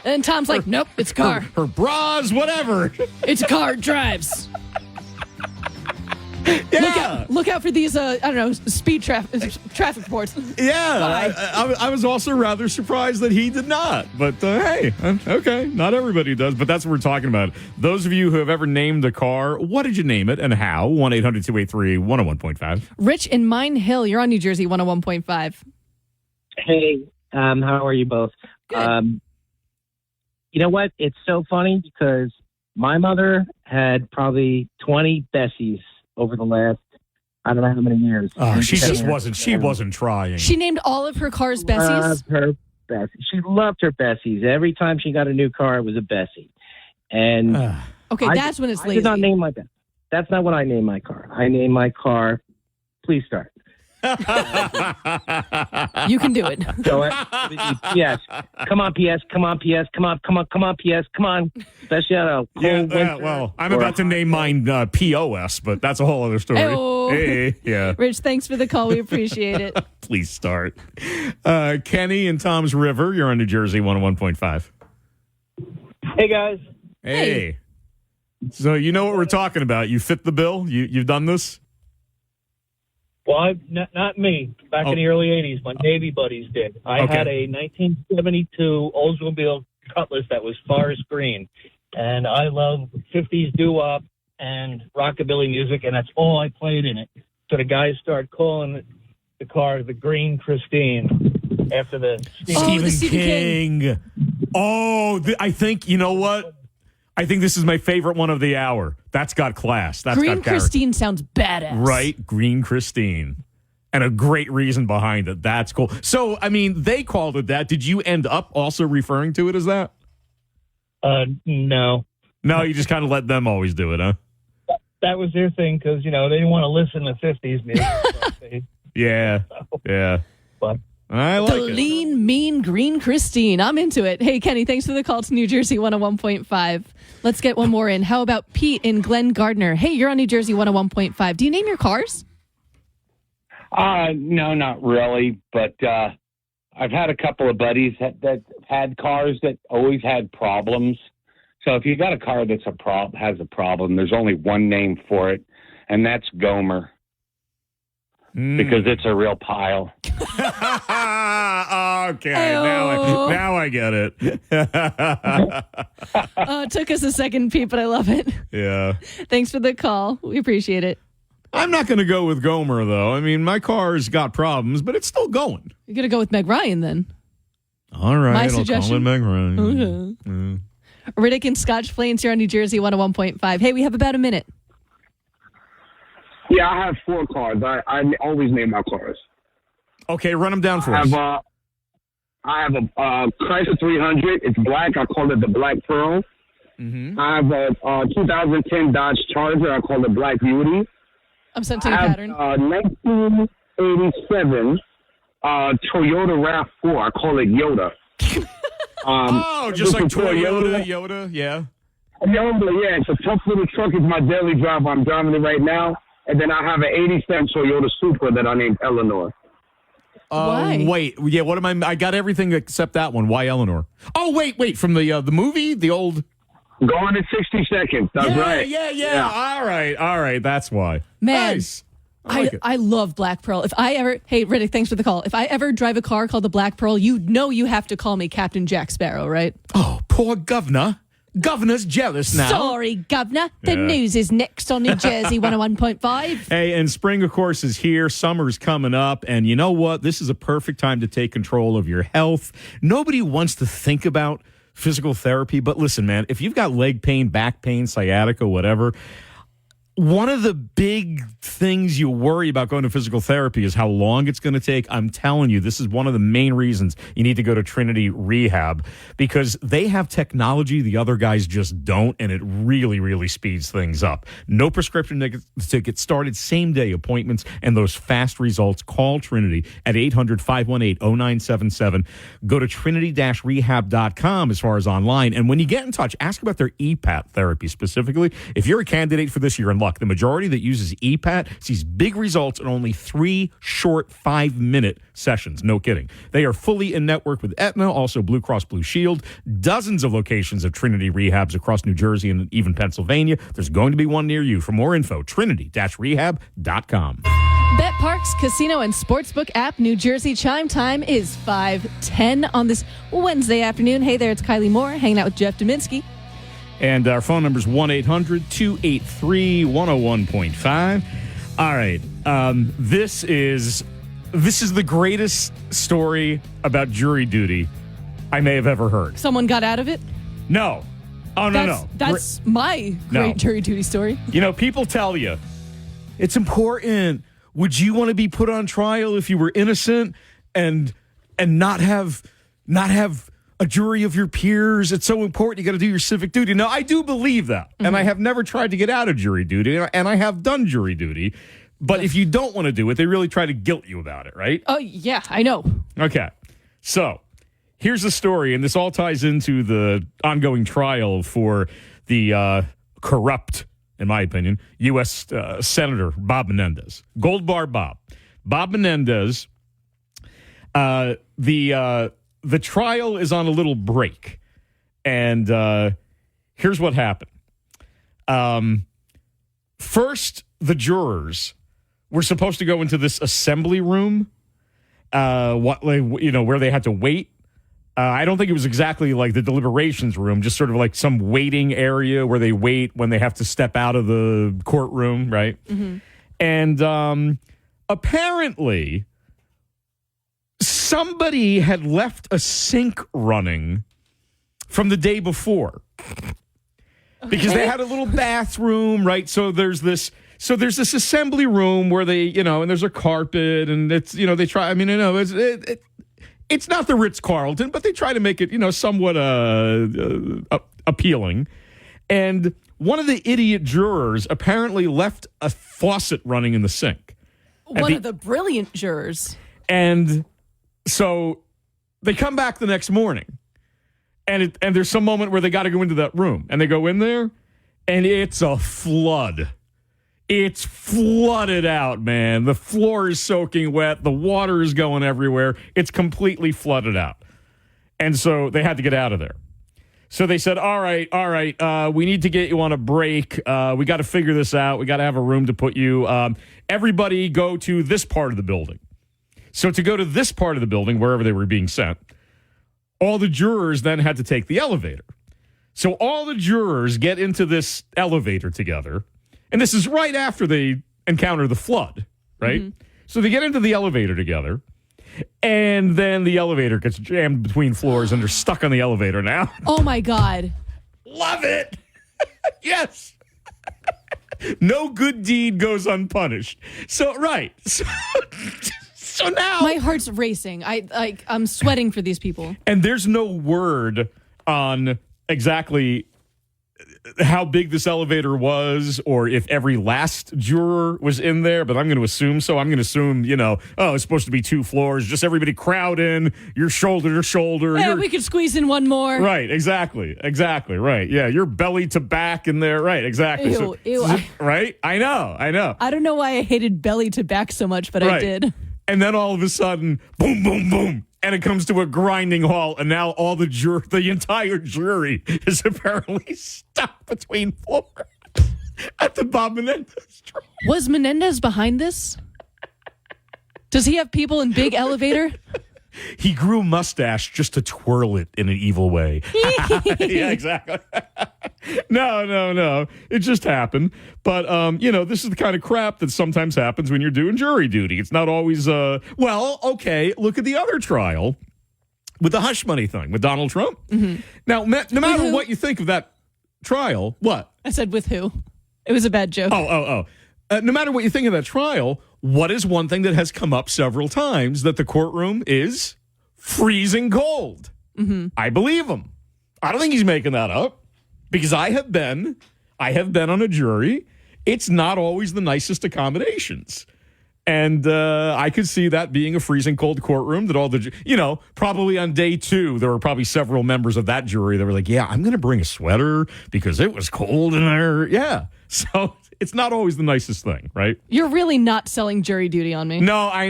[SPEAKER 3] And Tom's like, nope, it's a car.
[SPEAKER 2] Her bras, whatever.
[SPEAKER 3] It's a car, it drives.
[SPEAKER 2] Yeah.
[SPEAKER 3] Look out for these, speed traffic reports.
[SPEAKER 2] Yeah. I was also rather surprised that he did not. But hey, okay, not everybody does. But that's what we're talking about. Those of you who have ever named a car, what did you name it and how? 1-800-283-101.5.
[SPEAKER 3] Rich in Mine Hill, you're on New Jersey 101.5.
[SPEAKER 5] Hey, how are you both?
[SPEAKER 3] Good.
[SPEAKER 5] You know what? It's so funny because my mother had probably 20 Bessies over the last, I don't know how many years.
[SPEAKER 2] Oh, she wasn't trying.
[SPEAKER 3] She named all of her cars Bessies?
[SPEAKER 5] She loved her Bessies. Every time she got a new car, it was a Bessie. And
[SPEAKER 3] okay, that's when it's lazy.
[SPEAKER 5] I did not name my Bessie. That's not what I named my car. I named my car, Please Start.
[SPEAKER 3] You can do it.
[SPEAKER 5] So, PS. Come on, PS. Come on, PS. Come on, PS. Come on. Especially on a cold winter.
[SPEAKER 2] Well, I'm about to name mine POS, but that's a whole other story. Hey, yeah.
[SPEAKER 3] Rich, thanks for the call. We appreciate it.
[SPEAKER 2] Please start. Kenny and Tom's River, you're on New Jersey 101.5.
[SPEAKER 7] Hey, guys.
[SPEAKER 2] Hey. So you know what we're talking about. You fit the bill? You've done this?
[SPEAKER 7] Well, not me. Back in the early 80s, my Navy buddies did. I had a 1972 Oldsmobile Cutlass that was forest green. And I love 50s doo-wop and rockabilly music, and that's all I played in it. So the guys started calling the car the Green Christine after the
[SPEAKER 2] Stephen King. I think, you know what? I think this is my favorite one of the hour. That's got class. That's
[SPEAKER 3] Green
[SPEAKER 2] got character.
[SPEAKER 3] Christine sounds badass.
[SPEAKER 2] Right? Green Christine. And a great reason behind it. That's cool. So, I mean, they called it that. Did you end up also referring to it as that?
[SPEAKER 7] No.
[SPEAKER 2] No, you just kind of let them always do it, huh?
[SPEAKER 7] That was their thing because, they didn't want to listen to 50s music.
[SPEAKER 2] Yeah.
[SPEAKER 7] But
[SPEAKER 2] I like
[SPEAKER 3] the lean, mean Green Christine. I'm into it. Hey, Kenny, thanks for the call to New Jersey 101.5. Let's get one more in. How about Pete in Glen Gardner? Hey, you're on New Jersey 101.5. Do you name your cars?
[SPEAKER 23] No, not really. But I've had a couple of buddies that had cars that always had problems. So if you got a car that's has a problem, there's only one name for it, and that's Gomer. Because it's a real pile.
[SPEAKER 2] Okay, now I get it.
[SPEAKER 3] It took us a second, Pete, but I love it.
[SPEAKER 2] Yeah.
[SPEAKER 3] Thanks for the call. We appreciate it.
[SPEAKER 2] I'm not going to go with Gomer, though. I mean, my car's got problems, but it's still going.
[SPEAKER 3] You're going to go with Meg Ryan, then?
[SPEAKER 2] All right,
[SPEAKER 3] My
[SPEAKER 2] I'll
[SPEAKER 3] suggestion?
[SPEAKER 2] call it Meg Ryan.
[SPEAKER 3] Okay. Riddick in Scotch Plains here on New Jersey 101.5. Hey, we have about a minute.
[SPEAKER 24] Yeah, I have 4 cars. I always name my cars.
[SPEAKER 2] Okay, run them down for us.
[SPEAKER 24] I have a Chrysler 300. It's black. I call it the Black Pearl.
[SPEAKER 2] Mm-hmm.
[SPEAKER 24] I have a 2010 Dodge Charger. I call it Black Beauty.
[SPEAKER 3] I'm sensing a
[SPEAKER 24] I have
[SPEAKER 3] pattern.
[SPEAKER 24] 1987 Toyota RAV4. I call it Yoda.
[SPEAKER 2] Just like Yoda, yeah.
[SPEAKER 24] Yoda, yeah. It's a tough little truck. It's my daily driver. I'm driving it right now. And then I have an 87 Toyota Supra that I named Eleanor.
[SPEAKER 3] Why?
[SPEAKER 2] Wait, yeah. What am I? I got everything except that one. Why Eleanor? Oh, wait. From the movie, the old.
[SPEAKER 24] Gone in 60 Seconds. That's right.
[SPEAKER 2] Yeah. All right. That's why.
[SPEAKER 3] Man,
[SPEAKER 2] Nice.
[SPEAKER 3] I love Black Pearl. Hey, Riddick, thanks for the call. If I ever drive a car called the Black Pearl, you have to call me Captain Jack Sparrow, right?
[SPEAKER 2] Oh, poor governor. Governor's jealous now.
[SPEAKER 3] Sorry, Governor. The news is next on New Jersey 101.5.
[SPEAKER 2] Hey, and spring, of course, is here. Summer's coming up. And you know what? This is a perfect time to take control of your health. Nobody wants to think about physical therapy. But listen, man, if you've got leg pain, back pain, sciatica, whatever, one of the big things you worry about going to physical therapy is how long it's going to take. I'm telling you, this is one of the main reasons you need to go to Trinity Rehab, because they have technology the other guys just don't, and it really, really speeds things up. No prescription to get started, same-day appointments, and those fast results. Call Trinity at 800-518-0977. Go to trinity-rehab.com as far as online, and when you get in touch, ask about their EPAT therapy specifically. If you're a candidate for this, you're in luck. The majority that uses EPAT sees big results in only 3 short 5-minute sessions. No kidding. They are fully in network with Aetna, also Blue Cross Blue Shield, dozens of locations of Trinity Rehabs across New Jersey and even Pennsylvania. There's going to be one near you. For more info, trinity-rehab.com.
[SPEAKER 3] Bet Parks Casino and Sportsbook app, New Jersey chime time is 5:10 on this Wednesday afternoon. Hey there, it's Kylie Moore hanging out with Jeff Deminski.
[SPEAKER 2] And our phone number is 1-800-283-101.5. All right. This is the greatest story about jury duty I may have ever heard.
[SPEAKER 3] Someone got out of it?
[SPEAKER 2] No. Oh, no.
[SPEAKER 3] That's my great jury duty story.
[SPEAKER 2] You know, people tell you, it's important. Would you want to be put on trial if you were innocent and not have a jury of your peers? It's so important. You got to do your civic duty. Now, I do believe that, and I have never tried to get out of jury duty, and I have done jury duty. But if you don't want to do it, they really try to guilt you about it, right?
[SPEAKER 3] Oh, yeah, I know.
[SPEAKER 2] Okay. So here's the story, and this all ties into the ongoing trial for the corrupt, in my opinion, U.S. Senator Bob Menendez. Gold Bar Bob. Bob Menendez, the trial is on a little break. And here's what happened. First, the jurors were supposed to go into this assembly room, where they had to wait. I don't think it was exactly like the deliberations room, just sort of like some waiting area where they wait when they have to step out of the courtroom, right? Mm-hmm. And apparently somebody had left a sink running from the day before. Because they had a little bathroom, right? So there's this assembly room where they, and there's a carpet, and it's, they try, it's not the Ritz-Carlton, but they try to make it, somewhat appealing. And one of the idiot jurors apparently left a faucet running in the sink.
[SPEAKER 3] One of the brilliant jurors.
[SPEAKER 2] And so they come back the next morning, and there's some moment where they got to go into that room, and they go in there, and it's a flood. It's flooded out, man. The floor is soaking wet. The water is going everywhere. It's completely flooded out. And so they had to get out of there. So they said, all right, we need to get you on a break. We got to figure this out. We got to have a room to put you. Everybody go to this part of the building. So to go to this part of the building, wherever they were being sent, all the jurors then had to take the elevator. So all the jurors get into this elevator together. And this is right after they encounter the flood, right? Mm-hmm. So they get into the elevator together, and then the elevator gets jammed between floors, and they're stuck on the elevator now.
[SPEAKER 3] Oh, my God.
[SPEAKER 2] Love it. Yes. No good deed goes unpunished. So, right. So now...
[SPEAKER 3] My heart's racing. I'm sweating for these people.
[SPEAKER 2] And there's no word on exactly how big this elevator was, or if every last juror was in there, but I'm going to assume so. I'm going to assume, it's supposed to be 2 floors. Just everybody crowd in, you're shoulder to shoulder.
[SPEAKER 3] Yeah, we could squeeze in one more.
[SPEAKER 2] Right, exactly, right. Yeah, you're belly to back in there. Right, exactly.
[SPEAKER 3] Ew.
[SPEAKER 2] Right? I know.
[SPEAKER 3] I don't know why I hated belly to back so much, but I did.
[SPEAKER 2] And then all of a sudden, boom, boom, boom. And it comes to a grinding halt, and now all the entire jury is apparently stuck between floors at the Bob Menendez trial.
[SPEAKER 3] Was Menendez behind this? Does he have people in big elevator?
[SPEAKER 2] He grew a mustache just to twirl it in an evil way. Yeah, exactly. No. It just happened. But, this is the kind of crap that sometimes happens when you're doing jury duty. It's not always, okay, look at the other trial with the hush money thing with Donald Trump. Mm-hmm. Now, no matter what you think of that trial, what?
[SPEAKER 3] I said with who? It was a bad joke.
[SPEAKER 2] Oh. no matter what you think of that trial, what is one thing that has come up several times? That the courtroom is freezing cold.
[SPEAKER 3] Mm-hmm.
[SPEAKER 2] I believe him. I don't think he's making that up, because I have been on a jury. It's not always the nicest accommodations. And I could see that being a freezing cold courtroom, that all the, probably on day 2, there were probably several members of that jury that were like, yeah, I'm going to bring a sweater because it was cold in there. Yeah. So it's not always the nicest thing, right?
[SPEAKER 3] You're really not selling jury duty on me.
[SPEAKER 2] No, I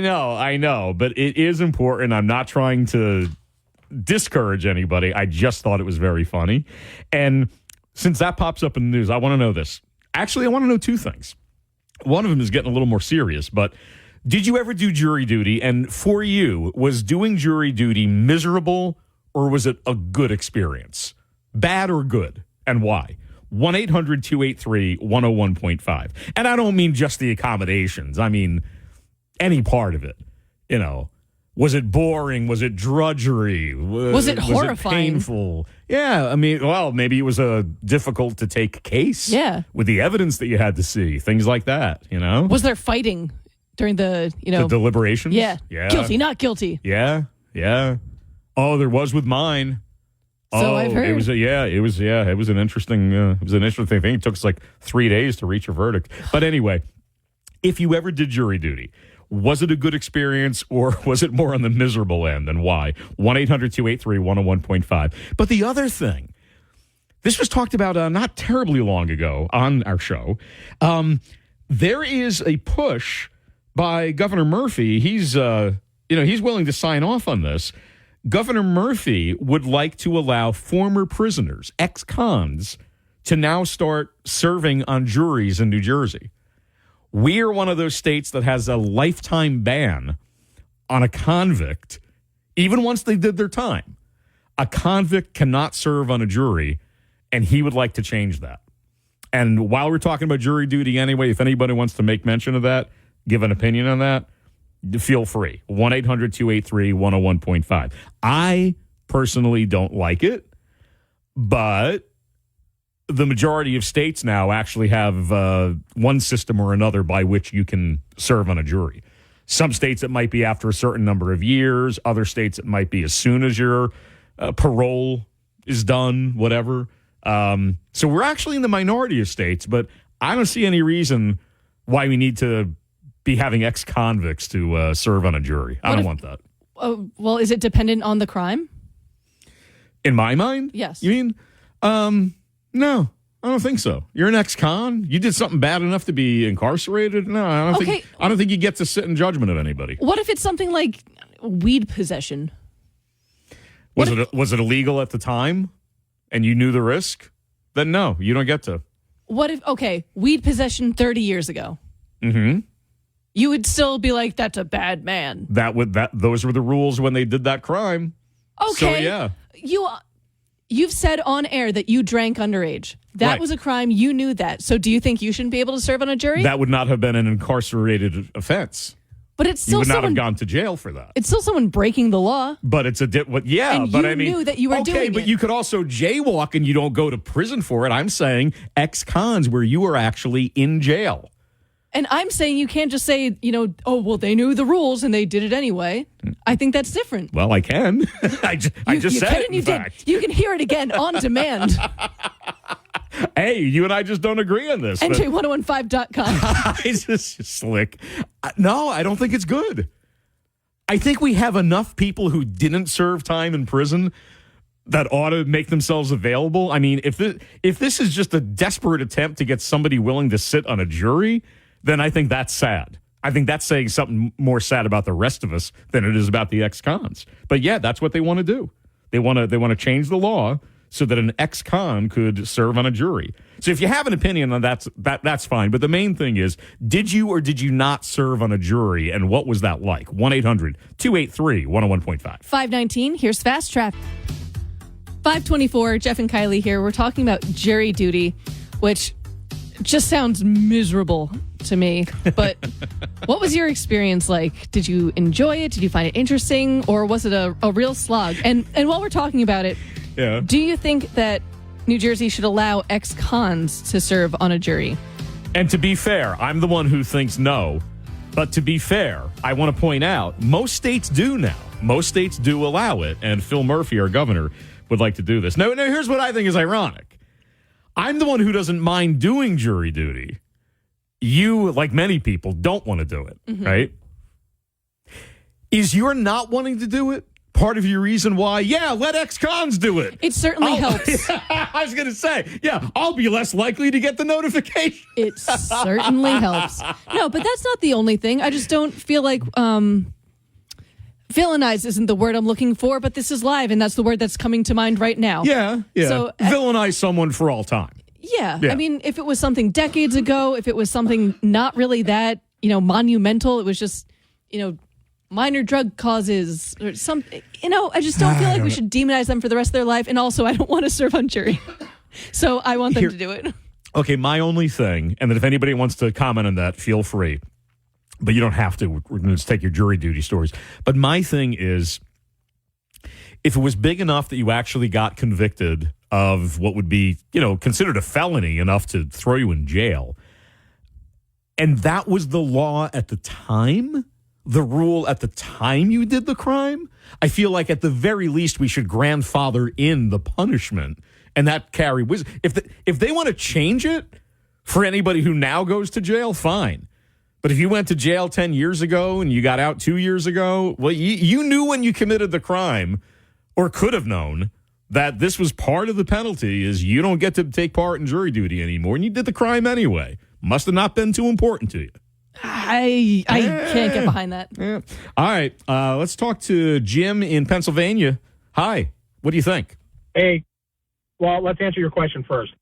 [SPEAKER 2] know. But it is important. I'm not trying to discourage anybody. I just thought it was very funny. And since that pops up in the news, I want to know this. Actually, I want to know 2 things. One of them is getting a little more serious, but did you ever do jury duty? And for you, was doing jury duty miserable, or was it a good experience? Bad or good, and why? 1-800-283-101.5. And I don't mean just the accommodations. I mean any part of it. Was it boring? Was it drudgery?
[SPEAKER 3] Was it horrifying?
[SPEAKER 2] Was it painful? Yeah, I mean, well, maybe it was a difficult to take case.
[SPEAKER 3] Yeah.
[SPEAKER 2] With the evidence that you had to see, things like that,
[SPEAKER 3] Was there fighting during the,
[SPEAKER 2] the deliberations?
[SPEAKER 3] Yeah.
[SPEAKER 2] Yeah.
[SPEAKER 3] Guilty, not guilty.
[SPEAKER 2] Yeah. Oh, there was with mine.
[SPEAKER 3] So I've heard.
[SPEAKER 2] It was an interesting thing. It took us like 3 days to reach a verdict. But anyway, if you ever did jury duty, was it a good experience, or was it more on the miserable end, and why? 1-800-283-101.5. But the other thing, this was talked about not terribly long ago on our show. There is a push by Governor Murphy. He's willing to sign off on this. Governor Murphy would like to allow former prisoners, ex-cons, to now start serving on juries in New Jersey. We are one of those states that has a lifetime ban on a convict, even once they did their time. A convict cannot serve on a jury, and he would like to change that. And while we're talking about jury duty anyway, if anybody wants to make mention of that, give an opinion on that, feel free. 1-800-283-101.5. I personally don't like it, but the majority of states now actually have one system or another by which you can serve on a jury. Some states it might be after a certain number of years. Other states it might be as soon as your parole is done, whatever. So we're actually in the minority of states, but I don't see any reason why we need to be having ex-convicts to serve on a jury. I don't want that.
[SPEAKER 3] Well, is it dependent on the crime?
[SPEAKER 2] In my mind?
[SPEAKER 3] Yes.
[SPEAKER 2] You mean? No, I don't think so. You're an ex-con. You did something bad enough to be incarcerated. No, I don't think. I don't think you get to sit in judgment of anybody.
[SPEAKER 3] What if it's something like weed possession?
[SPEAKER 2] Was it illegal at the time, and you knew the risk? Then no, you don't get to.
[SPEAKER 3] What if weed possession 30 years ago?
[SPEAKER 2] Mm-hmm.
[SPEAKER 3] You would still be like, that's a bad man.
[SPEAKER 2] Those were the rules when they did that crime.
[SPEAKER 3] Okay.
[SPEAKER 2] So yeah.
[SPEAKER 3] You've said on air that you drank underage. That was a crime. You knew that. So do you think you shouldn't be able to serve on a jury?
[SPEAKER 2] That would not have been an incarcerated offense.
[SPEAKER 3] But it's still
[SPEAKER 2] you would not have gone to jail for that.
[SPEAKER 3] It's still someone breaking the law.
[SPEAKER 2] But it's
[SPEAKER 3] And you knew that you were doing it.
[SPEAKER 2] Okay, but you could also jaywalk and you don't go to prison for it. I'm saying ex-cons where you are actually in jail.
[SPEAKER 3] And I'm saying you can't just say, they knew the rules and they did it anyway. I think that's different.
[SPEAKER 2] Well, I can. I just said it, in fact.
[SPEAKER 3] You can hear it again on demand.
[SPEAKER 2] Hey, you and I just don't agree on this.
[SPEAKER 3] NJ1015.com.
[SPEAKER 2] It's just slick. No, I don't think it's good. I think we have enough people who didn't serve time in prison that ought to make themselves available. I mean, if this is just a desperate attempt to get somebody willing to sit on a jury, then I think that's sad. I think that's saying something more sad about the rest of us than it is about the ex-cons. But yeah, that's what they want to do. They want to change the law so that an ex-con could serve on a jury. So if you have an opinion on that's fine. But the main thing is, did you or did you not serve on a jury, and what was that like? 1-800-283-101.5.
[SPEAKER 3] 519, here's Fast Trap. 524, Jeff and Kylie here. We're talking about jury duty, which just sounds miserable to me. But what was your experience like? Did you enjoy it? Did you find it interesting? Or was it a real slog? And while we're talking about it, do you think that New Jersey should allow ex-cons to serve on a jury?
[SPEAKER 2] And to be fair, I'm the one who thinks no. But to be fair, I want to point out, most states do now. Most states do allow it. And Phil Murphy, our governor, would like to do this. Now, here's what I think is ironic. I'm the one who doesn't mind doing jury duty. You, like many people, don't want to do it, right? Is your not wanting to do it part of your reason why, let ex-cons do it?
[SPEAKER 3] It certainly helps.
[SPEAKER 2] I was going to say, I'll be less likely to get the notification.
[SPEAKER 3] It certainly helps. No, but that's not the only thing. I just don't feel like villainize isn't the word I'm looking for, but this is live, and that's the word that's coming to mind right now.
[SPEAKER 2] Yeah.
[SPEAKER 3] So,
[SPEAKER 2] villainize someone for all time.
[SPEAKER 3] Yeah. I mean, if it was something decades ago, if it was something not really that, monumental, it was just, minor drug causes or something, I just don't feel like we should demonize them for the rest of their life. And also, I don't want to serve on jury. So I want them to do it.
[SPEAKER 2] Okay, my only thing, and then if anybody wants to comment on that, feel free. But you don't have to. We're going to just take your jury duty stories. But my thing is, if it was big enough that you actually got convicted of what would be, considered a felony enough to throw you in jail, and that was the law at the time, the rule at the time you did the crime, I feel like at the very least we should grandfather in the punishment and that carry wisdom. If they want to change it for anybody who now goes to jail, fine. But if you went to jail 10 years ago and you got out 2 years ago, well, you knew when you committed the crime, or could have known, that this was part of the penalty is you don't get to take part in jury duty anymore, and you did the crime anyway. Must have not been too important to you.
[SPEAKER 3] I can't get behind that.
[SPEAKER 2] Yeah. All right, let's talk to Jim in Pennsylvania. Hi, what do you think?
[SPEAKER 6] Hey, well, let's answer your question first.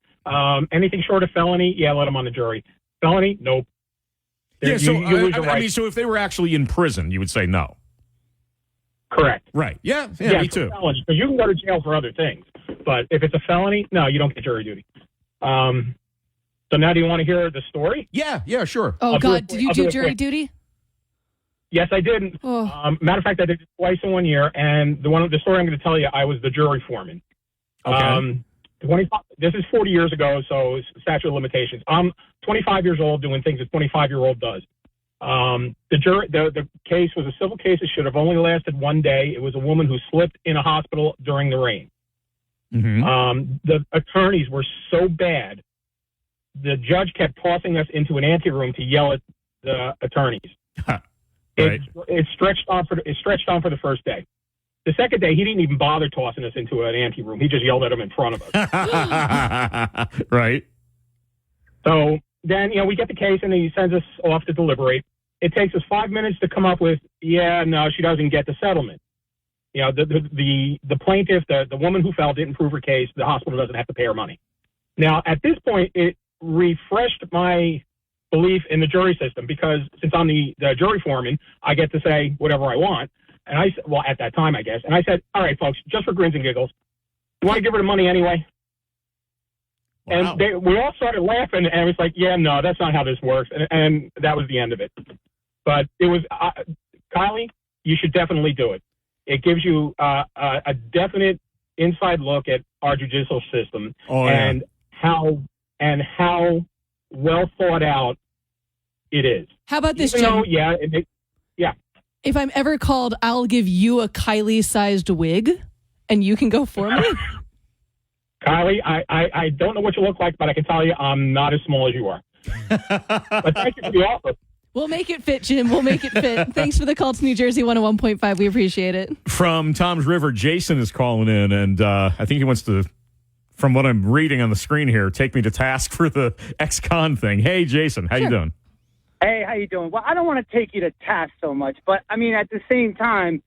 [SPEAKER 6] Anything short of felony, let them on the jury. Felony, nope.
[SPEAKER 2] Yeah, so
[SPEAKER 6] you lose your
[SPEAKER 2] I
[SPEAKER 6] right.
[SPEAKER 2] mean, so if they were actually in prison, you would say no.
[SPEAKER 6] Correct.
[SPEAKER 2] Right. Yeah, me too.
[SPEAKER 6] Felony, because you can go to jail for other things, but if it's a felony, no, you don't get jury duty. So now, do you want to hear the story?
[SPEAKER 2] Yeah, sure.
[SPEAKER 3] Oh, God, did you do jury duty?
[SPEAKER 6] Yes, I did.
[SPEAKER 3] Oh.
[SPEAKER 6] Matter of fact, I did it twice in 1 year, and the story I'm going to tell you, I was the jury foreman.
[SPEAKER 2] Okay.
[SPEAKER 6] This is 40 years ago, so it's statute of limitations. I'm 25 years old doing things a 25-year-old does. The case was a civil case. It should have only lasted 1 day. It was a woman who slipped in a hospital during the rain.
[SPEAKER 2] Mm-hmm.
[SPEAKER 6] The attorneys were so bad, the judge kept tossing us into an anteroom to yell at the attorneys.
[SPEAKER 2] Right.
[SPEAKER 6] It stretched on for the first day. The second day, he didn't even bother tossing us into an anteroom. He just yelled at them in front of us.
[SPEAKER 2] Right.
[SPEAKER 6] So then, we get the case, and then he sends us off to deliberate. It takes us 5 minutes to come up with, no, she doesn't get the settlement. The plaintiff, the woman who fell, didn't prove her case. The hospital doesn't have to pay her money. Now, at this point, it refreshed my belief in the jury system, because since I'm the jury foreman, I get to say whatever I want. And I said, well, at that time, I guess. And I said, all right, folks, just for grins and giggles, you want to give her the money anyway? Wow. And we all started laughing, and it was like, no, that's not how this works. And that was the end of it. But it was, Kylie, you should definitely do it. It gives you a definite inside look at our judicial system and how well thought out it is.
[SPEAKER 3] How about this,
[SPEAKER 6] Jim?
[SPEAKER 3] Jim? If I'm ever called, I'll give you a Kylie-sized wig, and you can go for me.
[SPEAKER 6] Kylie, I don't know what you look like, but I can tell you I'm not as small as you are. But thank you for the offer.
[SPEAKER 3] We'll make it fit, Jim. We'll make it fit. Thanks for the call to New Jersey 101.5. We appreciate it.
[SPEAKER 2] From Tom's River, Jason is calling in, and I think he wants to, from what I'm reading on the screen here, take me to task for the ex-con thing. Hey, Jason, how you doing?
[SPEAKER 9] Hey, how you doing? Well, I don't want to take you to task so much, but, I mean, at the same time,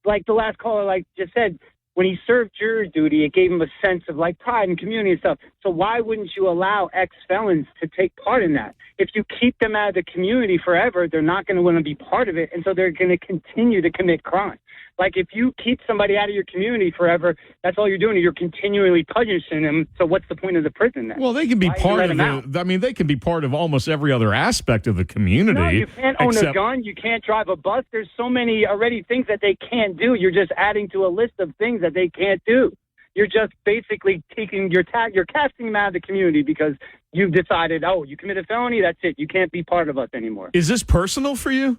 [SPEAKER 9] like the last caller just said, when he served jury duty, it gave him a sense of, pride and community and stuff. So why wouldn't you allow ex-felons to take part in that? If you keep them out of the community forever, they're not going to want to be part of it, and so they're going to continue to commit crime. If you keep somebody out of your community forever, that's all you're doing. You're continually punishing them. So what's the point of the prison then?
[SPEAKER 2] Well, they can be part of they can be part of almost every other aspect of the community.
[SPEAKER 9] No, you can't own a gun. You can't drive a bus. There's so many already things that they can't do. You're just adding to a list of things that they can't do. You're just basically you're casting them out of the community because you've decided, oh, you committed a felony, that's it. You can't be part of us anymore.
[SPEAKER 2] Is this personal for you?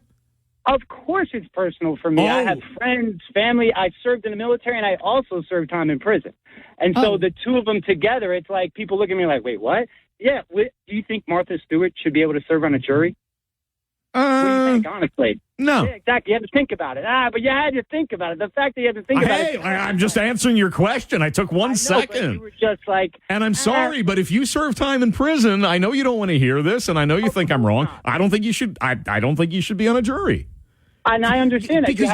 [SPEAKER 9] Of course it's personal for me. I have friends, family. I served in the military, and I also served time in prison. And so the two of them together, it's like people look at me like, wait, what? Yeah, do you think Martha Stewart should be able to serve on a jury? What do you think, honestly?
[SPEAKER 2] No.
[SPEAKER 9] Yeah, exactly. You had to think about it. But you had to think about it. The fact that you had to think about it.
[SPEAKER 2] I'm just answering your question. I took 1 second.
[SPEAKER 9] But you were just like...
[SPEAKER 2] And I'm sorry, but if you serve time in prison, I know you don't want to hear this, and I know you think I'm wrong. I don't think you should. I don't think you should be on a jury.
[SPEAKER 9] And I understand that.
[SPEAKER 2] Because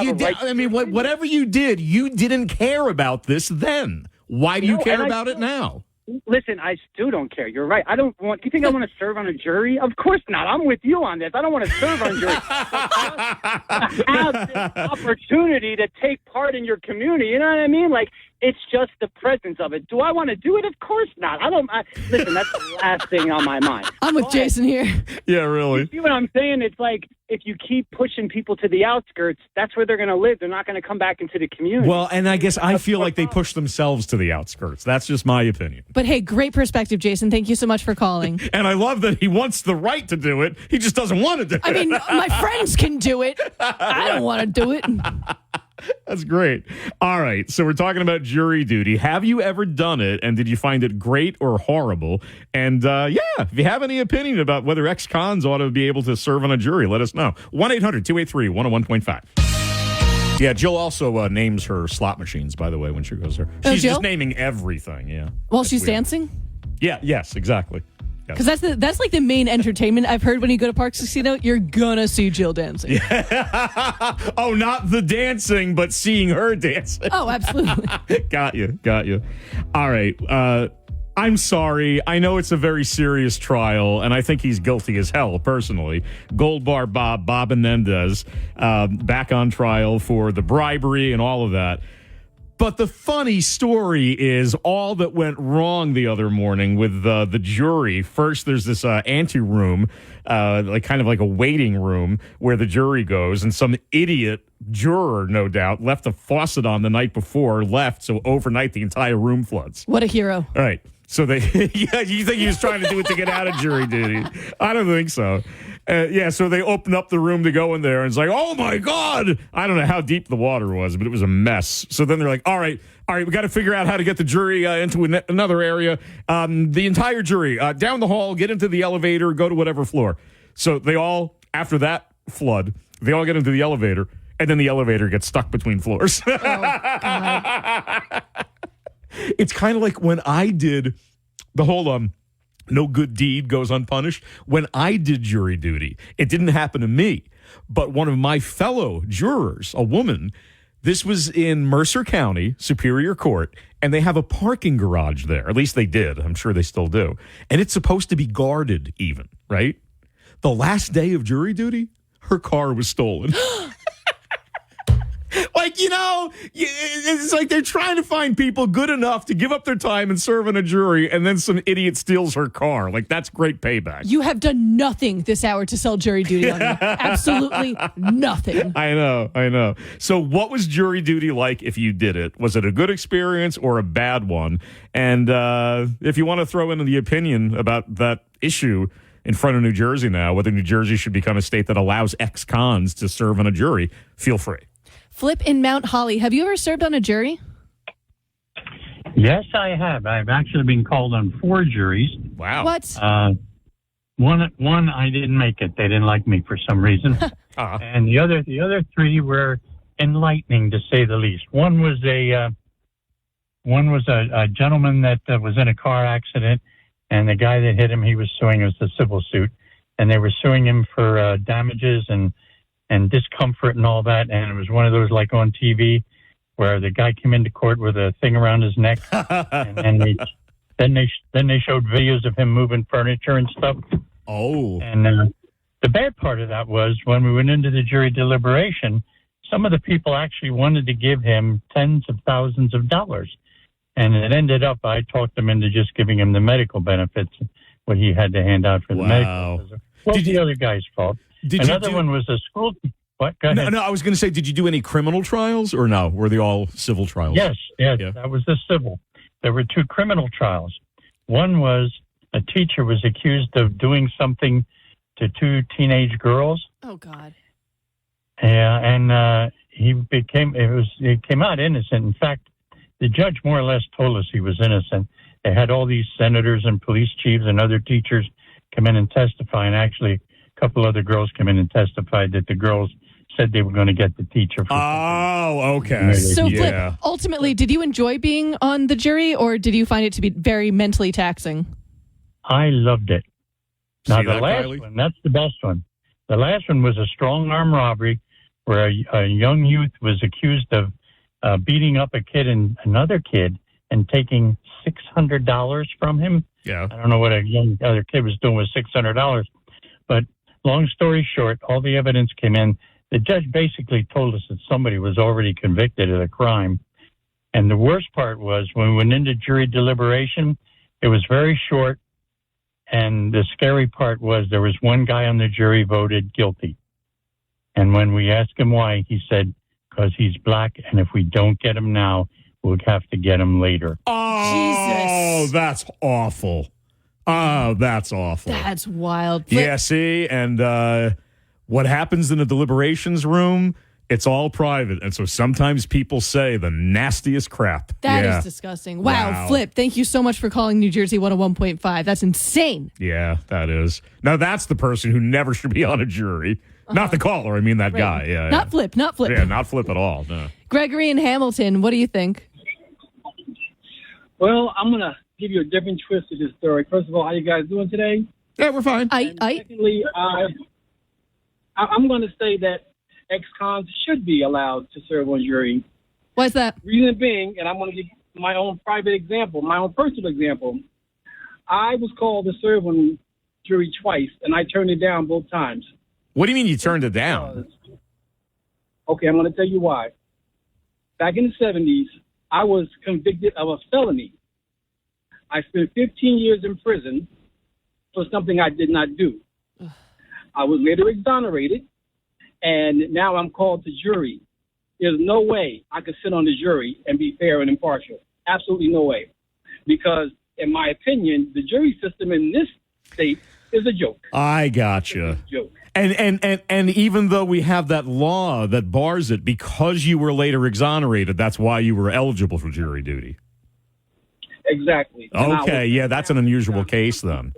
[SPEAKER 2] whatever you did, you didn't care about this then. Why do you care about it now?
[SPEAKER 9] Listen, I still don't care. You're right. I don't want... Do you think I want to serve on a jury? Of course not. I'm with you on this. I don't want to serve on a jury. I have this opportunity to take part in your community. You know what I mean? Like, it's just the presence of it. Do I want to do it? Of course not. Listen, that's the last thing on my mind.
[SPEAKER 3] I'm with Jason here.
[SPEAKER 2] Yeah, really.
[SPEAKER 9] You see what I'm saying? It's like, if you keep pushing people to the outskirts, that's where they're going to live. They're not going to come back into the community.
[SPEAKER 2] Well, and I guess I feel like they push themselves to the outskirts. That's just my opinion.
[SPEAKER 3] But hey, great perspective, Jason. Thank you so much for calling.
[SPEAKER 2] And I love that he wants the right to do it. He just doesn't want to do it.
[SPEAKER 3] I mean, my friends can do it. I don't want to do it.
[SPEAKER 2] That's great. All right. So we're talking about jury duty. Have you ever done it? And did you find it great or horrible? And if you have any opinion about whether ex-cons ought to be able to serve on a jury, let us know. 1-800-283-101.5. Yeah, Jill also names her slot machines, by the way, when she goes there. She's just naming everything, yeah.
[SPEAKER 3] While she's dancing?
[SPEAKER 2] Yeah, yes, exactly.
[SPEAKER 3] Because that's like the main entertainment I've heard when you go to Parks Casino. You're gonna see Jill dancing.
[SPEAKER 2] Yeah. Oh, not the dancing, but seeing her dancing.
[SPEAKER 3] Oh, absolutely.
[SPEAKER 2] Got you. All right. I'm sorry. I know it's a very serious trial, and I think he's guilty as hell, personally. Gold Bar Bob Menendez, back on trial for the bribery and all of that. But the funny story is all that went wrong the other morning with the jury. First, there's this anteroom, kind of like a waiting room where the jury goes, and some idiot juror, no doubt, left a faucet on the night before, so overnight the entire room floods.
[SPEAKER 3] What a hero.
[SPEAKER 2] All right. So you think he was trying to do it to get out of jury duty? I don't think so. So they open up the room to go in there, and it's like, oh, my God. I don't know how deep the water was, but it was a mess. So then they're like, all right, we got to figure out how to get the jury into another area. The entire jury, down the hall, get into the elevator, go to whatever floor. So they all, after that flood, they all get into the elevator, and then the elevator gets stuck between floors. It's kind of like when I did the whole no good deed goes unpunished. When I did jury duty, it didn't happen to me, but one of my fellow jurors, a woman, this was in Mercer County, Superior Court, and they have a parking garage there. At least they did. I'm sure they still do. And it's supposed to be guarded even, right? The last day of jury duty, her car was stolen. It's like they're trying to find people good enough to give up their time and serve on a jury, and then some idiot steals her car. Like, that's great payback.
[SPEAKER 3] You have done nothing this hour to sell jury duty on me. Absolutely nothing.
[SPEAKER 2] I know. So what was jury duty like if you did it? Was it a good experience or a bad one? And if you want to throw in the opinion about that issue in front of New Jersey now, whether New Jersey should become a state that allows ex-cons to serve on a jury, feel free.
[SPEAKER 3] Flip in Mount Holly. Have you ever served on a jury?
[SPEAKER 10] Yes, I have. I've actually been called on 4 juries.
[SPEAKER 2] Wow.
[SPEAKER 3] What?
[SPEAKER 10] One I didn't make it. They didn't like me for some reason. And the other 3 were enlightening, to say the least. One was a gentleman that was in a car accident, and the guy that hit him, he was suing. It was a civil suit, and they were suing him for damages and discomfort and all that. And it was one of those like on TV where the guy came into court with a thing around his neck, and then they showed videos of him moving furniture and stuff.
[SPEAKER 2] Oh.
[SPEAKER 10] And the bad part of that was when we went into the jury deliberation, some of the people actually wanted to give him tens of thousands of dollars. And it ended up, I talked him into just giving him the medical benefits, what he had to hand out for the medical. Well, the other guy's fault. Another one was a school. What? Go ahead.
[SPEAKER 2] No, I was going to say, did you do any criminal trials or no? Were they all civil trials?
[SPEAKER 10] Yes, that was the civil. there were 2 criminal trials. One was a teacher was accused of doing something to 2 teenage girls.
[SPEAKER 3] Oh, God.
[SPEAKER 10] Yeah, and he came out innocent. In fact, the judge more or less told us he was innocent. They had all these senators and police chiefs and other teachers come in and testify, and actually a couple other girls come in and testified that the girls said they were going to get the teacher.
[SPEAKER 2] Oh, okay.
[SPEAKER 3] So, Flip, ultimately, did you enjoy being on the jury, or did you find it to be very mentally taxing?
[SPEAKER 10] I loved it. Now,
[SPEAKER 2] See
[SPEAKER 10] the
[SPEAKER 2] that,
[SPEAKER 10] last
[SPEAKER 2] Kylie?
[SPEAKER 10] one, that's the best one. The last one was a strong arm robbery where a young youth was accused of beating up a kid and another kid and taking $600 from him.
[SPEAKER 2] Yeah.
[SPEAKER 10] I don't know what a young other kid was doing with $600. But long story short, all the evidence came in. The judge basically told us that somebody was already convicted of the crime. And the worst part was when we went into jury deliberation, it was very short. And the scary part was there was one guy on the jury voted guilty. And when we asked him why, he said, because he's black, and if we don't get him now, we'll have to get him later.
[SPEAKER 2] Oh,
[SPEAKER 3] Jesus.
[SPEAKER 2] that's awful. Oh, that's awful.
[SPEAKER 3] That's wild. Flip,
[SPEAKER 2] Yeah, see, and what happens in the deliberations room, it's all private. And so sometimes people say the nastiest crap.
[SPEAKER 3] That
[SPEAKER 2] yeah.
[SPEAKER 3] is disgusting. Wow, Flip, thank you so much for calling New Jersey 101.5. That's insane.
[SPEAKER 2] Yeah, that is. Now, that's the person who never should be on a jury. Not the caller. I mean, that
[SPEAKER 3] Right.
[SPEAKER 2] guy. Yeah,
[SPEAKER 3] Not Flip, not Flip.
[SPEAKER 2] Yeah, not Flip at all. No.
[SPEAKER 3] Gregory in Hamilton, what do you think?
[SPEAKER 11] Well, I'm going to give you a different twist to this story. First of all, how you guys doing today?
[SPEAKER 2] Yeah, we're fine.
[SPEAKER 11] Secondly, I'm going to say that ex-cons should be allowed to serve on jury.
[SPEAKER 3] Why's that?
[SPEAKER 11] Reason being, and I'm going to give my own private example, my own personal example. I was called to serve on jury twice, and I turned it down both times.
[SPEAKER 2] What do you mean you turned it down?
[SPEAKER 11] Okay, I'm going to tell you why. Back in the 70s, I was convicted of a felony. I spent 15 years in prison for something I did not do. I was later exonerated, and now I'm called to jury. There's no way I could sit on the jury and be fair and impartial. Absolutely no way. Because, in my opinion, the jury system in this state is a joke.
[SPEAKER 2] I gotcha.
[SPEAKER 11] Joke.
[SPEAKER 2] And even though we have that law that bars it, because you were later exonerated, that's why you were eligible for jury duty.
[SPEAKER 11] Exactly.
[SPEAKER 2] Okay, yeah, that's an unusual case then.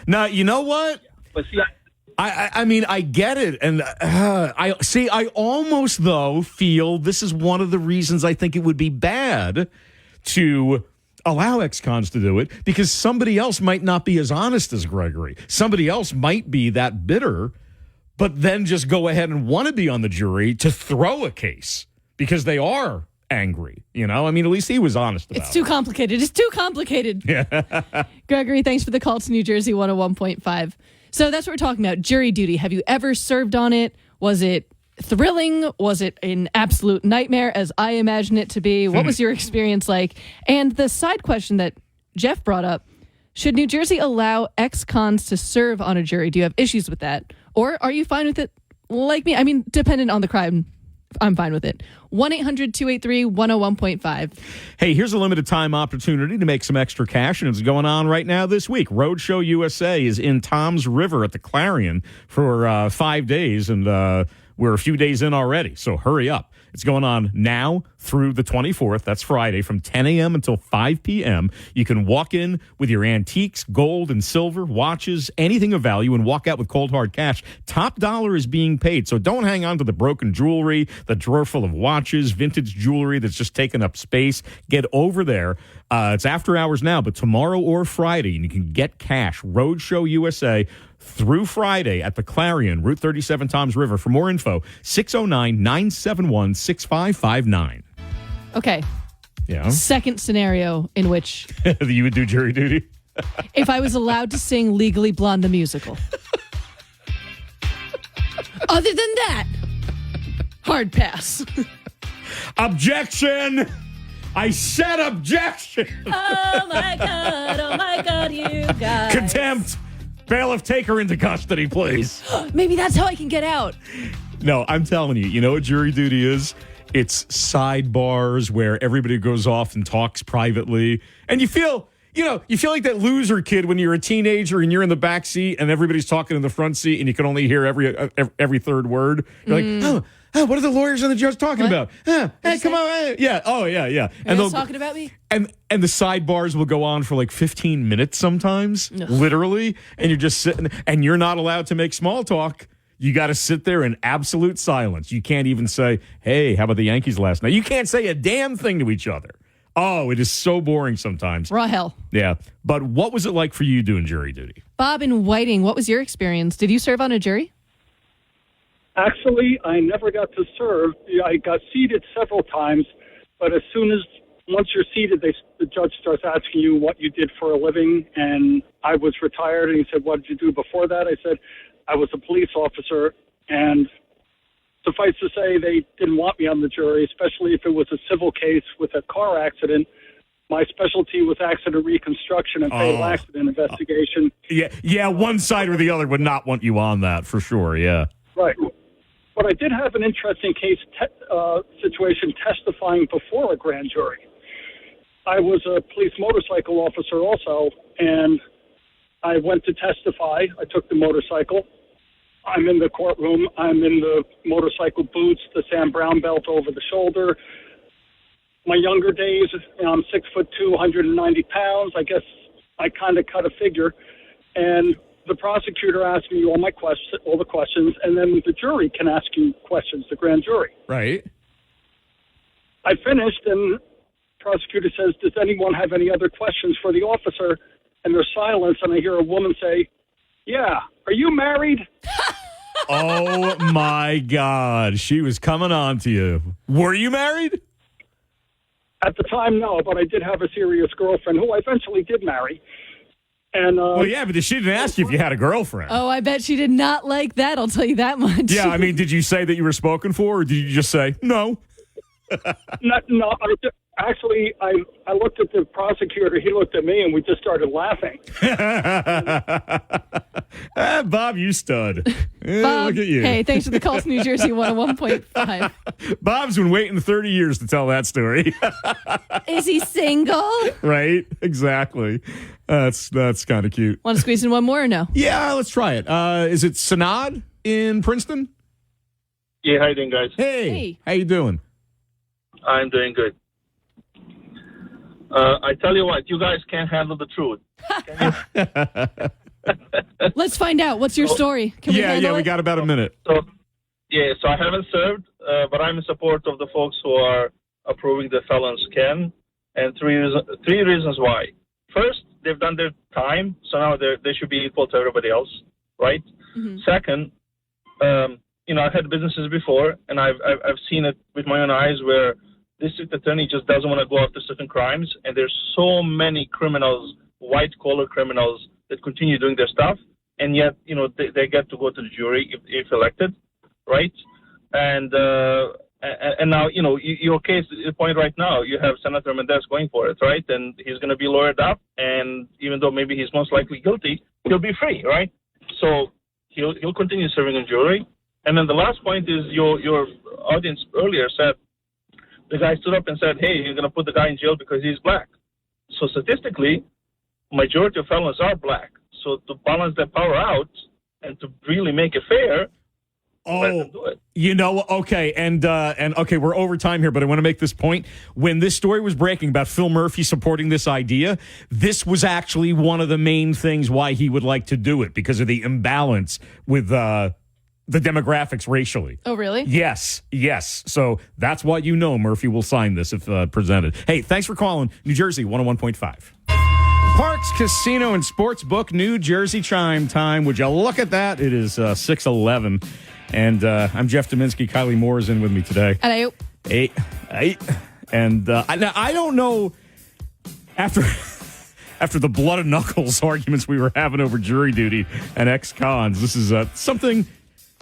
[SPEAKER 2] Now, you know what?
[SPEAKER 11] But see,
[SPEAKER 2] I mean, I get it. And I almost, though, feel this is one of the reasons I think it would be bad to allow ex-cons to do it, because somebody else might not be as honest as Gregory. Somebody else might be that bitter, but then just go ahead and want to be on the jury to throw a case because they are angry. You know, I mean, at least he was honest about it.
[SPEAKER 3] It's too complicated. It's too complicated.
[SPEAKER 2] Yeah.
[SPEAKER 3] Gregory, thanks for the call to New Jersey 101.5. So that's what we're talking about, jury duty. Have you ever served on it? Was it thrilling? Was it an absolute nightmare, as I imagine it to be? What was your experience like? And the side question that Jeff brought up, should New Jersey allow ex-cons to serve on a jury? Do you have issues with that? Or are you fine with it like me? I mean, dependent on the crime, I'm fine with it. 1-800-283-101.5.
[SPEAKER 2] Hey, here's a limited time opportunity to make some extra cash, and it's going on right now this week. Roadshow USA is in Tom's River at the Clarion for 5 days, and we're a few days in already, so hurry up. It's going on now through the 24th. That's Friday from 10 a.m. until 5 p.m. You can walk in with your antiques, gold and silver, watches, anything of value, and walk out with cold, hard cash. Top dollar is being paid, so don't hang on to the broken jewelry, the drawer full of watches, vintage jewelry that's just taking up space. Get over there. It's after hours now, but tomorrow or Friday, and you can get cash. Roadshow USA through Friday at the Clarion, Route 37, Toms River. For more info, 609-971-6559.
[SPEAKER 3] Okay.
[SPEAKER 2] Yeah.
[SPEAKER 3] Second scenario in which
[SPEAKER 2] You would do jury duty?
[SPEAKER 3] if I was allowed to sing Legally Blonde the musical. Other than that, hard pass.
[SPEAKER 2] Objection! I said objection!
[SPEAKER 3] Oh my God, you guys.
[SPEAKER 2] Contempt! Bailiff, take her into custody, please.
[SPEAKER 3] Maybe that's how I can get out.
[SPEAKER 2] No, I'm telling you, you know what jury duty is? It's sidebars where everybody goes off and talks privately. And you feel like that loser kid when you're a teenager and you're in the back seat and everybody's talking in the front seat and you can only hear every third word. You're like, what are the lawyers and the judge talking about? Hey, come on. Yeah. Oh, yeah, yeah.
[SPEAKER 3] And they're talking about me?
[SPEAKER 2] And the sidebars will go on for like 15 minutes sometimes, literally. And you're just sitting, and you're not allowed to make small talk. You got to sit there in absolute silence. You can't even say, hey, how about the Yankees last night? You can't say a damn thing to each other. Oh, it is so boring sometimes.
[SPEAKER 3] Raw hell.
[SPEAKER 2] Yeah. But what was it like for you doing jury duty?
[SPEAKER 3] Bob in Whiting, what was your experience? Did you serve on a jury?
[SPEAKER 8] Actually, I never got to serve. I got seated several times, but once you're seated, the judge starts asking you what you did for a living, and I was retired, and he said, what did you do before that? I said, I was a police officer, and suffice to say, they didn't want me on the jury, especially if it was a civil case with a car accident. My specialty was accident reconstruction and fatal accident investigation.
[SPEAKER 2] Yeah, one side or the other would not want you on that, for sure, yeah.
[SPEAKER 8] Right. But I did have an interesting case situation testifying before a grand jury. I was a police motorcycle officer also, and I went to testify. I took the motorcycle. I'm in the courtroom. I'm in the motorcycle boots, the Sam Brown belt over the shoulder. My younger days, I'm 6'2", 190 pounds. I guess I kind of cut a figure. And the prosecutor asked me all the questions, and then the jury can ask you questions, the grand jury.
[SPEAKER 2] Right.
[SPEAKER 8] I finished, and the prosecutor says, does anyone have any other questions for the officer? And there's silence, and I hear a woman say, yeah, are you married?
[SPEAKER 2] Oh, my God. She was coming on to you. Were you married?
[SPEAKER 8] At the time, no, but I did have a serious girlfriend who I eventually did marry. And,
[SPEAKER 2] well, yeah, but she didn't ask you if you had a girlfriend.
[SPEAKER 3] Oh, I bet she did not like that. I'll tell you that much.
[SPEAKER 2] Yeah, I mean, did you say that you were spoken for, or did you just say no?
[SPEAKER 8] No, actually, I looked at the prosecutor. He looked at me, and we just started laughing.
[SPEAKER 2] Bob, you stud.
[SPEAKER 3] Bob,
[SPEAKER 2] look at you.
[SPEAKER 3] Hey, thanks for the call to New Jersey 101.5.
[SPEAKER 2] Bob's been waiting 30 years to tell that story.
[SPEAKER 3] Is he single?
[SPEAKER 2] Right, exactly. That's kind of cute.
[SPEAKER 3] Want to squeeze in one more or no?
[SPEAKER 2] Yeah, let's try it. Is it Sanad in Princeton?
[SPEAKER 19] Yeah, how you doing, guys?
[SPEAKER 2] Hey. How you doing?
[SPEAKER 19] I'm doing good. I tell you what, you guys can't handle the truth.
[SPEAKER 3] Let's find out. What's your story? Can we handle it?
[SPEAKER 2] We got about a minute.
[SPEAKER 19] So I haven't served, but I'm in support of the folks who are approving the felons can, and three reasons why. First, they've done their time, so now they should be equal to everybody else, right? Mm-hmm. Second, I've had businesses before, and I've seen it with my own eyes where district attorney just doesn't want to go after certain crimes, and there's so many criminals, white-collar criminals, that continue doing their stuff, and yet, they get to go to the jury if elected, right? And now, your case, the point right now, you have Senator Mendez going for it, right? And he's going to be lawyered up, and even though maybe he's most likely guilty, he'll be free, right? So he'll continue serving in jury. And then the last point is your audience earlier said, the guy stood up and said, hey, you're going to put the guy in jail because he's black. So statistically, majority of felons are black. So to balance that power out and to really make it fair, let them do it.
[SPEAKER 2] Okay, and okay, we're over time here, but I want to make this point. When this story was breaking about Phil Murphy supporting this idea, this was actually one of the main things why he would like to do it, because of the imbalance with the demographics racially.
[SPEAKER 3] Oh, really?
[SPEAKER 2] Yes. So that's why Murphy will sign this if presented. Hey, thanks for calling. New Jersey 101.5. Parks Casino and Sportsbook, New Jersey chime time. Would you look at that? It is 6:11, and I'm Jeff Deminski. Kylie Moore is in with me today.
[SPEAKER 3] Hello.
[SPEAKER 2] Hey. And I don't know, after the blood and knuckles arguments we were having over jury duty and ex-cons, this is something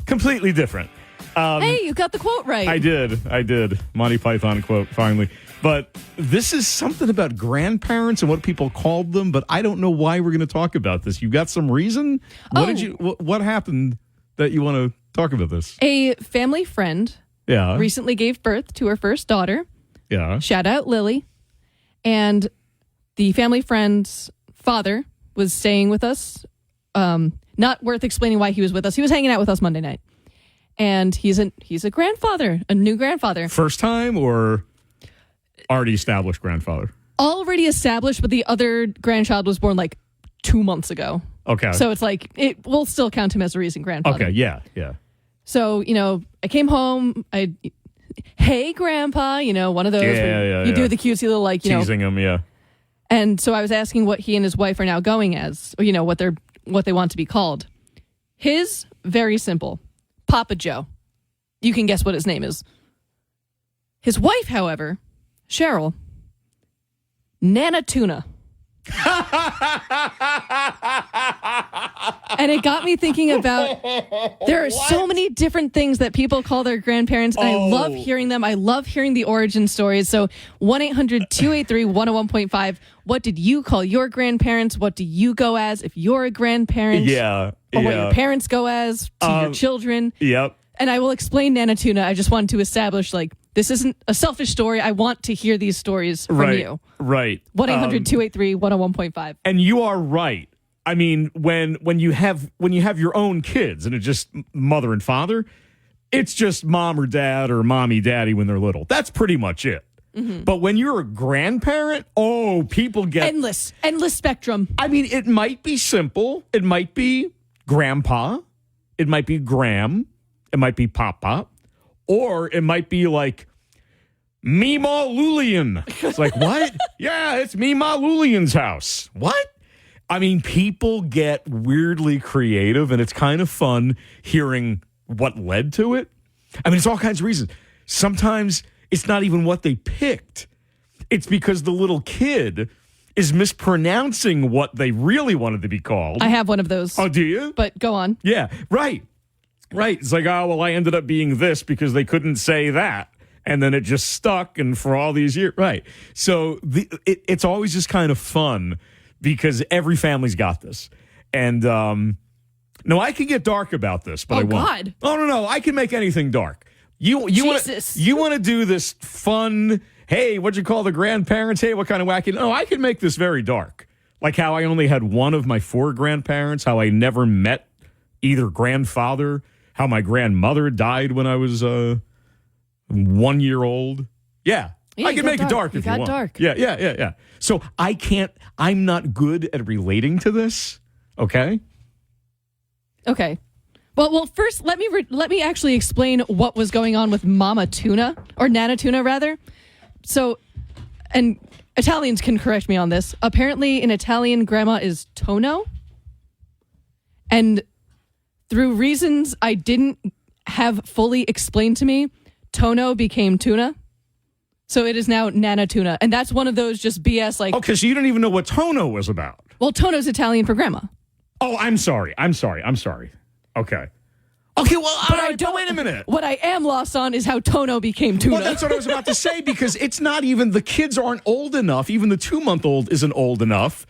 [SPEAKER 2] completely different.
[SPEAKER 3] Hey, you got the quote right.
[SPEAKER 2] I did. Monty Python quote, finally. But this is something about grandparents and what people called them, but I don't know why we're going to talk about this. You got some reason? What happened that you want to talk about this?
[SPEAKER 3] A family friend
[SPEAKER 2] Yeah.
[SPEAKER 3] recently gave birth to her first daughter.
[SPEAKER 2] Yeah.
[SPEAKER 3] Shout out Lily. And the family friend's father was staying with us. Not worth explaining why he was with us. He was hanging out with us Monday night. And he's a grandfather, a new grandfather.
[SPEAKER 2] First time or already established grandfather?
[SPEAKER 3] Already established, but the other grandchild was born like 2 months ago.
[SPEAKER 2] Okay.
[SPEAKER 3] So it's like, it will still count him as a recent grandfather.
[SPEAKER 2] Okay, yeah, yeah.
[SPEAKER 3] So, I came home, hey, grandpa, one of those where you do the cutesy little,
[SPEAKER 2] teasing him, yeah.
[SPEAKER 3] And so I was asking what he and his wife are now going as, or, what they want to be called. His, very simple, Papa Joe. You can guess what his name is. His wife, however, Cheryl, Nana Tuna. And it got me thinking about, there are so many different things that people call their grandparents, and I love hearing them. I love hearing the origin stories. So 1-800-283-101.5. What did you call your grandparents? What do you go as if you're a grandparent?
[SPEAKER 2] Yeah.
[SPEAKER 3] Or what your parents go as to your children.
[SPEAKER 2] Yep.
[SPEAKER 3] And I will explain Nana Tuna. I just wanted to establish, this isn't a selfish story. I want to hear these stories from you.
[SPEAKER 2] Right.
[SPEAKER 3] 1-800-283-101.5.
[SPEAKER 2] And you are right. I mean, when you have your own kids and it's just mother and father, it's just mom or dad or mommy, daddy when they're little. That's pretty much it. Mm-hmm. But when you're a grandparent, people get
[SPEAKER 3] endless spectrum.
[SPEAKER 2] I mean, it might be simple. It might be grandpa. It might be gram. It might be pop-pop. Or it might be like Meemaw Lulian. It's like, what? Yeah, it's Meemaw Lulian's house. What? I mean, people get weirdly creative, and it's kind of fun hearing what led to it. I mean, it's all kinds of reasons. Sometimes it's not even what they picked. It's because the little kid is mispronouncing what they really wanted to be called.
[SPEAKER 3] I have one of those.
[SPEAKER 2] Oh, do you?
[SPEAKER 3] But go on.
[SPEAKER 2] Yeah, right. Right. It's like, I ended up being this because they couldn't say that. And then it just stuck. And for all these years. Right. So it's always just kind of fun because every family's got this. And no, I can get dark about this, but I won't.
[SPEAKER 3] God.
[SPEAKER 2] Oh, no. I can make anything dark. You want to do this fun, hey, what'd you call the grandparents? Hey, what kind of wacky? No, I can make this very dark. Like how I only had one of my 4 grandparents, how I never met either grandfather, how my grandmother died when I was 1 year old. Yeah, I can make it dark if you want.
[SPEAKER 3] Dark.
[SPEAKER 2] Yeah. So I'm not good at relating to this. Okay.
[SPEAKER 3] Well, first let me actually explain what was going on with Mama Tuna, or Nana Tuna rather. So, and Italians can correct me on this. Apparently in Italian, grandma is Tono. And through reasons I didn't have fully explained to me, Tono became Tuna. So it is now Nana Tuna. And that's one of those just BS like...
[SPEAKER 2] Okay, so you don't even know what Tono was about.
[SPEAKER 3] Well, Tono's Italian for grandma.
[SPEAKER 2] Oh, I'm sorry. Okay. Well, wait a minute.
[SPEAKER 3] What I am lost on is how Tono became Tuna.
[SPEAKER 2] Well, that's what I was about to say, because it's not even... The kids aren't old enough. Even the 2-month-old isn't old enough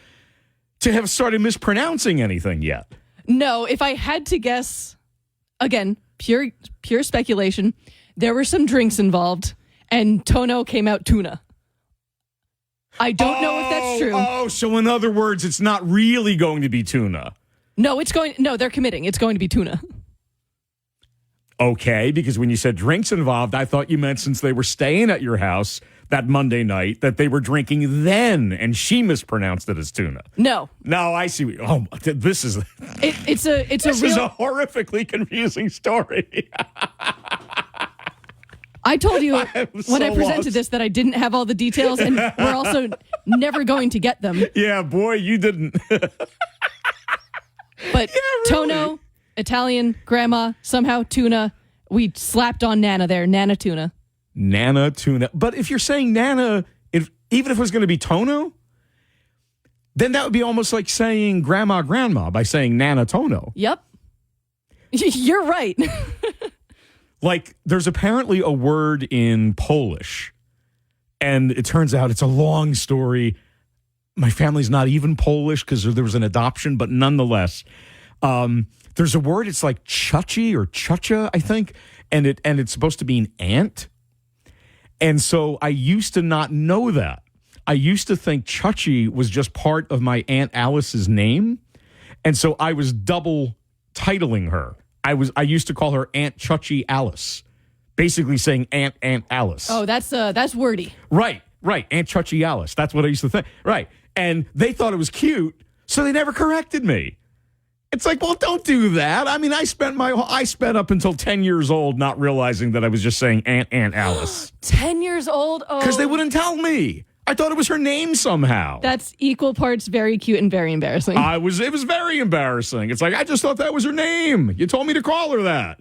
[SPEAKER 2] to have started mispronouncing anything yet.
[SPEAKER 3] No, if I had to guess, again, pure speculation, there were some drinks involved, and Tono came out Tuna. I don't know if that's true.
[SPEAKER 2] Oh, so in other words, it's not really going to be Tuna.
[SPEAKER 3] No, they're committing. It's going to be Tuna.
[SPEAKER 2] Okay, because when you said drinks involved, I thought you meant since they were staying at your house that Monday night that they were drinking then, and she mispronounced it as tuna.
[SPEAKER 3] No,
[SPEAKER 2] I see. Oh, this is
[SPEAKER 3] it's a
[SPEAKER 2] horrifically confusing story.
[SPEAKER 3] I told you when I presented this that I didn't have all the details, and we're also never going to get them.
[SPEAKER 2] Yeah, boy, you didn't.
[SPEAKER 3] But yeah, really. Tono, Italian, grandma, somehow Tuna. We slapped on Nana there, Nana Tuna.
[SPEAKER 2] Nana Tuna. But if you're saying Nana, even if it was going to be Tono, then that would be almost like saying grandma by saying Nana Tono.
[SPEAKER 3] Yep. You're right.
[SPEAKER 2] Like, there's apparently a word in Polish, and it turns out it's a long story. My family's not even Polish because there was an adoption, but nonetheless, there's a word, it's like chuchi or chucha, I think, and it's supposed to be an aunt. And so I used to not know that. I used to think Chuchi was just part of my Aunt Alice's name. And so I was double titling her. I used to call her Aunt Chuchi Alice, basically saying Aunt Alice.
[SPEAKER 3] Oh, that's wordy.
[SPEAKER 2] Right. Aunt Chuchi Alice. That's what I used to think. Right. And they thought it was cute, so they never corrected me. It's like, well, don't do that. I mean, I spent up until 10 years old not realizing that I was just saying Aunt Alice.
[SPEAKER 3] 10 years old? Oh.
[SPEAKER 2] Because they wouldn't tell me. I thought it was her name somehow.
[SPEAKER 3] That's equal parts very cute and very embarrassing.
[SPEAKER 2] It was very embarrassing. It's like, I just thought that was her name. You told me to call her that.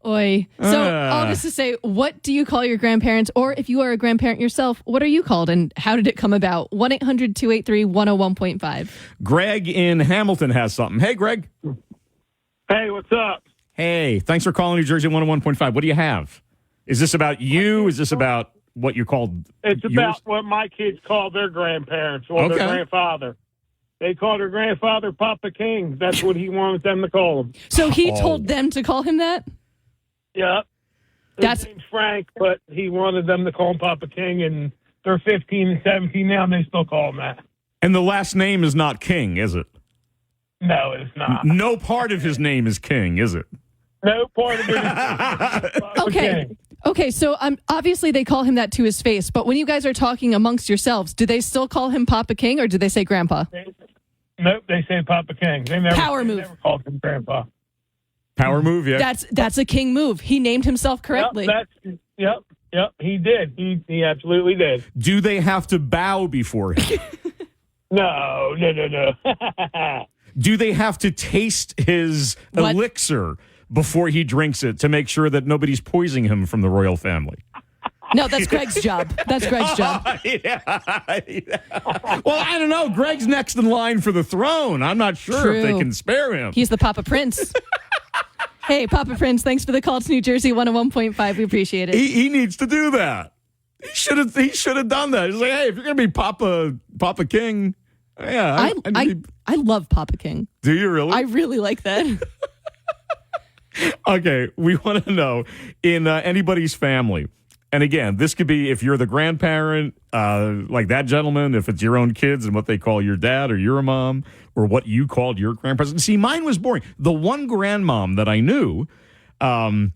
[SPEAKER 3] Oy. So all this to say, what do you call your grandparents? Or if you are a grandparent yourself, what are you called? And how did it come about? 1-800-283-101.5.
[SPEAKER 2] Greg in Hamilton has something. Hey, Greg.
[SPEAKER 12] Hey, what's up?
[SPEAKER 2] Hey, thanks for calling New Jersey 101.5. What do you have? Is this about you? Is this about what you called
[SPEAKER 12] It's
[SPEAKER 2] yours?
[SPEAKER 12] about what my kids call their grandparents or their grandfather. They call their grandfather Papa King. That's what he wanted them to call him.
[SPEAKER 3] So he told them to call him that?
[SPEAKER 12] Yeah. His name's Frank, but he wanted them to call him Papa King, and they're 15 and 17 now, and they still call him that.
[SPEAKER 2] And the last name is not King, is it?
[SPEAKER 12] No, it's not.
[SPEAKER 2] No part of his name is King, is it?
[SPEAKER 12] No part of it is Papa King.
[SPEAKER 3] Okay, so obviously they call him that to his face, but when you guys are talking amongst yourselves, do they still call him Papa King, or do they say Grandpa?
[SPEAKER 12] Nope, they say Papa King. They never never called him Grandpa.
[SPEAKER 2] Power move, yeah.
[SPEAKER 3] That's a King move. He named himself correctly.
[SPEAKER 12] Yep, he did. He absolutely did.
[SPEAKER 2] Do they have to bow before him?
[SPEAKER 12] No.
[SPEAKER 2] Do they have to taste his elixir before he drinks it to make sure that nobody's poisoning him from the royal family?
[SPEAKER 3] No, that's Greg's job. That's Greg's job.
[SPEAKER 2] Yeah. Well, I don't know. Greg's next in line for the throne. I'm not sure if they can spare him.
[SPEAKER 3] He's the Papa Prince. Hey, Papa Prince, thanks for the call to New Jersey 101.5. We appreciate it.
[SPEAKER 2] He needs to do that. He should have done that. He's like, hey, if you're gonna be Papa King, yeah.
[SPEAKER 3] I love Papa King.
[SPEAKER 2] Do you really?
[SPEAKER 3] I really like that.
[SPEAKER 2] Okay, we want to know in anybody's family. And again, this could be if you're the grandparent, like that gentleman, if it's your own kids and what they call your dad or your mom, or what you called your grandparents. See, mine was boring. The one grandmom that I knew, I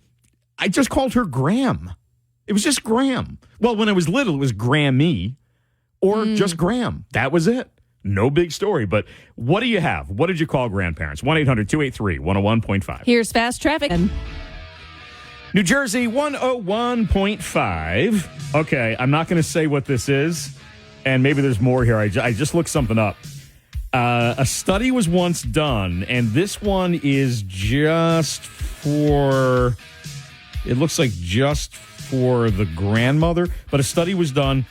[SPEAKER 2] just called her Gram. It was just Gram. Well, when I was little, it was Grammy or just Gram. That was it. No big story. But what do you have? What did you call grandparents? 1-800-283-101.5.
[SPEAKER 3] Here's Fast Traffic.
[SPEAKER 2] New Jersey 101.5. Okay, I'm not going to say what this is, and maybe there's more here. I just looked something up. A study was once done, and this one is just for, it looks like just for the grandmother, but a study was done,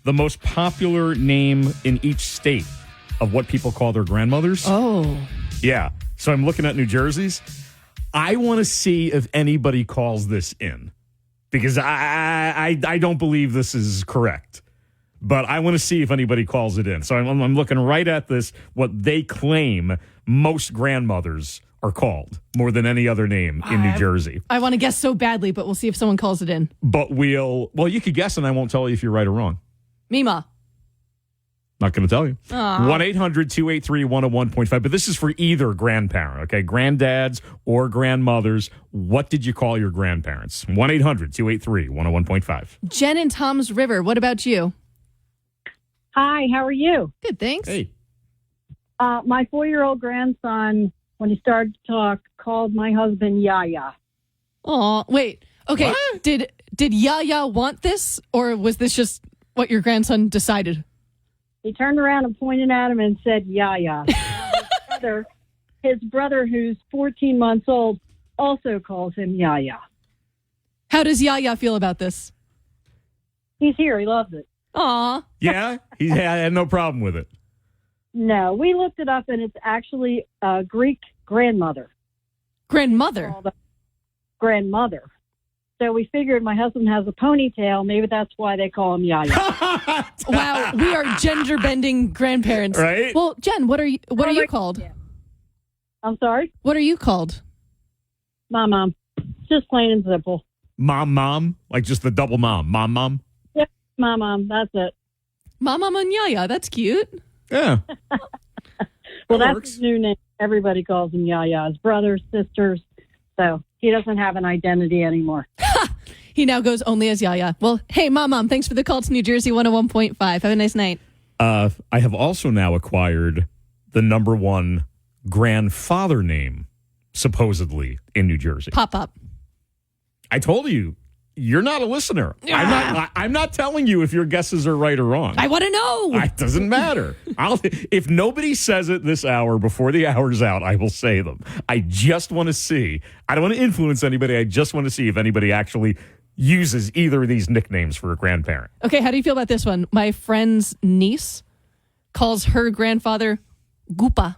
[SPEAKER 2] the most popular name in each state of what people call their grandmothers.
[SPEAKER 3] Oh.
[SPEAKER 2] Yeah, so I'm looking at New Jersey's. I want to see if anybody calls this in, because I don't believe this is correct, but I want to see if anybody calls it in. So I'm looking right at this, what they claim most grandmothers are called more than any other name in New Jersey.
[SPEAKER 3] I want to guess so badly, but we'll see if someone calls it in.
[SPEAKER 2] But you could guess and I won't tell you if you're right or wrong.
[SPEAKER 3] Mima.
[SPEAKER 2] Not going to tell you.
[SPEAKER 3] Aw.
[SPEAKER 2] 1-800-283-101.5. But this is for either grandparent, okay? Granddads or grandmothers. What did you call your grandparents? 1-800-283-101.5.
[SPEAKER 3] Jen in Tom's River. What about you?
[SPEAKER 13] Hi, how are you?
[SPEAKER 3] Good, thanks.
[SPEAKER 2] Hey.
[SPEAKER 13] My 4-year-old grandson, when he started to talk, called my husband Yaya.
[SPEAKER 3] Oh, wait. Okay, what? Did Yaya want this, or was this just what your grandson decided?
[SPEAKER 13] He turned around and pointed at him and said, Yaya. His brother, who's 14 months old, also calls him Yaya.
[SPEAKER 3] How does Yaya feel about this?
[SPEAKER 13] He's here. He loves it.
[SPEAKER 3] Aw.
[SPEAKER 2] Yeah? He had no problem with it.
[SPEAKER 13] No, we looked it up, and it's actually a Greek grandmother.
[SPEAKER 3] Grandmother?
[SPEAKER 13] Grandmother. So we figured my husband has a ponytail. Maybe that's why they call him Yaya.
[SPEAKER 3] Wow, we are gender-bending grandparents.
[SPEAKER 13] Right?
[SPEAKER 3] Well, Jen, what are you called?
[SPEAKER 13] I'm sorry?
[SPEAKER 3] What are you called?
[SPEAKER 13] My mom. just plain and simple.
[SPEAKER 2] Mom, like just the double mom.
[SPEAKER 13] Yep, mom. That's it.
[SPEAKER 3] Mama and Yaya. That's cute.
[SPEAKER 2] Yeah.
[SPEAKER 13] Well, that's his new name. Everybody calls him Yaya. His brothers, sisters. So he doesn't have an identity anymore.
[SPEAKER 3] He now goes only as Yaya. Well, hey, Mom, thanks for the call to New Jersey 101.5. Have a nice night.
[SPEAKER 2] I have also now acquired the number one grandfather name, supposedly, in New Jersey.
[SPEAKER 3] Pop up.
[SPEAKER 2] I told you, you're not a listener. I'm not telling you if your guesses are right or wrong.
[SPEAKER 3] I want to know.
[SPEAKER 2] It doesn't matter. If nobody says it this hour before the hour's out, I will say them. I just want to see. I don't want to influence anybody. I just want to see if anybody actually uses either of these nicknames for a grandparent.
[SPEAKER 3] Okay, how do you feel about this one? My friend's niece calls her grandfather Goopa,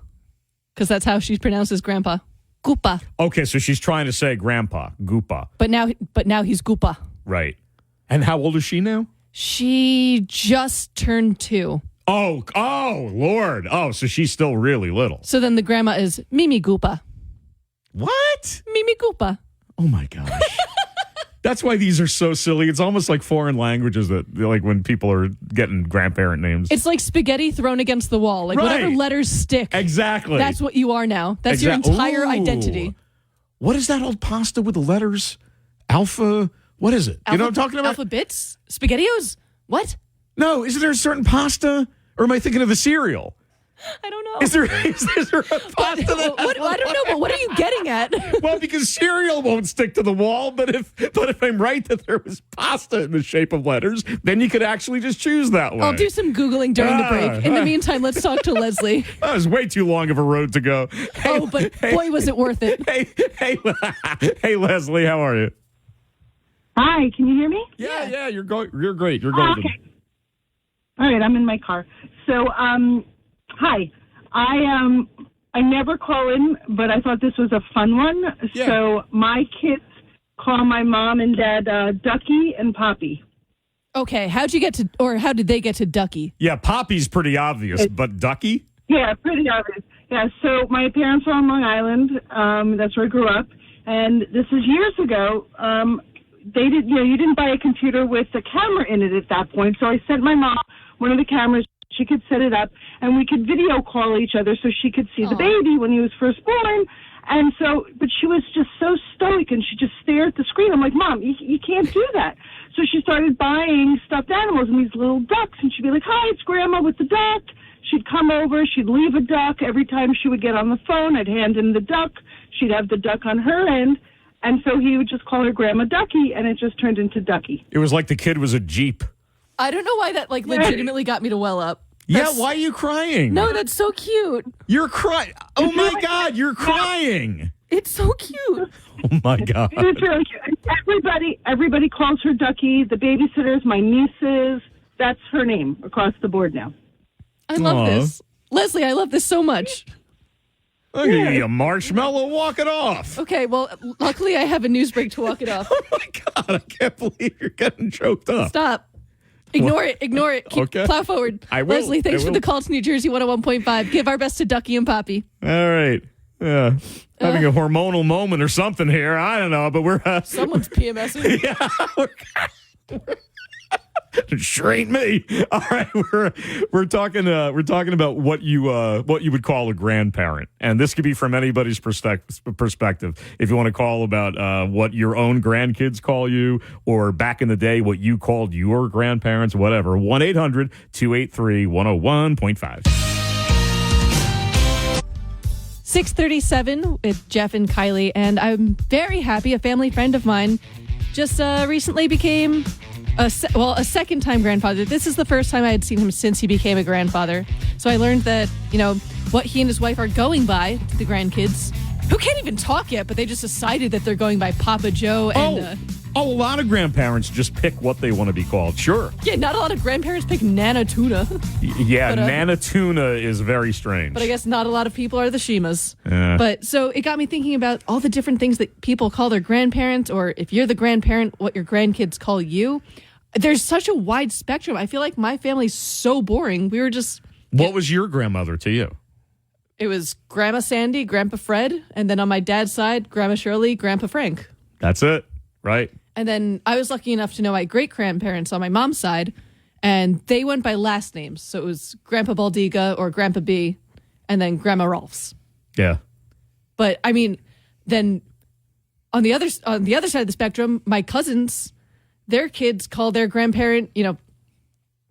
[SPEAKER 3] because that's how she pronounces grandpa. Goopa.
[SPEAKER 2] Okay, so she's trying to say grandpa, Goopa.
[SPEAKER 3] But now he's Goopa.
[SPEAKER 2] Right. And how old is she now?
[SPEAKER 3] She just turned 2.
[SPEAKER 2] Oh, Lord. Oh, so she's still really little.
[SPEAKER 3] So then the grandma is Mimi Goopa.
[SPEAKER 2] What?
[SPEAKER 3] Mimi Goopa.
[SPEAKER 2] Oh, my gosh. That's why these are so silly. It's almost like foreign languages that, like, when people are getting grandparent names.
[SPEAKER 3] It's like spaghetti thrown against the wall. Like, whatever letters stick.
[SPEAKER 2] Exactly.
[SPEAKER 3] That's what you are now. That's your entire identity.
[SPEAKER 2] What is that old pasta with the letters? Alpha? What is it? You know what I'm talking about?
[SPEAKER 3] Alpha bits? SpaghettiOs? What?
[SPEAKER 2] No, isn't there a certain pasta? Or am I thinking of the cereal?
[SPEAKER 3] I don't know.
[SPEAKER 2] Is there a pasta that
[SPEAKER 3] I don't know, but what are you getting at?
[SPEAKER 2] Well, because cereal won't stick to the wall, but if I'm right that there was pasta in the shape of letters, then you could actually just choose that way.
[SPEAKER 3] I'll do some Googling during the break. In the meantime, let's talk to Leslie.
[SPEAKER 2] That was way too long of a road to go.
[SPEAKER 3] But boy, was it worth it.
[SPEAKER 2] Hey, Leslie, how are you?
[SPEAKER 14] Hi, can you hear me?
[SPEAKER 2] Yeah, you're great. You're golden.
[SPEAKER 14] Okay. All right, I'm in my car. So, hi. I never call in, but I thought this was a fun one.
[SPEAKER 2] Yeah.
[SPEAKER 14] So my kids call my mom and dad Ducky and Poppy.
[SPEAKER 3] Okay, how did they get to Ducky?
[SPEAKER 2] Yeah, Poppy's pretty obvious, but Ducky?
[SPEAKER 14] Yeah, pretty obvious. Yeah, so my parents are on Long Island. That's where I grew up. And this is years ago. You didn't buy a computer with a camera in it at that point. So I sent my mom one of the cameras. She could set it up, and we could video call each other so she could see the baby when he was first born. And so, but she was just so stoic, and she just stared at the screen. I'm like, Mom, you can't do that. So she started buying stuffed animals and these little ducks, and she'd be like, hi, it's Grandma with the duck. She'd come over, she'd leave a duck. Every time she would get on the phone, I'd hand him the duck. She'd have the duck on her end. And so he would just call her Grandma Ducky, and it just turned into Ducky.
[SPEAKER 2] It was like the kid was a Jeep.
[SPEAKER 3] I don't know why that legitimately got me to well up.
[SPEAKER 2] Why are you crying?
[SPEAKER 3] No, that's so cute.
[SPEAKER 2] You're crying. Oh, my God, you're crying.
[SPEAKER 3] It's so cute.
[SPEAKER 2] Oh, my God.
[SPEAKER 14] It's really cute. Everybody calls her Ducky. The babysitters, my nieces, that's her name across the board now.
[SPEAKER 3] I love this. Leslie, I love this so much.
[SPEAKER 2] I'll give you a marshmallow. Walk it off.
[SPEAKER 3] Okay, well, luckily I have a news break to walk it off.
[SPEAKER 2] Oh, my God. I can't believe you're getting choked up.
[SPEAKER 3] Stop. Ignore it. Plow forward.
[SPEAKER 2] I will.
[SPEAKER 3] Leslie, thanks for the call to New Jersey 101.5. Give our best to Ducky and Poppy.
[SPEAKER 2] All right. Yeah. Having a hormonal moment or something here. I don't know, but we're...
[SPEAKER 3] Someone's PMSing.
[SPEAKER 2] Yeah. Sure ain't me. All right, we're talking about what you would call a grandparent, and this could be from anybody's perspective. If you want to call about what your own grandkids call you, or back in the day what you called your grandparents, whatever. 1-800-283-101.5.
[SPEAKER 3] 6:37 with Jeff and Kylie, and I'm very happy. A family friend of mine just recently became a second-time grandfather. This is the first time I had seen him since he became a grandfather. So I learned that, what he and his wife are going by to the grandkids, who can't even talk yet, but they just decided that they're going by Papa Joe. And
[SPEAKER 2] a lot of grandparents just pick what they want to be called. Sure.
[SPEAKER 3] Yeah, not a lot of grandparents pick Nana Tuna.
[SPEAKER 2] Yeah, but, Nana Tuna is very strange.
[SPEAKER 3] But I guess not a lot of people are the Shimas.
[SPEAKER 2] Yeah.
[SPEAKER 3] But so it got me thinking about all the different things that people call their grandparents, or if you're the grandparent, what your grandkids call you. There's such a wide spectrum. I feel like my family's so boring. We were just...
[SPEAKER 2] What was your grandmother to you?
[SPEAKER 3] It was Grandma Sandy, Grandpa Fred, and then on my dad's side, Grandma Shirley, Grandpa Frank.
[SPEAKER 2] That's it, right?
[SPEAKER 3] And then I was lucky enough to know my great-grandparents on my mom's side, and they went by last names. So it was Grandpa Baldiga or Grandpa B, and then Grandma Rolfs.
[SPEAKER 2] Yeah.
[SPEAKER 3] But, I mean, then on the other side of the spectrum, my cousins, their kids call their grandparent,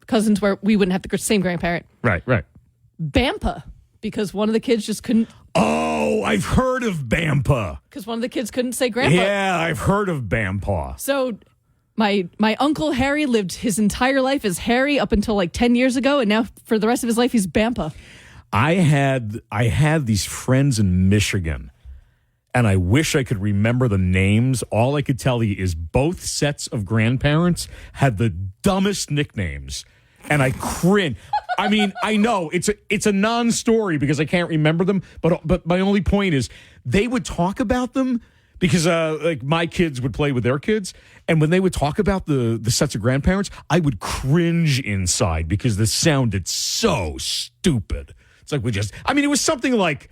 [SPEAKER 3] cousins where we wouldn't have the same grandparent.
[SPEAKER 2] Right.
[SPEAKER 3] Bampa, because one of the kids just couldn't.
[SPEAKER 2] Oh, I've heard of Bampa.
[SPEAKER 3] Because one of the kids couldn't say grandpa.
[SPEAKER 2] Yeah, I've heard of Bampa.
[SPEAKER 3] So my uncle Harry lived his entire life as Harry up until like 10 years ago, and now for the rest of his life he's Bampa.
[SPEAKER 2] I had these friends in Michigan, and I wish I could remember the names. All I could tell you is both sets of grandparents had the dumbest nicknames, and I cringe. I mean, I know it's a non-story because I can't remember them, but my only point is they would talk about them because like my kids would play with their kids, and when they would talk about the sets of grandparents, I would cringe inside because this sounded so stupid. It's like it was something like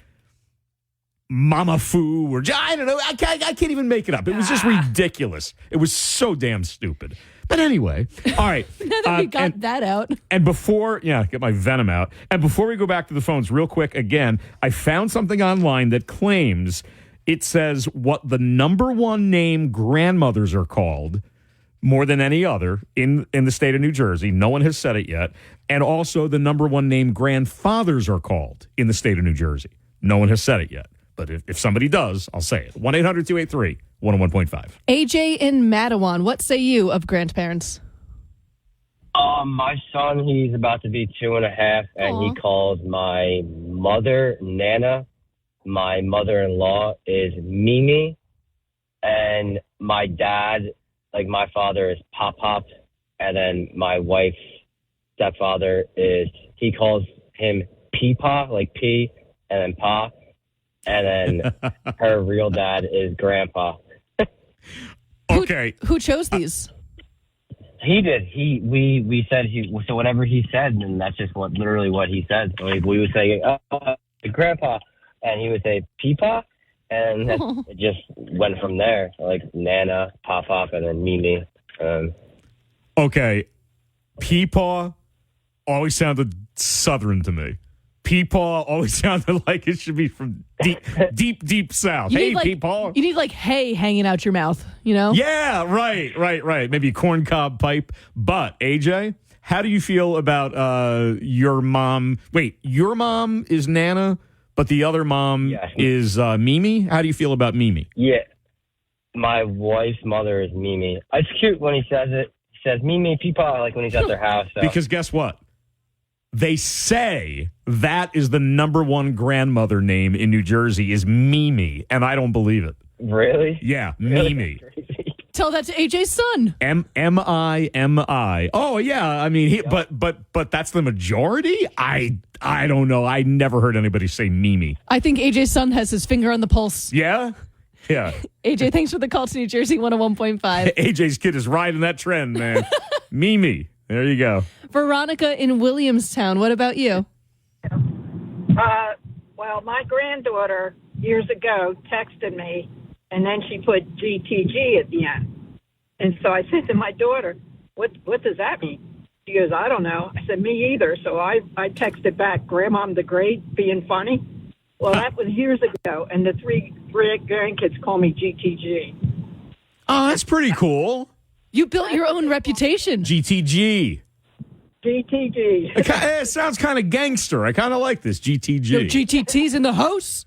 [SPEAKER 2] Mama Foo or I don't know. I can't even make it up. It was just ridiculous. It was so damn stupid. But anyway, all right.
[SPEAKER 3] Now that we got that out.
[SPEAKER 2] And get my venom out. And before we go back to the phones real quick, again, I found something online that claims it says what the number one name grandmothers are called more than any other in the state of New Jersey. No one has said it yet. And also the number one name grandfathers are called in the state of New Jersey. No one has said it yet. But if somebody does, I'll say it. 1-800-283-101.5.
[SPEAKER 3] AJ in Matawan, what say you of grandparents?
[SPEAKER 15] My son, he's about to be 2.5, and he calls my mother Nana. My mother-in-law is Mimi, and my dad, like my father, is Pop, and then my wife's stepfather he calls him Peepa, like P, and then Pa. And then her real dad is Grandpa.
[SPEAKER 2] Okay.
[SPEAKER 3] Who chose these?
[SPEAKER 15] He did. We said so whatever he said, and that's just literally what he said. Like, we would say, Grandpa, and he would say Peepa, and it just went from there. Like Nana, Pop, and then Mimi.
[SPEAKER 2] Okay. Peepaw always sounded Southern to me. Peepaw always sounded like it should be from deep south. Hey, Peepaw.
[SPEAKER 3] You need like hay hanging out your mouth, you know?
[SPEAKER 2] Yeah, right. Maybe a corncob pipe. But, AJ, how do you feel about your mom? Wait, your mom is Nana, but the other mom is Mimi? How do you feel about Mimi?
[SPEAKER 15] Yeah. My wife's mother is Mimi. It's cute when he says it. He says Mimi, Peepaw, like when he's at their house. So.
[SPEAKER 2] Because guess what? They say that is the number one grandmother name in New Jersey is Mimi, and I don't believe it.
[SPEAKER 15] Really?
[SPEAKER 2] Yeah,
[SPEAKER 15] really?
[SPEAKER 2] Mimi.
[SPEAKER 3] Tell that to AJ's son.
[SPEAKER 2] M-I-M-I. Oh, yeah. I mean, but that's the majority? I don't know. I never heard anybody say Mimi.
[SPEAKER 3] I think AJ's son has his finger on the pulse.
[SPEAKER 2] Yeah? Yeah.
[SPEAKER 3] AJ, thanks for the call to New Jersey 101.5.
[SPEAKER 2] AJ's kid is riding that trend, man. Mimi. There you go.
[SPEAKER 3] Veronica in Williamstown, what about you?
[SPEAKER 16] Well, my granddaughter years ago texted me, and then she put GTG at the end. And so I said to my daughter, what does that mean? She goes, I don't know. I said, me either. So I texted back, Grandma the Great, being funny. Well, that was years ago, and the three grandkids call me GTG.
[SPEAKER 2] Oh, that's pretty cool.
[SPEAKER 3] You built your own reputation.
[SPEAKER 2] GTG.
[SPEAKER 16] GTG.
[SPEAKER 2] It sounds kind of gangster. I kind of like this, GTG.
[SPEAKER 3] Yo, GTT's in the house.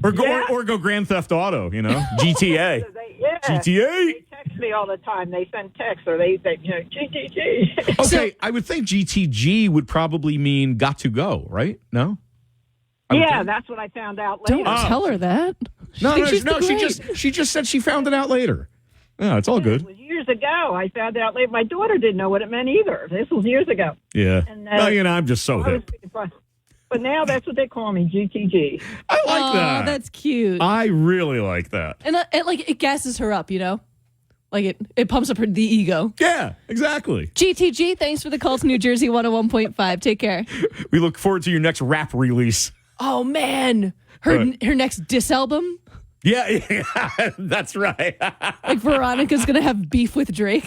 [SPEAKER 2] Or go Grand Theft Auto, GTA. GTA.
[SPEAKER 16] They text me all the time. They send texts or they GTG.
[SPEAKER 2] Okay, I would think GTG would probably mean got to go, right? No?
[SPEAKER 16] Yeah, that's what I found out later.
[SPEAKER 3] Don't tell her that.
[SPEAKER 2] No, she just said she found it out later. Yeah, it's all good.
[SPEAKER 16] It was years ago. I found out later. My daughter didn't know what it meant either. This was years ago.
[SPEAKER 2] Yeah. And, I'm just so hip.
[SPEAKER 16] But now that's what they call me, GTG.
[SPEAKER 2] I like that.
[SPEAKER 3] That's cute.
[SPEAKER 2] I really like that.
[SPEAKER 3] And it gasses her up, Like it pumps up the ego.
[SPEAKER 2] Yeah, exactly.
[SPEAKER 3] GTG, thanks for the call to New Jersey 101.5. Take care.
[SPEAKER 2] We look forward to your next rap release.
[SPEAKER 3] Oh, man. Her next diss album?
[SPEAKER 2] Yeah, that's right.
[SPEAKER 3] Like Veronica's going to have beef with Drake.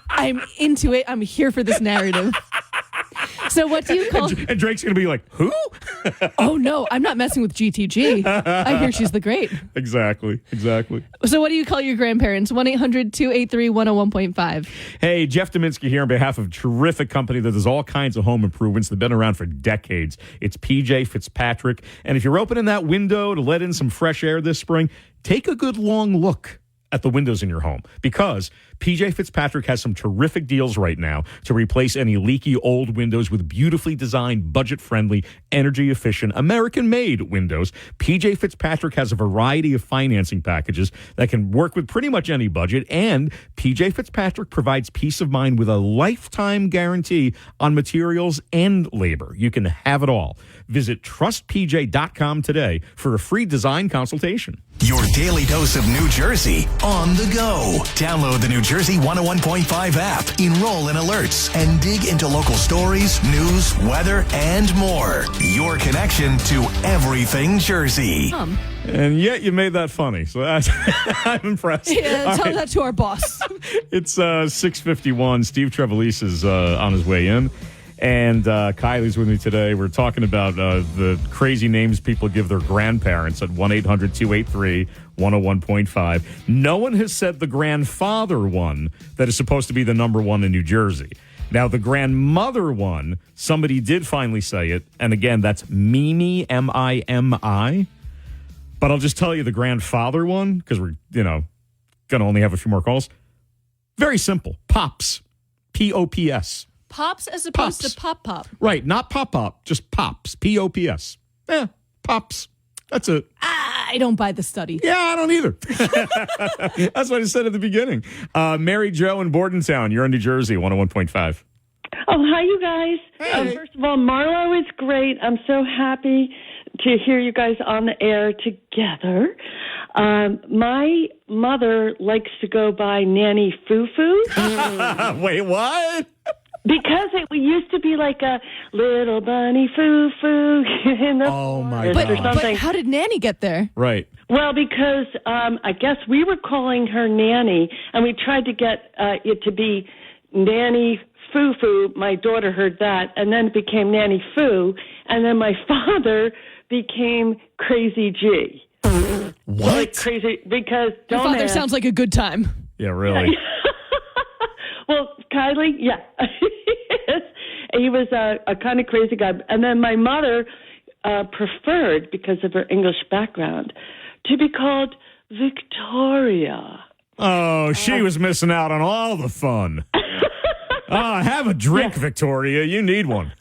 [SPEAKER 3] I'm into it. I'm here for this narrative. So what do you call...
[SPEAKER 2] And Drake's going to be like, who?
[SPEAKER 3] Oh, no, I'm not messing with GTG. I hear she's the great.
[SPEAKER 2] Exactly.
[SPEAKER 3] So what do you call your grandparents? 1-800-283-101.5.
[SPEAKER 2] Hey, Jeff Deminski here on behalf of a terrific company that does all kinds of home improvements. They've been around for decades. It's PJ Fitzpatrick. And if you're opening that window to let in some fresh air this spring, take a good long look at the windows in your home, because PJ Fitzpatrick has some terrific deals right now to replace any leaky old windows with beautifully designed, budget-friendly, energy-efficient, American-made windows. PJ Fitzpatrick has a variety of financing packages that can work with pretty much any budget, and PJ Fitzpatrick provides peace of mind with a lifetime guarantee on materials and labor. You can have it all. Visit trustpj.com today for a free design consultation.
[SPEAKER 17] Your daily dose of New Jersey on the go. Download the New Jersey 101.5 app, enroll in alerts, and dig into local stories, news, weather, and more. Your connection to everything Jersey.
[SPEAKER 2] And yet you made that funny, so I'm impressed.
[SPEAKER 3] Yeah, tell that to our boss.
[SPEAKER 2] It's 6:51. Steve Trevelise is on his way in. And Kylie's with me today. We're talking about the crazy names people give their grandparents at 1-800-283-101.5. No one has said the grandfather one that is supposed to be the number one in New Jersey. Now, the grandmother one, somebody did finally say it. And again, that's Mimi, M-I-M-I. But I'll just tell you the grandfather one, because we're, going to only have a few more calls. Very simple. Pops. P-O-P-S.
[SPEAKER 3] Pops as opposed to pop-pop.
[SPEAKER 2] Right, not pop-pop, just pops, P-O-P-S. Yeah, pops. That's it.
[SPEAKER 3] I don't buy the study.
[SPEAKER 2] Yeah, I don't either. That's what I said at the beginning. Mary Jo in Bordentown, you're in New Jersey, 101.5.
[SPEAKER 18] Oh, hi, you guys.
[SPEAKER 2] Hey.
[SPEAKER 18] First of all, Marlo is great. I'm so happy to hear you guys on the air together. My mother likes to go by Nanny Foo-Foo.
[SPEAKER 2] Wait, what?
[SPEAKER 18] Because it used to be like a little bunny foo-foo in the forest or something.
[SPEAKER 3] But how did Nanny get there?
[SPEAKER 2] Right.
[SPEAKER 18] Well, because I guess we were calling her Nanny, and we tried to get it to be Nanny Foo-Foo. My daughter heard that, and then it became Nanny Foo, and then my father became Crazy G.
[SPEAKER 2] What?
[SPEAKER 18] Like crazy, because
[SPEAKER 3] Your father sounds like a good time.
[SPEAKER 2] Yeah, really.
[SPEAKER 18] Well, Kylie, yeah. He was a kind of crazy guy. And then my mother preferred, because of her English background, to be called Victoria.
[SPEAKER 2] Oh, she was missing out on all the fun. Have a drink, Victoria. You need one.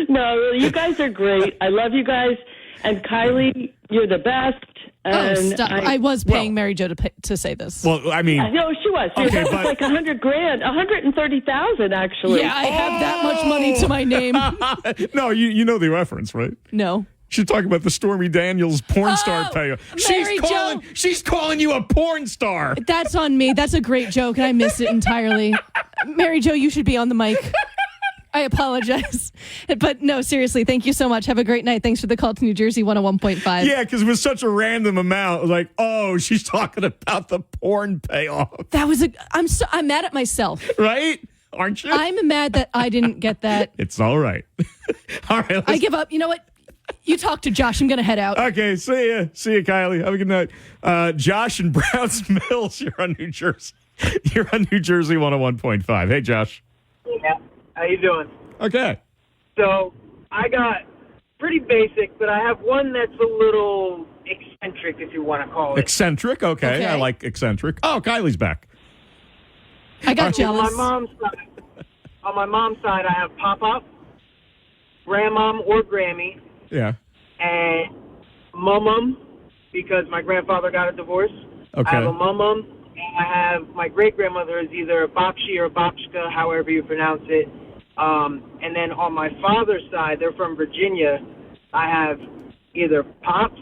[SPEAKER 18] No, you guys are great. I love you guys. And Kylie, you're the best. And
[SPEAKER 3] stop. I was paying Mary Jo to say this.
[SPEAKER 2] Well, I mean...
[SPEAKER 18] No, she was.
[SPEAKER 2] Okay,
[SPEAKER 18] that was like $100,000, $130,000 actually.
[SPEAKER 3] Yeah, I have that much money to my name.
[SPEAKER 2] No, you know the reference, right?
[SPEAKER 3] No.
[SPEAKER 2] She's talking about the Stormy Daniels porn star payoff.
[SPEAKER 3] Mary Jo.
[SPEAKER 2] She's calling you a porn star.
[SPEAKER 3] That's on me. That's a great joke, and I missed it entirely. Mary Jo, you should be on the mic. I apologize. But no, seriously, thank you so much. Have a great night. Thanks for the call to New Jersey 101.5.
[SPEAKER 2] Yeah, because it was such a random amount. Like, oh, she's talking about the porn payoff.
[SPEAKER 3] That was I'm mad at myself.
[SPEAKER 2] Right? Aren't you?
[SPEAKER 3] I'm mad that I didn't get that.
[SPEAKER 2] It's all right. All right.
[SPEAKER 3] I give up. You know what? You talk to Josh. I'm going to head out.
[SPEAKER 2] Okay, see ya. See ya, Kylie. Have a good night. Josh in Browns Mills, you're on New Jersey. You're on New Jersey 101.5. Hey, Josh.
[SPEAKER 20] Yeah. How you doing?
[SPEAKER 2] Okay.
[SPEAKER 20] So I got pretty basic, but I have one that's a little eccentric, if you want to call it.
[SPEAKER 2] Eccentric? Okay. I like eccentric. Oh, Kylie's back.
[SPEAKER 3] I got jealous.
[SPEAKER 20] On my mom's side, I have Pop-Up, Grandmom or Grammy,
[SPEAKER 2] Yeah.
[SPEAKER 20] and Mum, because my grandfather got a divorce.
[SPEAKER 2] Okay.
[SPEAKER 20] I have a Mum, and I have my great-grandmother is either Bopshi or Bopshka, however you pronounce it. And then on my father's side, they're from Virginia, I have either Pops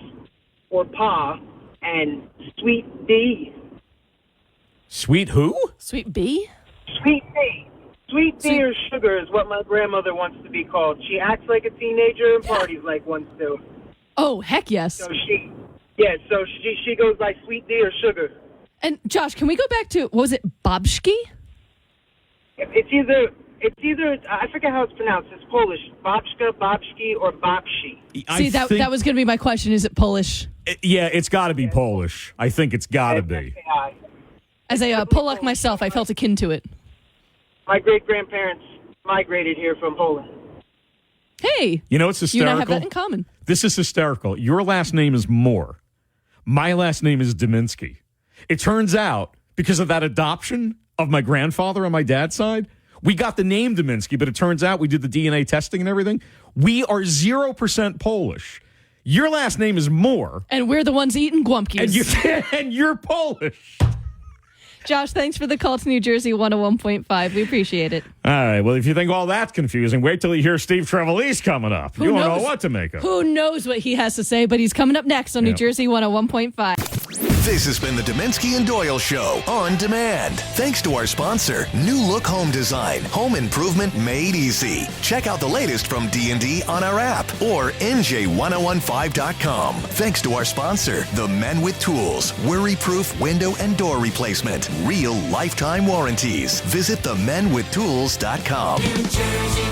[SPEAKER 20] or Pa and Sweet D.
[SPEAKER 2] Sweet who?
[SPEAKER 3] Sweet B?
[SPEAKER 20] Sweet D. Sweet D or Sugar is what my grandmother wants to be called. She acts like a teenager and parties like one too.
[SPEAKER 3] Oh, heck yes.
[SPEAKER 20] So she goes by Sweet D or Sugar.
[SPEAKER 3] And Josh, can we go back to, what was it, Babshki?
[SPEAKER 20] It's either I forget how it's pronounced. It's Polish. Babshka, Babshki, or Babshi.
[SPEAKER 3] See, that was going to be my question. Is it Polish?
[SPEAKER 2] Yeah, it's got to be Polish. I think it's got to be.
[SPEAKER 3] As a Polak myself, I felt akin to it.
[SPEAKER 20] My great-grandparents migrated here from Poland.
[SPEAKER 3] Hey.
[SPEAKER 2] You know what's hysterical?
[SPEAKER 3] You and I have that in common.
[SPEAKER 2] This is hysterical. Your last name is Moore. My last name is Deminski. It turns out, because of that adoption of my grandfather on my dad's side, we got the name Deminski, but it turns out we did the DNA testing and everything. We are 0% Polish. Your last name is Moore.
[SPEAKER 3] And we're the ones eating Gwumpkies.
[SPEAKER 2] And you're Polish.
[SPEAKER 3] Josh, thanks for the call to New Jersey 101.5. We appreciate it.
[SPEAKER 2] All right. Well, if you think all that's confusing, wait till you hear Steve Trevelise coming up. You won't know what to make of.
[SPEAKER 3] Who knows what he has to say, but he's coming up next on New Jersey 101.5.
[SPEAKER 17] This has been the Deminski and Doyle Show on demand. Thanks to our sponsor, New Look Home Design, home improvement made easy. Check out the latest from D&D on our app or NJ1015.com. Thanks to our sponsor, The Men with Tools, worry-proof window and door replacement, real lifetime warranties. Visit themenwithtools.com.
[SPEAKER 1] New Jersey